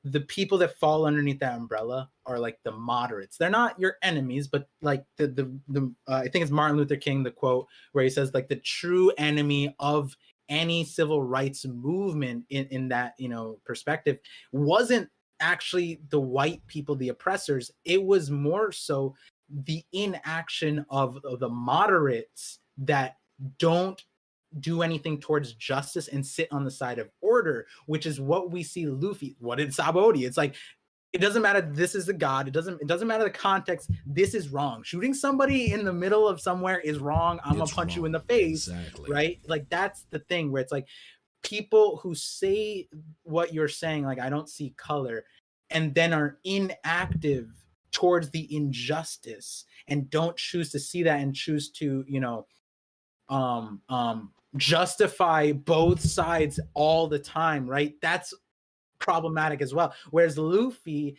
A: the people that fall underneath that umbrella are like the moderates. They're not your enemies, but like I think it's Martin Luther King, the quote where he says like the true enemy of any civil rights movement in that, you know, perspective wasn't actually the white people, the oppressors. It was more so the inaction of the moderates that don't do anything towards justice and sit on the side of order, which is what we see Luffy. What did Sabaody? It's like, it doesn't matter. This is the god. It doesn't matter the context. This is wrong. Shooting somebody in the middle of somewhere is wrong. I'm gonna punch you in the face. Exactly. Right? Like that's the thing where it's like people who say what you're saying, like I don't see color, and then are inactive towards the injustice and don't choose to see that and choose to, you know, justify both sides all the time, right? That's problematic as well. Whereas Luffy,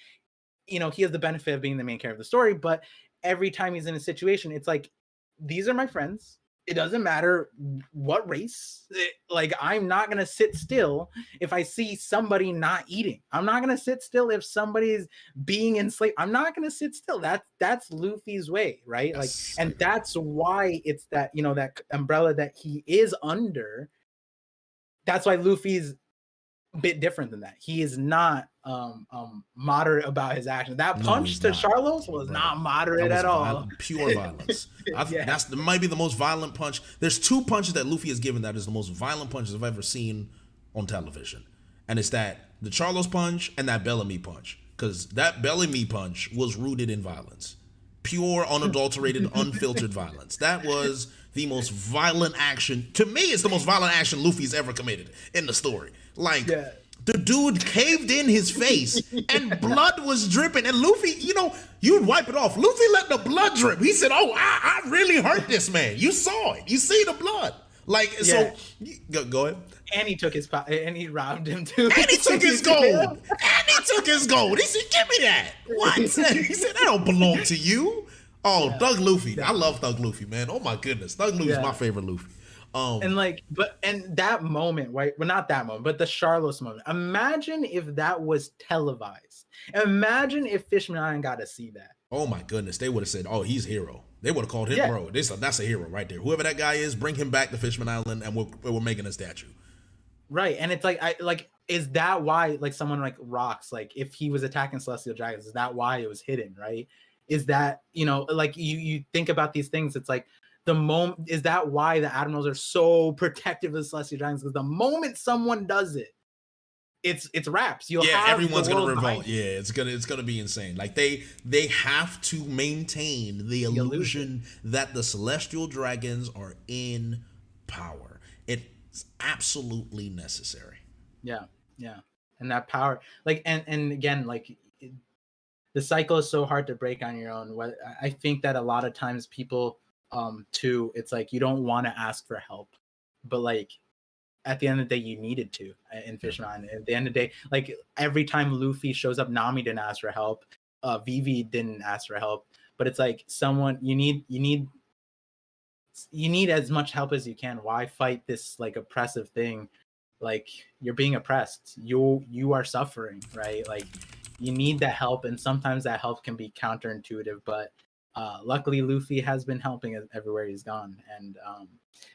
A: you know, he has the benefit of being the main character of the story, but every time he's in a situation, it's like, these are my friends. It doesn't matter what race. Like, I'm not gonna sit still if I see somebody not eating. I'm not gonna sit still if somebody's being enslaved. I'm not gonna sit still. That's Luffy's way, right? Like,
B: Yes, I
A: and
B: agree.
A: that's why it's that, that umbrella that he is under. That's why Luffy's a bit different than that. He is not moderate about his actions. That
B: No,
A: punch
B: he's
A: to
B: not,
A: Charlos was
B: bro.
A: not
B: That
A: moderate
B: was
A: at all.
B: pure violence.
A: Yeah.
B: That might be the most violent punch. There's two punches that Luffy has given that is the most violent punches I've ever seen on television, and it's the Charlos punch and that Bellamy punch. Because that Bellamy punch was rooted in violence, pure, unadulterated, unfiltered violence. That was the most violent action. To me, it's the most violent action Luffy's ever committed in the story. Like,
A: Yeah.
B: the dude caved in his face and blood was dripping. And Luffy, you'd wipe it off. Luffy let the blood drip. He said, "Oh, I really hurt this man." You saw it. You see the blood. Like,
A: Yeah.
B: so, go ahead.
A: And he took his and he robbed him too.
B: And he took his gold. And he took his gold. He said, "Give me that." What? He said, "That don't belong to you." Oh, yeah. Thug Luffy. I love Thug Luffy, man. Oh my goodness. Thug Luffy's my favorite Luffy.
A: And that moment, right? Well, not that moment, but the Charlos moment. Imagine if that was televised. Imagine if Fishman Island got to see that.
B: Oh my goodness. They would have said, "Oh, he's a hero." They would have called him, bro. That's a hero right there. Whoever that guy is, bring him back to Fishman Island and we're making a statue.
A: Right. And it's is that why, like, someone like Rocks, like, if he was attacking Celestial Dragons, is that why it was hidden, right? Is that, like, you think about these things, it's like, the moment, is that why the admirals are so protective of Celestial Dragons? Because the moment someone does it, it's wraps.
B: Everyone's gonna revolt. Yeah, it's gonna be insane. Like, they have to maintain the illusion that the Celestial Dragons are in power. It's absolutely necessary.
A: Yeah, and that power, like, and again, like, the cycle is so hard to break on your own. I think that a lot of times people, too, it's like, you don't want to ask for help, but, like, at the end of the day, you needed to in Fishman Island. At the end of the day, like, every time Luffy shows up, Nami didn't ask for help. Vivi didn't ask for help, but it's like, someone, you need as much help as you can. Why fight this, like, oppressive thing? Like, you're being oppressed. You are suffering, right? Like, you need that help, and sometimes that help can be counterintuitive, but luckily Luffy has been helping everywhere he's gone. And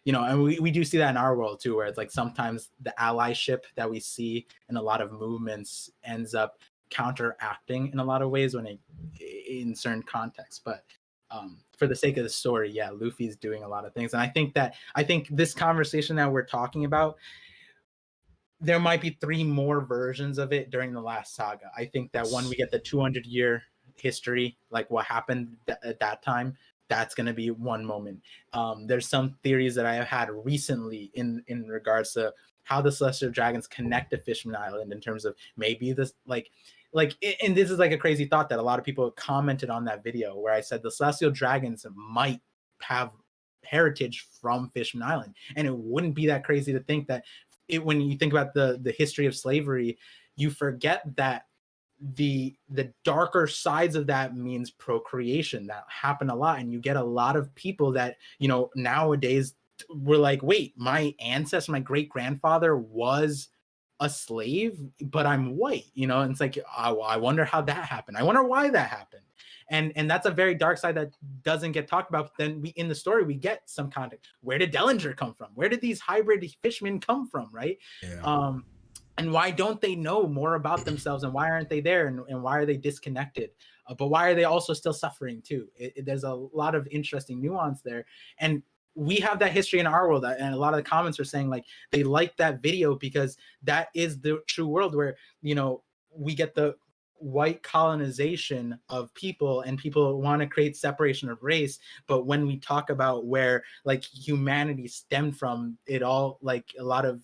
A: and we do see that in our world too, where it's like, sometimes the allyship that we see in a lot of movements ends up counteracting in a lot of ways in certain contexts. But for the sake of the story, yeah, Luffy's doing a lot of things. And I think this conversation that we're talking about, there might be 3 more versions of it during the last saga. I think that when we get the 200-year history, like what happened at that time, that's going to be one moment. There's some theories that I have had recently in regards to how the Celestial Dragons connect to Fishman Island, in terms of maybe this, and this is like a crazy thought that a lot of people commented on that video, where I said the Celestial Dragons might have heritage from Fishman Island. And it wouldn't be that crazy to think that when you think about the history of slavery, you forget that the darker sides of that means procreation. That happened a lot, and you get a lot of people that nowadays were like, wait, my ancestor, my great grandfather was a slave, but I'm white, and it's like, I wonder how that happened. I wonder why that happened. And that's a very dark side that doesn't get talked about. But then in the story, we get some context. Where did Dellinger come from? Where did these hybrid fishmen come from, right?
B: Yeah.
A: And why don't they know more about themselves? And why aren't they there? And why are they disconnected? But why are they also still suffering too? There's a lot of interesting nuance there. And we have that history in our world. And a lot of the comments are saying, like, they like that video because that is the true world where, we get the white colonization of people, and people want to create separation of race. But when we talk about where, like, humanity stemmed from, it all, like, a lot of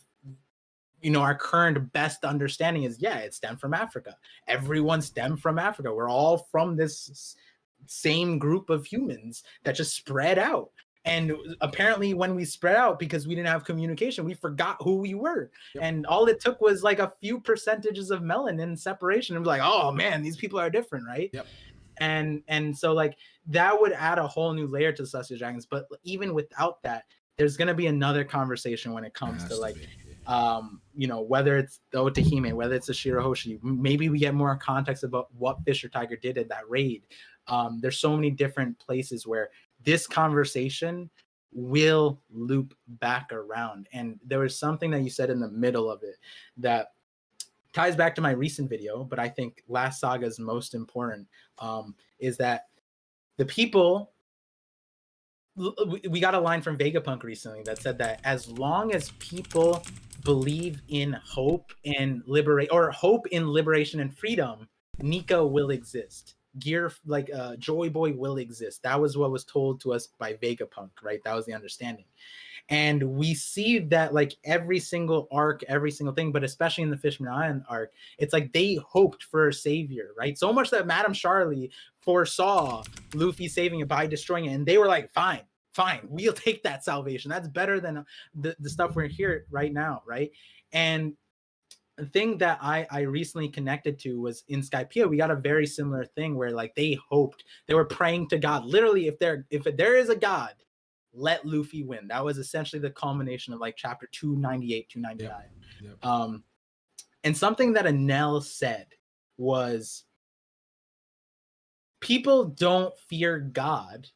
A: our current best understanding is, it stemmed from Africa. Everyone stemmed from Africa. We're all from this same group of humans that just spread out. And apparently when we spread out, because we didn't have communication, we forgot who we were. Yep. And all it took was like a few percentages of melanin separation. And we're like, oh man, these people are different, right?
B: Yep.
A: And so like that would add a whole new layer to Celestial Dragons. But even without that, there's gonna be another conversation when it comes to like whether it's the Otohime, whether it's the Shirahoshi, maybe we get more context about what Fisher Tiger did at that raid. There's so many different places where this conversation will loop back around. And there was something that you said in the middle of it that ties back to my recent video, but I think Last Saga is most important, is that the people, we got a line from Vegapunk recently that said that as long as people believe in hope and hope in liberation and freedom, Nika will exist. Joy Boy will exist. That was what was told to us by Vegapunk, right? That was the understanding. And we see that like every single arc, every single thing, but especially in the Fishman Island arc, it's like they hoped for a savior, right? So much that Madame Charlie foresaw Luffy saving it by destroying it. And they were like, fine, we'll take that salvation. That's better than the stuff we're here right now, right? And the thing that I recently connected to was in Skypiea, we got a very similar thing where like they hoped, they were praying to God. Literally, if there is a God, let Luffy win. That was essentially the culmination of like chapter 298, 299. Yep. And something that Anel said was, people don't fear God.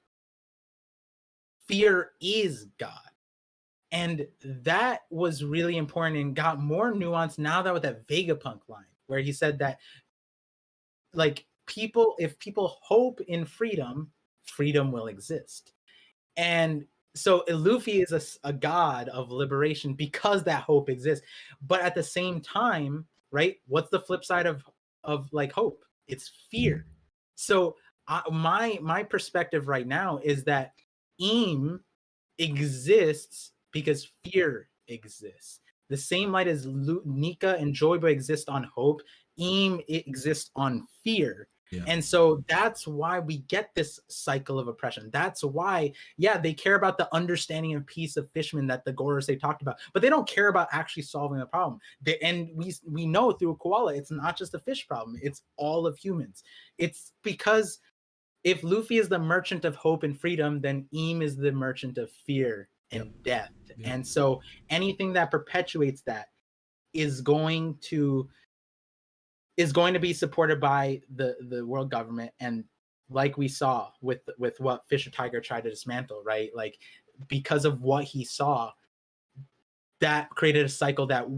A: Fear is God. And that was really important and got more nuance now that with that Vegapunk line, where he said that like if people hope in freedom, freedom will exist. And so Luffy is a god of liberation because that hope exists. But at the same time, right, what's the flip side of like hope? It's fear. So my perspective right now is that Eam exists because fear exists. The same light as Nika and Joy Boy exist on hope, Eam exists on fear. Yeah. And so that's why we get this cycle of oppression. That's why, they care about the understanding and peace of Fishman that the Gorosei talked about, but they don't care about actually solving the problem. And we know through Koala, it's not just a fish problem, it's all of humans. It's because if Luffy is the merchant of hope and freedom, then Eam is the merchant of fear and death. And so anything that perpetuates that is going to be supported by the world government. And like we saw with what Fisher Tiger tried to dismantle, right? Like because of what he saw, that created a cycle that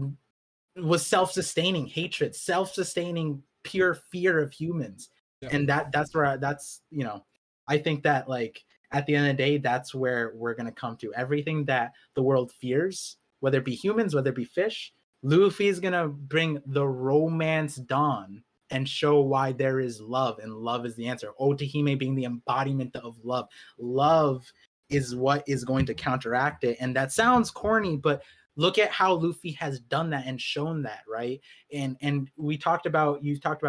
A: was self-sustaining hatred, self-sustaining pure fear of humans. And that's I think that like at the end of the day, that's where we're going to come to. Everything that the world fears, whether it be humans, whether it be fish, Luffy is going to bring the romance dawn and show why there is love, and love is the answer. Otohime being the embodiment of love. Love is what is going to counteract it. And that sounds corny, but look at how Luffy has done that and shown that, right? And you talked about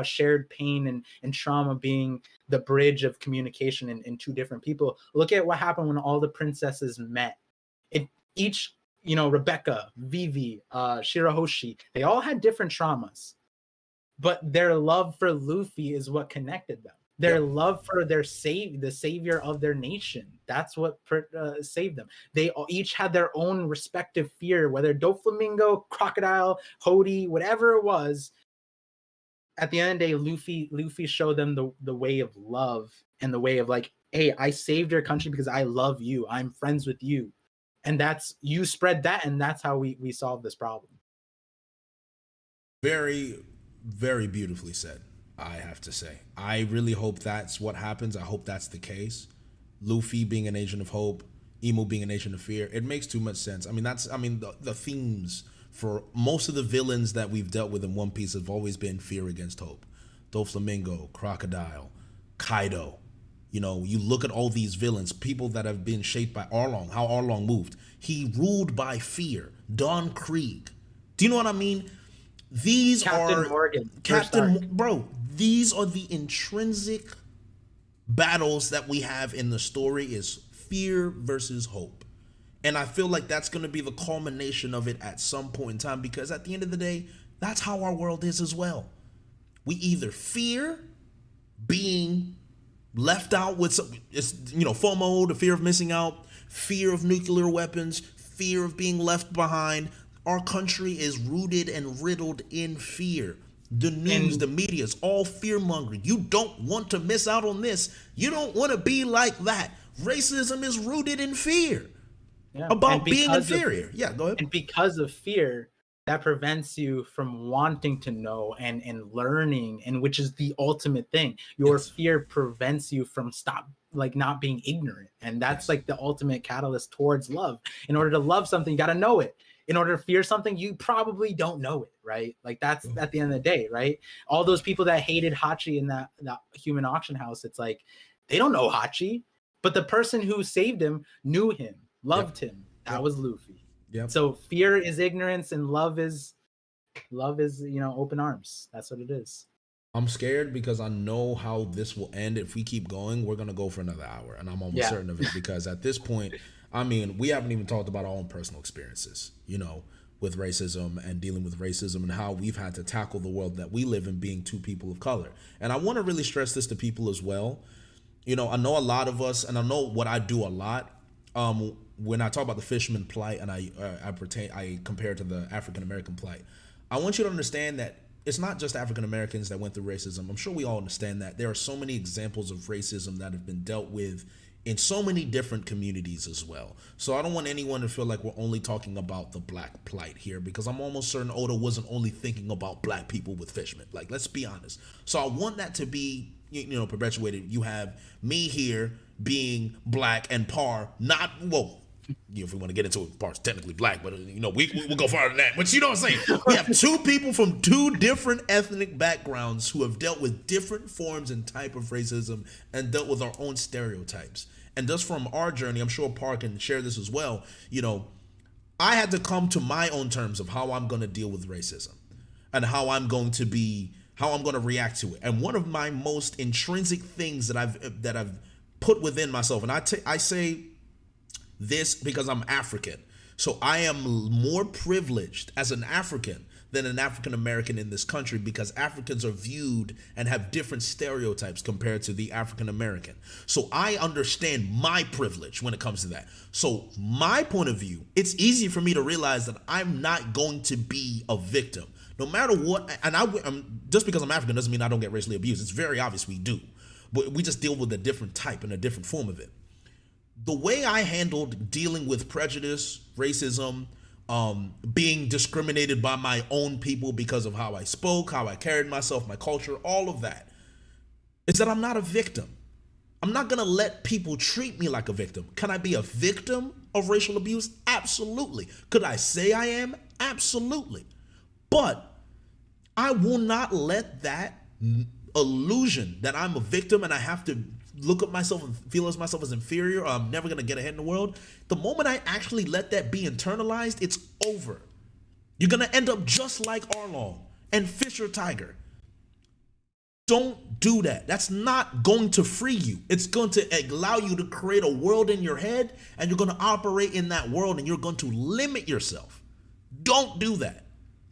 A: shared pain and trauma being the bridge of communication in two different people. Look at what happened when all the princesses met. Rebecca, Vivi, Shirahoshi, they all had different traumas, but their love for Luffy is what connected them. Their love for the savior of their nation. That's what saved them. They each had their own respective fear, whether Doflamingo, Crocodile, Hody, whatever it was. At the end of the day, Luffy showed them the way of love and the way of like, hey, I saved your country because I love you. I'm friends with you. And that's, you spread that, and that's how we solve this problem.
B: Very, very beautifully said, I have to say. I really hope that's what happens. I hope that's the case. Luffy being an agent of hope, Emu being an agent of fear. It makes too much sense. The themes for most of the villains that we've dealt with in One Piece have always been fear against hope. Doflamingo, Crocodile, Kaido. You look at all these villains, people that have been shaped by Arlong, how Arlong moved. He ruled by fear. Don Krieg. Do you know what I mean? These
A: Captain Morgan.
B: These are the intrinsic battles that we have in the story, is fear versus hope. And I feel like that's going to be the culmination of it at some point in time, because at the end of the day, that's how our world is as well. We either fear being left out with some, it's, FOMO, the fear of missing out, fear of nuclear weapons, fear of being left behind. Our country is rooted and riddled in fear. The news, the media is all fear mongering. You don't want to miss out on this. You don't want to be like that. Racism is rooted in fear about being inferior. Go ahead.
A: And because of fear, that prevents you from wanting to know and learning, and which is the ultimate thing. Your fear prevents you from not being ignorant. And that's like the ultimate catalyst towards love. In order to love something, you got to know it. In order to fear something, you probably don't know it, right? Like that's at the end of the day, right? All those people that hated Hachi in that human auction house, it's like, they don't know Hachi, but the person who saved him knew him, loved him. That was Luffy. Yep. So fear is ignorance and love is, open arms. That's what it is.
B: I'm scared because I know how this will end. If we keep going, we're going to go for another hour. And I'm almost certain of it, because at this point, I mean, we haven't even talked about our own personal experiences, with racism and dealing with racism and how we've had to tackle the world that we live in, being two people of color. And I want to really stress this to people as well. I know a lot of us, and I know what I do a lot. When I talk about the Fishman plight and I compare it to the African American plight, I want you to understand that it's not just African Americans that went through racism. I'm sure we all understand that. There are so many examples of racism that have been dealt with in so many different communities as well. So I don't want anyone to feel like we're only talking about the black plight here, because I'm almost certain Oda wasn't only thinking about black people with Fishman. Like, let's be honest. So I want that to be, perpetuated. You have me here being black and Par not, if we want to get into it, Par's technically black, but we'll go farther than that. But you know what I'm saying? We have two people from two different ethnic backgrounds who have dealt with different forms and type of racism and dealt with our own stereotypes. And just from our journey, I'm sure Par can share this as well. I had to come to my own terms of how I'm going to deal with racism and how I'm going to react to it. And one of my most intrinsic things that I've put within myself, and I say this because I'm African. So I am more privileged as an African than an African American in this country, because Africans are viewed and have different stereotypes compared to the African American. So I understand my privilege when it comes to that. So my point of view, it's easy for me to realize that I'm not going to be a victim. No matter what, and just because I'm African doesn't mean I don't get racially abused. It's very obvious we do. But we just deal with a different type and a different form of it. The way I handled dealing with prejudice, racism, being discriminated by my own people because of how I spoke, how I carried myself, my culture, all of that, is that I'm not a victim. I'm not going to let people treat me like a victim. Can I be a victim of racial abuse? Absolutely. Could I say I am? Absolutely. But I will not let that illusion that I'm a victim and I have to look at myself and feel as myself as inferior, or I'm never going to get ahead in the world. The moment I actually let that be internalized, it's over. You're going to end up just like Arlong and Fisher Tiger. Don't do that. That's not going to free you. It's going to allow you to create a world in your head, and you're going to operate in that world, and you're going to limit yourself. Don't do that.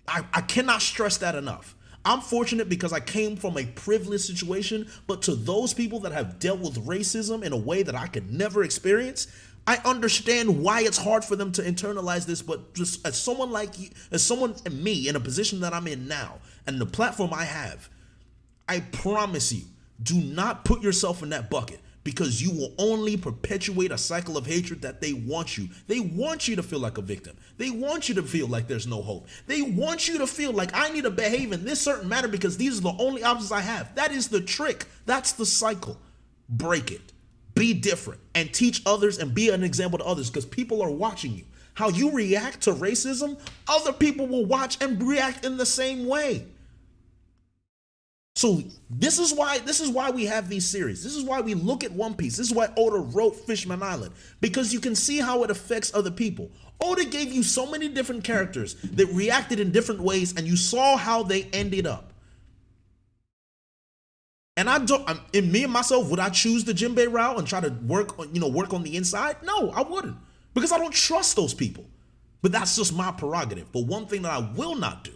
B: I cannot stress that enough. I'm fortunate because I came from a privileged situation, but to those people that have dealt with racism in a way that I could never experience, I understand why it's hard for them to internalize this. But just as someone like you, as someone and me in a position that I'm in now and the platform I have, I promise you, do not put yourself in that bucket, because you will only perpetuate a cycle of hatred that they want you. They want you to feel like a victim. They want you to feel like there's no hope. They want you to feel like I need to behave in this certain manner because these are the only options I have. That is the trick. That's the cycle. Break it. Be different and teach others and be an example to others, because people are watching you. How you react to racism, other people will watch and react in the same way. So this is why we have these series. This is why we look at One Piece. This is why Oda wrote Fishman Island, because you can see how it affects other people. Oda gave you so many different characters that reacted in different ways, and you saw how they ended up. And in me and myself, would I choose the Jinbei route and try to work on the inside? No, I wouldn't, because I don't trust those people. But that's just my prerogative. But one thing that I will not do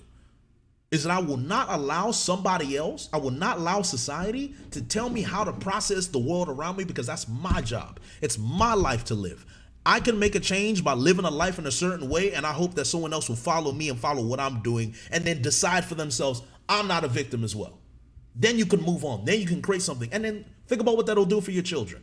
B: is that I will not allow somebody else, I will not allow society to tell me how to process the world around me, because that's my job. It's my life to live. I can make a change by living a life in a certain way, and I hope that someone else will follow me and follow what I'm doing and then decide for themselves, I'm not a victim as well. Then you can move on. Then you can create something. And then think about what that'll do for your children.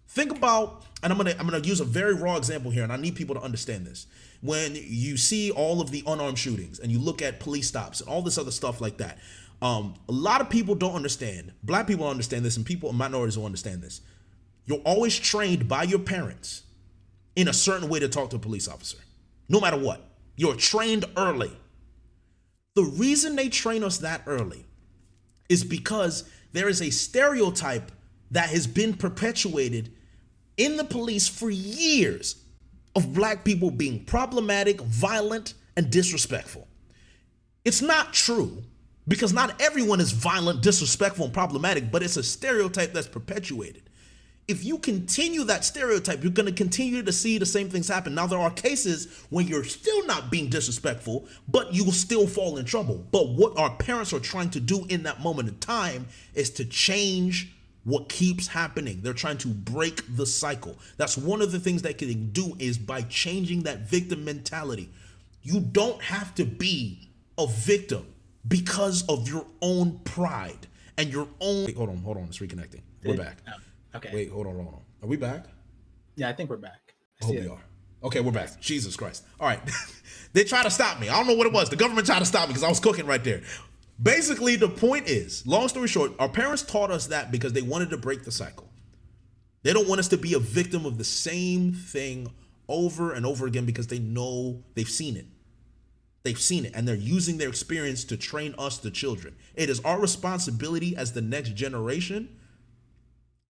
B: Think about, and I'm gonna use a very raw example here, and I need people to understand this. When you see all of the unarmed shootings and you look at police stops and all this other stuff like that, a lot of people don't understand. Black people don't understand this, and people in minorities don't understand this. You're always trained by your parents in a certain way to talk to a police officer, no matter what. You're trained early. The reason they train us that early is because there is a stereotype that has been perpetuated in the police for years of black people being problematic, violent, and disrespectful. It's not true, because not everyone is violent, disrespectful, and problematic, but it's a stereotype that's perpetuated. If you continue that stereotype, you're going to continue to see the same things happen. Now, there are cases when you're still not being disrespectful, but you will still fall in trouble. But what our parents are trying to do in that moment in time is to change what keeps happening. They're trying to break the cycle. That's one of the things that can do, is by changing that victim mentality. You don't have to be a victim because of your own pride and your own... Wait, hold on, it's reconnecting. We're back.
A: Okay.
B: Wait, hold on. Are we back?
A: Yeah, I think we're back.
B: I hope we are. Okay, we're back. Jesus Christ. All right. They tried to stop me. I don't know what it was. The government tried to stop me because I was cooking right there. Basically, the point is, long story short, our parents taught us that because they wanted to break the cycle. They don't want us to be a victim of the same thing over and over again, because they know they've seen it. They've seen it, and they're using their experience to train us, the children. It is our responsibility as the next generation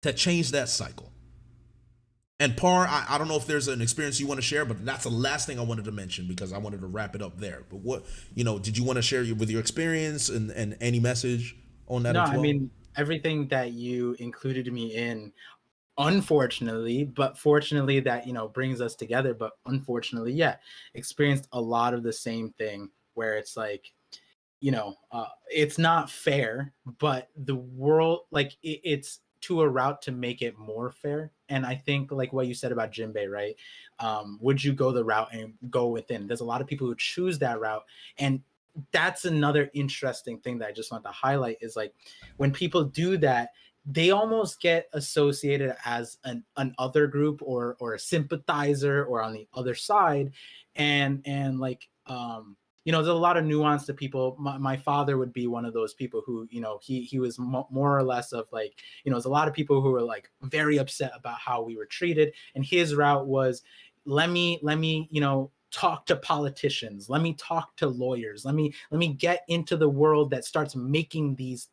B: to change that cycle. And Par, I don't know if there's an experience you want to share, but that's the last thing I wanted to mention, because I wanted to wrap it up there. But what, did you want to share with your experience and any message on that as well?
A: I mean, everything that you included me in, unfortunately, but fortunately that, brings us together. But unfortunately, yeah, experienced a lot of the same thing, where it's like, it's not fair, but the world, like it's to a route to make it more fair. And I think, like what you said about Jinbei, right? Would you go the route and go within? There's a lot of people who choose that route. And that's another interesting thing that I just want to highlight, is like, when people do that, they almost get associated as an other group, or a sympathizer, or on the other side. And like, there's a lot of nuance to people. My father would be one of those people who, he was more or less of like, there's a lot of people who were like very upset about how we were treated. And his route was, let me, talk to politicians. Let me talk to lawyers. Let me get into the world that starts making these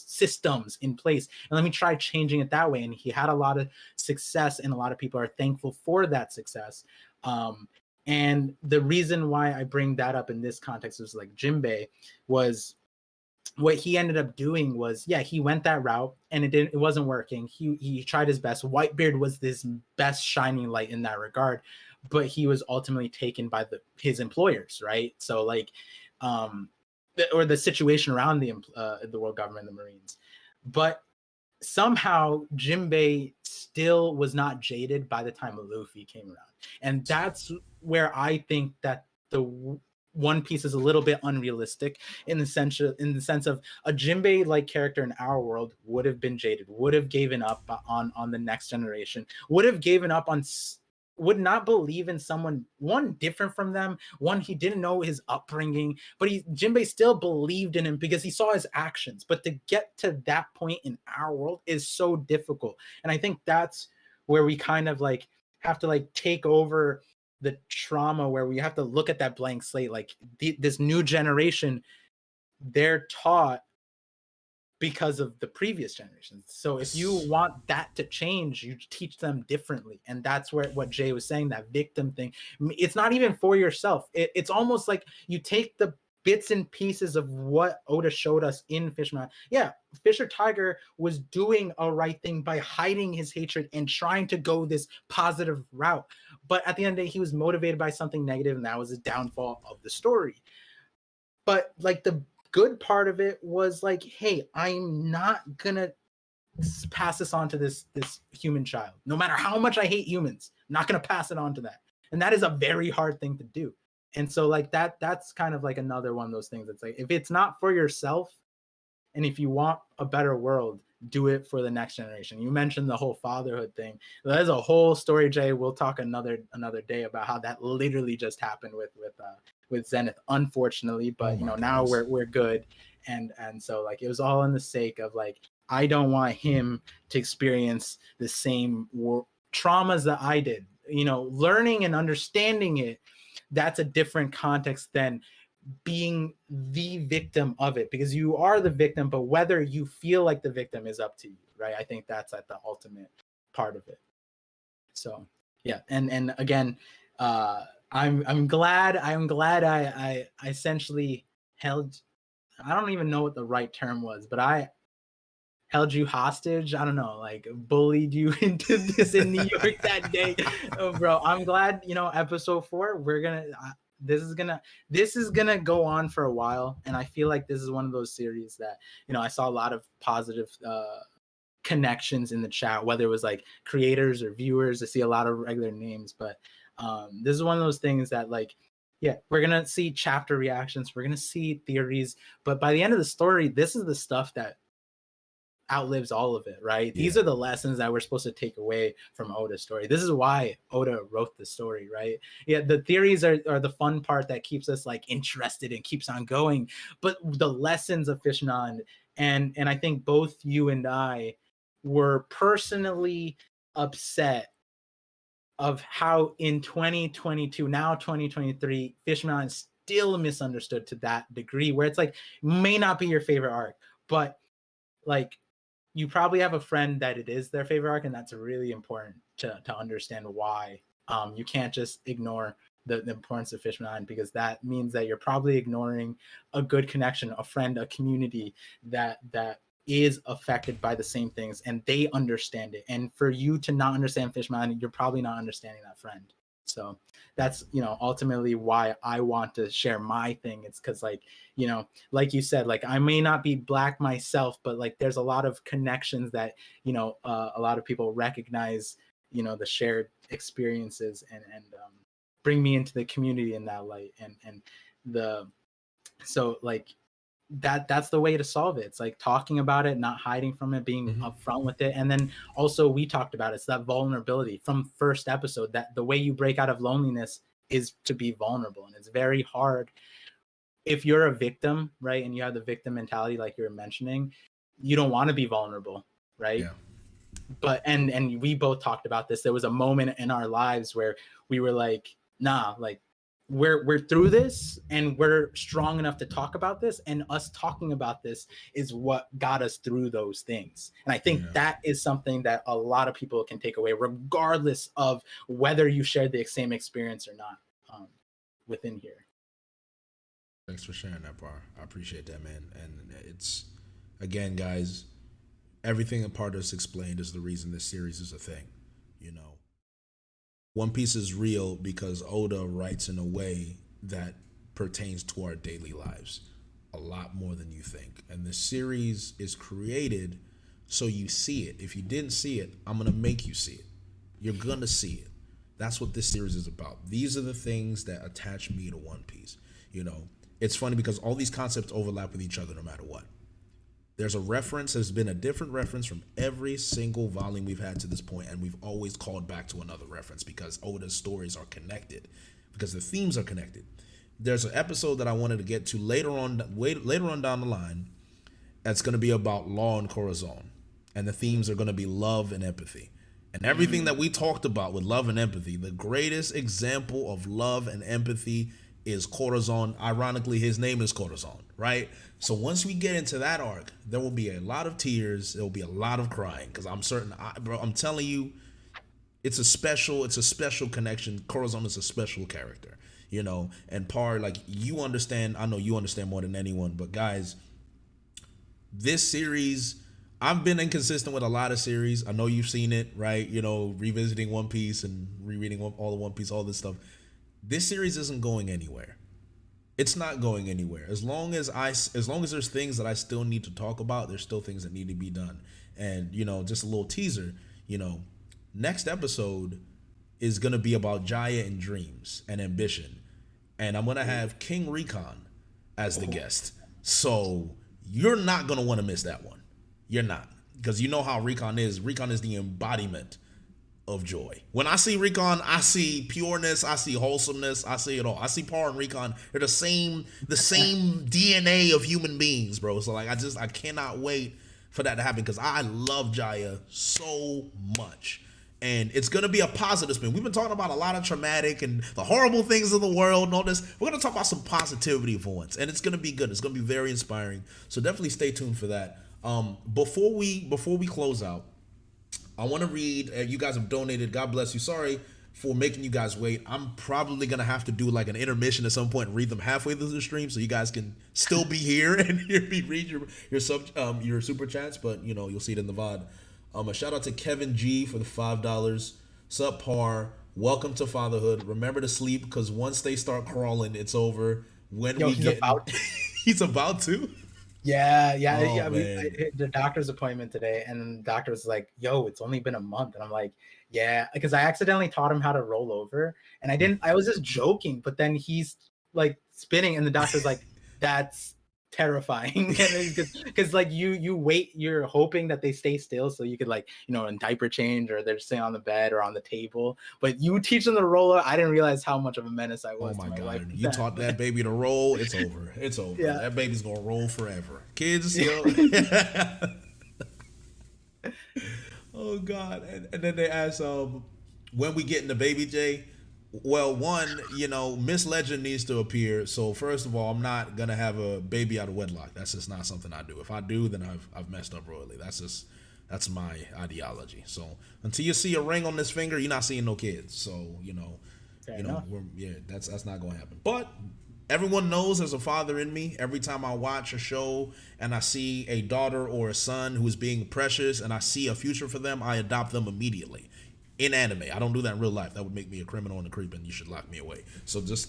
A: systems in place. And let me try changing it that way. And he had a lot of success, and a lot of people are thankful for that success. And the reason why I bring that up in this context is like Jinbei was, what he ended up doing was, yeah, he went that route and it wasn't working. He tried his best. Whitebeard was this best shining light in that regard, but he was ultimately taken by his employers, right? So like, or the situation around the world government, the Marines. But somehow Jinbei still was not jaded by the time Luffy came around. And that's where I think that the One Piece is a little bit unrealistic, in the sense of a Jinbei like character in our world would have been jaded, would have given up on the next generation, would have given up on, would not believe in someone, one, different from them, one, he didn't know his upbringing, but Jinbei still believed in him because he saw his actions. But to get to that point in our world is so difficult. And I think that's where we kind of like have to like take over the trauma, where we have to look at that blank slate. Like this new generation, they're taught because of the previous generations. So if you want that to change, you teach them differently. And that's where what Jay was saying, that victim thing, it's not even for yourself. It's almost like you take the bits and pieces of what Oda showed us in Fishman. Yeah, Fisher Tiger was doing a right thing by hiding his hatred and trying to go this positive route. But at the end of the day, he was motivated by something negative, and that was the downfall of the story. But like the good part of it was like, hey, I'm not gonna pass this on to this human child. No matter how much I hate humans, I'm not gonna pass it on to that. And that is a very hard thing to do. And so like that's kind of like another one of those things that's like, if it's not for yourself, and if you want a better world, do it for the next generation. You mentioned the whole fatherhood thing. There's a whole story, Jay. We'll talk another day about how that literally just happened with Zenith, unfortunately. But
B: Oh my
A: now
B: goodness.
A: we're good, and so like it was all in the sake of like, I don't want him to experience the same traumas that I did. Learning and understanding it, that's a different context than being the victim of it, because you are the victim, but whether you feel like the victim is up to you, right? I think that's at the ultimate part of it. So yeah, and again, I'm glad I essentially held, I don't even know what the right term was, but I held you hostage. I don't know, like bullied you into this in New York that day. Oh, bro, I'm glad, episode 4, we're gonna this is gonna go on for a while, and I feel like this is one of those series that, I saw a lot of positive connections in the chat, whether it was like creators or viewers. I see a lot of regular names, but this is one of those things that, like, yeah, we're gonna see chapter reactions, we're gonna see theories, but by the end of the story, this is the stuff that outlives all of it, right?
B: Yeah.
A: These are the lessons that we're supposed to take away from Oda's story. This is why Oda wrote the story, right? Yeah, the theories are the fun part that keeps us like interested and keeps on going, but the lessons of Fishman Island, and I think both you and I were personally upset of how in 2022, now 2023, Fishman Island is still misunderstood to that degree, where it's like, may not be your favorite arc, but like, you probably have a friend that it is their favorite arc, and that's really important to understand why. You can't just ignore the importance of Fishman Island, because that means that you're probably ignoring a good connection, a friend, a community that is affected by the same things, and they understand it. And for you to not understand Fishman Island, you're probably not understanding that friend. So that's, ultimately why I want to share my thing. It's because, like, like you said, like, I may not be Black myself, but like there's a lot of connections that, a lot of people recognize, the shared experiences, and bring me into the community in that light. And so like, that's the way to solve it. It's like talking about it, not hiding from it, being upfront with it. And then also, we talked about it's that vulnerability from first episode, that the way you break out of loneliness is to be vulnerable. And it's very hard if you're a victim, right? And you have the victim mentality, like you were mentioning, you don't want to be vulnerable, right?
B: Yeah.
A: But and we both talked about this. There was a moment in our lives where we were like, nah, like, we're through this, and we're strong enough to talk about this, and us talking about this is what got us through those things. And I think that is something that a lot of people can take away, regardless of whether you shared the same experience or not, within here.
B: Thanks for sharing that, Bar. I appreciate that, man. And it's, again, guys, everything that Pardos explained is the reason this series is a thing. One Piece is real because Oda writes in a way that pertains to our daily lives a lot more than you think. And the series is created so you see it. If you didn't see it, I'm going to make you see it. You're going to see it. That's what this series is about. These are the things that attach me to One Piece. It's funny because all these concepts overlap with each other no matter what. There's a reference, there's been a different reference from every single volume we've had to this point, and we've always called back to another reference because Oda's stories are connected, because the themes are connected. There's an episode that I wanted to get to later on down the line that's going to be about Law and Corazon, and the themes are going to be love and empathy. And everything that we talked about with love and empathy, the greatest example of love and empathy is Corazon. Ironically, his name is Corazon, right? So once we get into that arc, there will be a lot of tears. There will be a lot of crying, because I'm certain, bro, I'm telling you, it's a special connection. Corazon is a special character, and like, you understand, I know you understand more than anyone, but guys, this series, I've been inconsistent with a lot of series. I know you've seen it, right? Revisiting One Piece and rereading all the One Piece, all this stuff. This series isn't going anywhere. It's not going anywhere. As long as there's things that I still need to talk about, there's still things that need to be done. And just a little teaser, next episode is gonna be about Jaya and dreams and ambition, and I'm gonna have King Recon as the guest. So you're not gonna want to miss that one. You're not, because you know how Recon is. Recon is the embodiment of joy. When I see Recon, I see pureness, I see wholesomeness, I see it all. I see Par and Recon. They're the same DNA of human beings, bro. So like I cannot wait for that to happen, because I love Jaya so much. And it's gonna be a positive spin. We've been talking about a lot of traumatic and the horrible things of the world and all this. We're gonna talk about some positivity for once, and it's gonna be good. It's gonna be very inspiring. So definitely stay tuned for that. Before we close out, I want to read. You guys have donated. God bless you. Sorry for making you guys wait. I'm probably gonna have to do like an intermission at some point and read them halfway through the stream, so you guys can still be here and hear me read your super chats. But you'll see it in the VOD. A shout out to Kevin G for the $5. Subpar. Welcome to fatherhood. Remember to sleep, because once they start crawling, it's over. He's about to.
A: Yeah.
B: Oh,
A: The doctor's appointment today, and the doctor was like, "Yo, it's only been a month," and I'm like, "Yeah," because I accidentally taught him how to roll over, and I didn't. I was just joking, but then he's like spinning, and the doctor's like, "That's terrifying," because like you wait, you're hoping that they stay still so you could like in diaper change, or they're sitting on the bed or on the table, but you teach them to roll. I didn't realize how much of a menace I was.
B: Oh my
A: to my
B: God,
A: wife.
B: you taught that baby to roll. It's over. It's over.
A: Yeah.
B: That baby's gonna roll forever. Kids, Oh God. And then they ask when we get into Baby J. Well, one, Miss Legend needs to appear. So first of all, I'm not gonna have a baby out of wedlock. That's just not something I do. If I do, then I've messed up royally. That's my ideology. So until you see a ring on this finger, you're not seeing no kids. So that's not gonna happen. But everyone knows there's a father in me. Every time I watch a show and I see a daughter or a son who is being precious and I see a future for them, I adopt them immediately. In anime, I don't do that in real life. That would make me a criminal and a creep, and you should lock me away. So just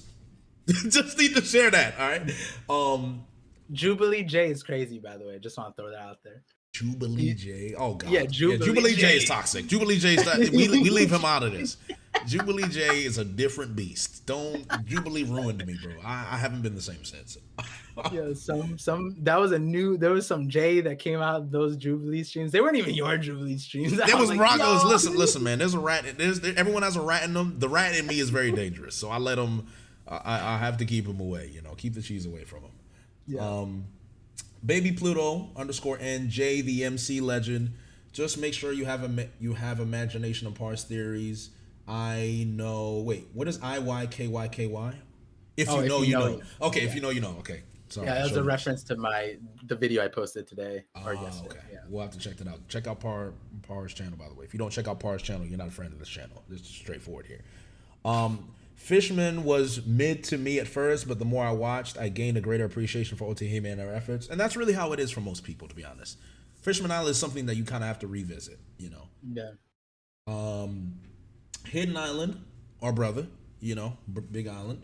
B: need to share that. All right.
A: Jubilee J is crazy, by the way. Just want to throw that out there.
B: Jubilee J. Oh God.
A: Yeah, Jubilee
B: J is toxic. Jubilee J is we leave him out of this. Jubilee J is a different beast. Jubilee ruined me, bro. I haven't been the same since.
A: Yeah, there was some J that came out of those Jubilee streams. They weren't even your Jubilee streams.
B: There was Broncos. Listen, man. There's a rat. Everyone has a rat in them. The rat in me is very dangerous, so I let him. I have to keep him away. Keep the cheese away from him.
A: Yeah.
B: Baby Pluto _NJ the MC legend. Just make sure you have imagination and parse theories. I know. Wait, what is IYKYKY? If you know, you know. Okay, if you know, you know. Okay. Sorry,
A: yeah, that's a reference to the video I posted today or yesterday.
B: Okay. Yeah. We'll have to check that out. Check out Par's channel, by the way. If you don't check out Par's channel, you're not a friend of this channel. This is straightforward here. Fishman was mid to me at first, but the more I watched, I gained a greater appreciation for Otohime and her efforts. And that's really how it is for most people, to be honest. Fishman Island is something that you kind of have to revisit,
A: Yeah.
B: Hidden Island, our brother, Big Island.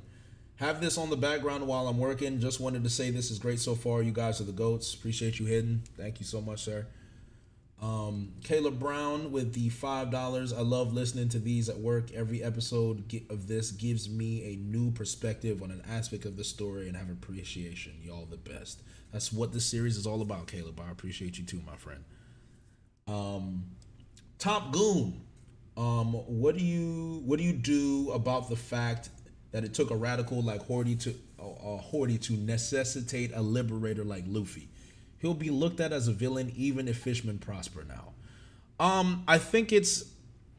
B: Have this on the background while I'm working. Just wanted to say this is great so far. You guys are the GOATs. Appreciate you, Hidden. Thank you so much, sir. Caleb Brown with the $5. I love listening to these at work. Every episode of this gives me a new perspective on an aspect of the story and have appreciation. Y'all the best. That's what this series is all about, Caleb. I appreciate you too, my friend. Top Goon. What do you do about the fact that it took a radical like Horty to necessitate a liberator like Luffy? He'll be looked at as a villain even if Fishman prosper now. I think it's...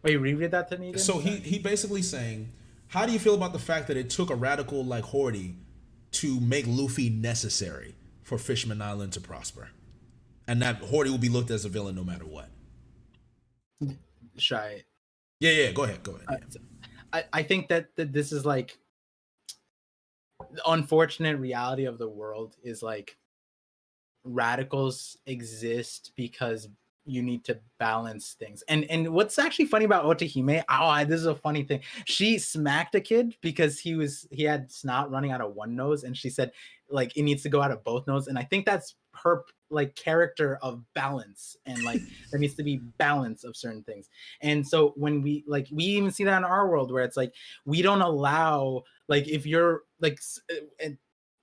A: Wait, reread that to me again?
B: So he basically saying, how do you feel about the fact that it took a radical like Horty to make Luffy necessary for Fishman Island to prosper? And that Horty will be looked as a villain no matter what.
A: Shy.
B: Yeah, go ahead. Yeah.
A: I think that this is like... The unfortunate reality of the world is like radicals exist because you need to balance things. And what's actually funny about Otohime, this is a funny thing. She smacked a kid because he had snot running out of one nose, and she said like it needs to go out of both noses. And I think that's her like character of balance, and like there needs to be balance of certain things. And so when we even see that in our world where it's like we don't allow, like if you're like at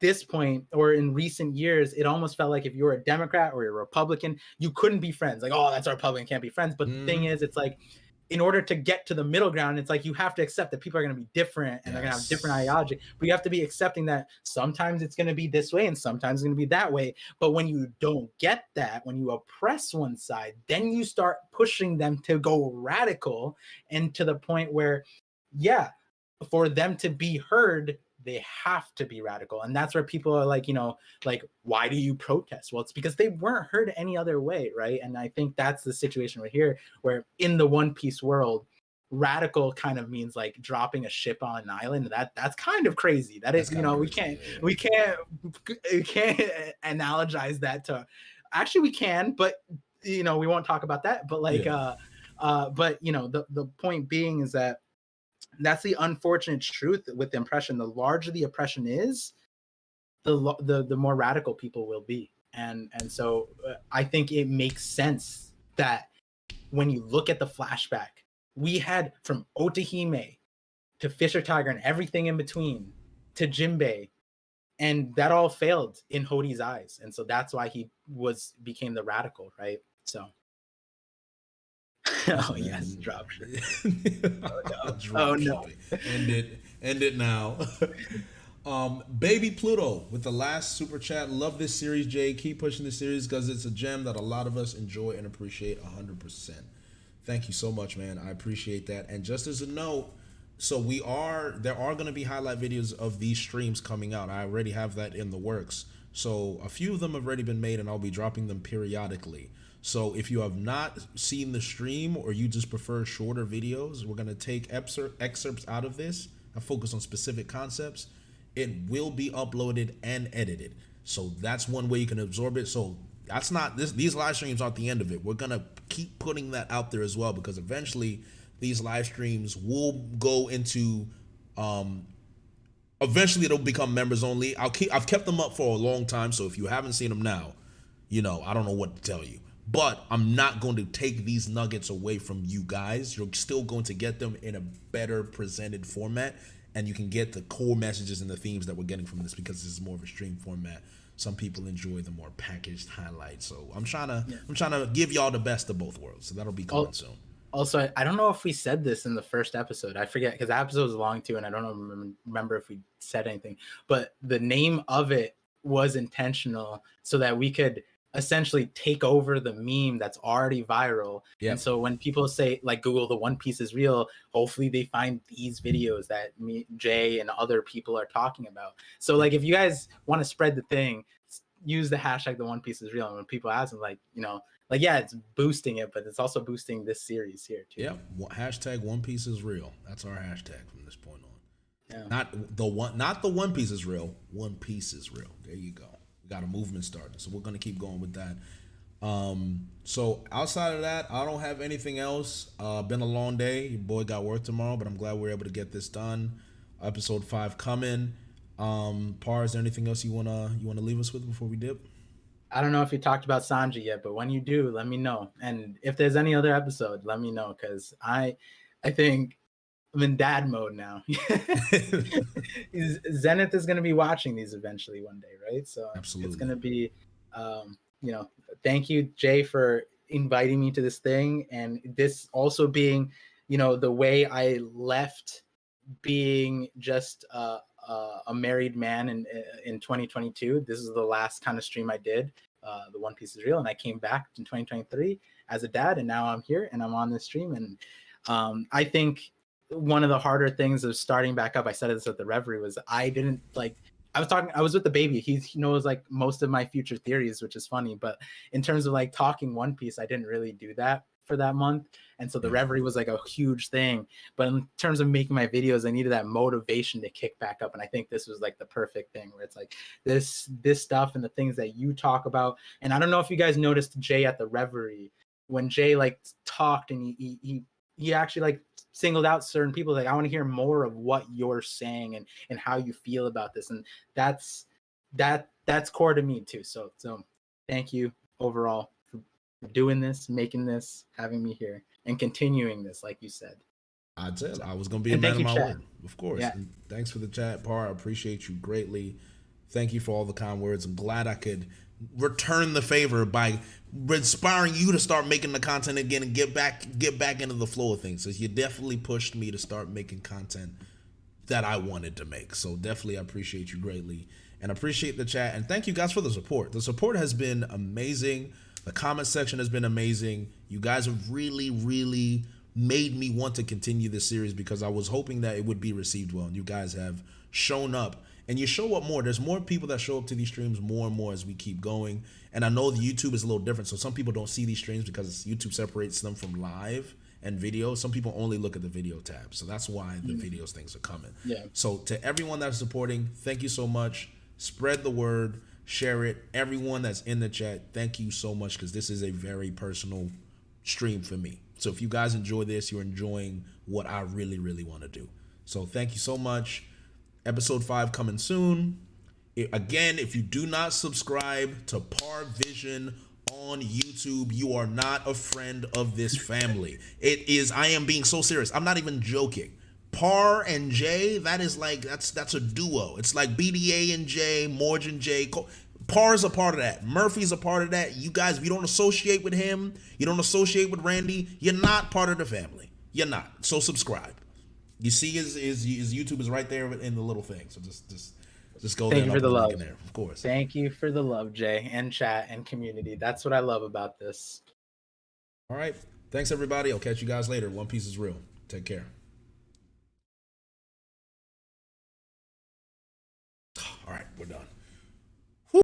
A: this point or in recent years, it almost felt like if you're a Democrat or you're a Republican, you couldn't be friends. Like, oh, that's a Republican, can't be friends. But the thing is, it's like in order to get to the middle ground, it's like you have to accept that people are going to be different and they're going to have different ideology. But you have to be accepting that sometimes it's going to be this way and sometimes it's going to be that way. But when you don't get that, when you oppress one side, then you start pushing them to go radical, and to the point where, yeah, for them to be heard, they have to be radical. And that's where people are like, like, why do you protest? Well, it's because they weren't heard any other way, right? And I think that's the situation right here, where in the One Piece world, radical kind of means like dropping a ship on an island. That's kind of crazy. That is, we can't analogize that to, actually we can, but we won't talk about that. But like, but the point being is that that's the unfortunate truth with the oppression. The larger the oppression is, the more radical people will be. And so I think it makes sense that when you look at the flashback, we had from Otohime to Fisher Tiger and everything in between to Jinbei, and that all failed in Hodi's eyes. And so that's why he became the radical, right? So oh yes, drop shit. Oh no.
B: End it now. Baby Pluto with the last super chat. Love this series, Jay. Keep pushing the series because it's a gem that a lot of us enjoy and appreciate 100%. Thank you so much, man. I appreciate that. And just as a note, so there are going to be highlight videos of these streams coming out. I already have that in the works. So a few of them have already been made, and I'll be dropping them periodically. So if you have not seen the stream or you just prefer shorter videos, we're going to take excerpts out of this and focus on specific concepts. It will be uploaded and edited. So that's one way you can absorb it. So that's not these live streams aren't the end of it. We're going to keep putting that out there as well, because eventually these live streams will go into eventually it'll become members only. I've kept them up for a long time, so if you haven't seen them now, I don't know what to tell you. But I'm not going to take these nuggets away from you guys. You're still going to get them in a better presented format, and you can get the core messages and the themes that we're getting from this, because this is more of a stream format. Some people enjoy the more packaged highlights. So I'm trying to give y'all the best of both worlds. So that'll be coming soon.
A: Also, I don't know if we said this in the first episode. I forget, because the episode was long too, and I don't remember if we said anything. But the name of it was intentional so that we could essentially take over the meme that's already viral. Yep. And so when people say, like, Google the One Piece is real, hopefully they find these videos that Jay and other people are talking about. So like, if you guys want to spread the thing, use the hashtag the One Piece is real. And when people ask them, like, yeah, it's boosting it, but it's also boosting this series here too.
B: Yep. Hashtag One Piece is real. That's our hashtag from this point on.
A: Yeah.
B: Not the One Piece is real. One Piece is real. There you go. We got a movement started, so we're gonna keep going with that. So outside of that, I don't have anything else. Been a long day. Your boy got work tomorrow, but I'm glad we're able to get this done. Episode 5 coming. Par, is there anything else you wanna leave us with before we dip?
A: I don't know if you talked about Sanji yet, but when you do, let me know. And if there's any other episode, let me know, because I think I'm in dad mode now. Zenith is going to be watching these eventually one day, right? So absolutely, it's going to be, thank you, Jay, for inviting me to this thing. And this also being, the way I left being just a married man in 2022. This is the last kind of stream I did, the One Piece is real. And I came back in 2023 as a dad, and now I'm here and I'm on this stream. And I think one of the harder things of starting back up, I said this at the Reverie, was I was with the baby. He knows like most of my future theories, which is funny. But in terms of like talking One Piece, I didn't really do that for that month. And so the Reverie was like a huge thing. But in terms of making my videos, I needed that motivation to kick back up. And I think this was like the perfect thing, where it's like this stuff and the things that you talk about. And I don't know if you guys noticed Jay at the Reverie, when Jay like talked and he actually like singled out certain people, like I want to hear more of what you're saying and how you feel about this, and that's core to me too. So thank you overall for doing this, making this, having me here, and continuing this, like you said.
B: I tell I was gonna be a
A: And
B: man
A: thank
B: of
A: you,
B: my
A: chat.
B: word, of course.
A: Yeah.
B: And thanks for the chat, Par. I appreciate you greatly. Thank you for all the kind words. I'm glad I could return the favor by inspiring you to start making the content again and get back into the flow of things. So you definitely pushed me to start making content that I wanted to make. So definitely I appreciate you greatly and appreciate the chat. And thank you guys for the support. The support has been amazing. The comment section has been amazing. You guys have really, really made me want to continue this series because I was hoping that it would be received well. And you guys have shown up. And you show up more. There's more people that show up to these streams more and more as we keep going. And I know the YouTube is a little different. So some people don't see these streams because YouTube separates them from live and video. Some people only look at the video tab. So that's why the videos things are coming.
A: Yeah.
B: So to everyone that's supporting, thank you so much. Spread the word, share it. Everyone that's in the chat, thank you so much because this is a very personal stream for me. So if you guys enjoy this, you're enjoying what I really, really want to do. So thank you so much. Episode 5 coming soon. Again, if you do not subscribe to Parvision on YouTube, you are not a friend of this family. It is, I am being so serious. I'm not even joking. Par and J, that is like, that's a duo. It's like BDA and J, Morge and J. Par's a part of that. Murphy's a part of that. You guys, if you don't associate with him, you don't associate with Randy, you're not part of the family. You're not. So subscribe. You see his YouTube is right there in the little thing. So just go there.
A: Thank you for the love.
B: There, of course.
A: Thank you for the love, Jay, and chat and community. That's what I love about this.
B: All right. Thanks everybody. I'll catch you guys later. One Piece is real. Take care.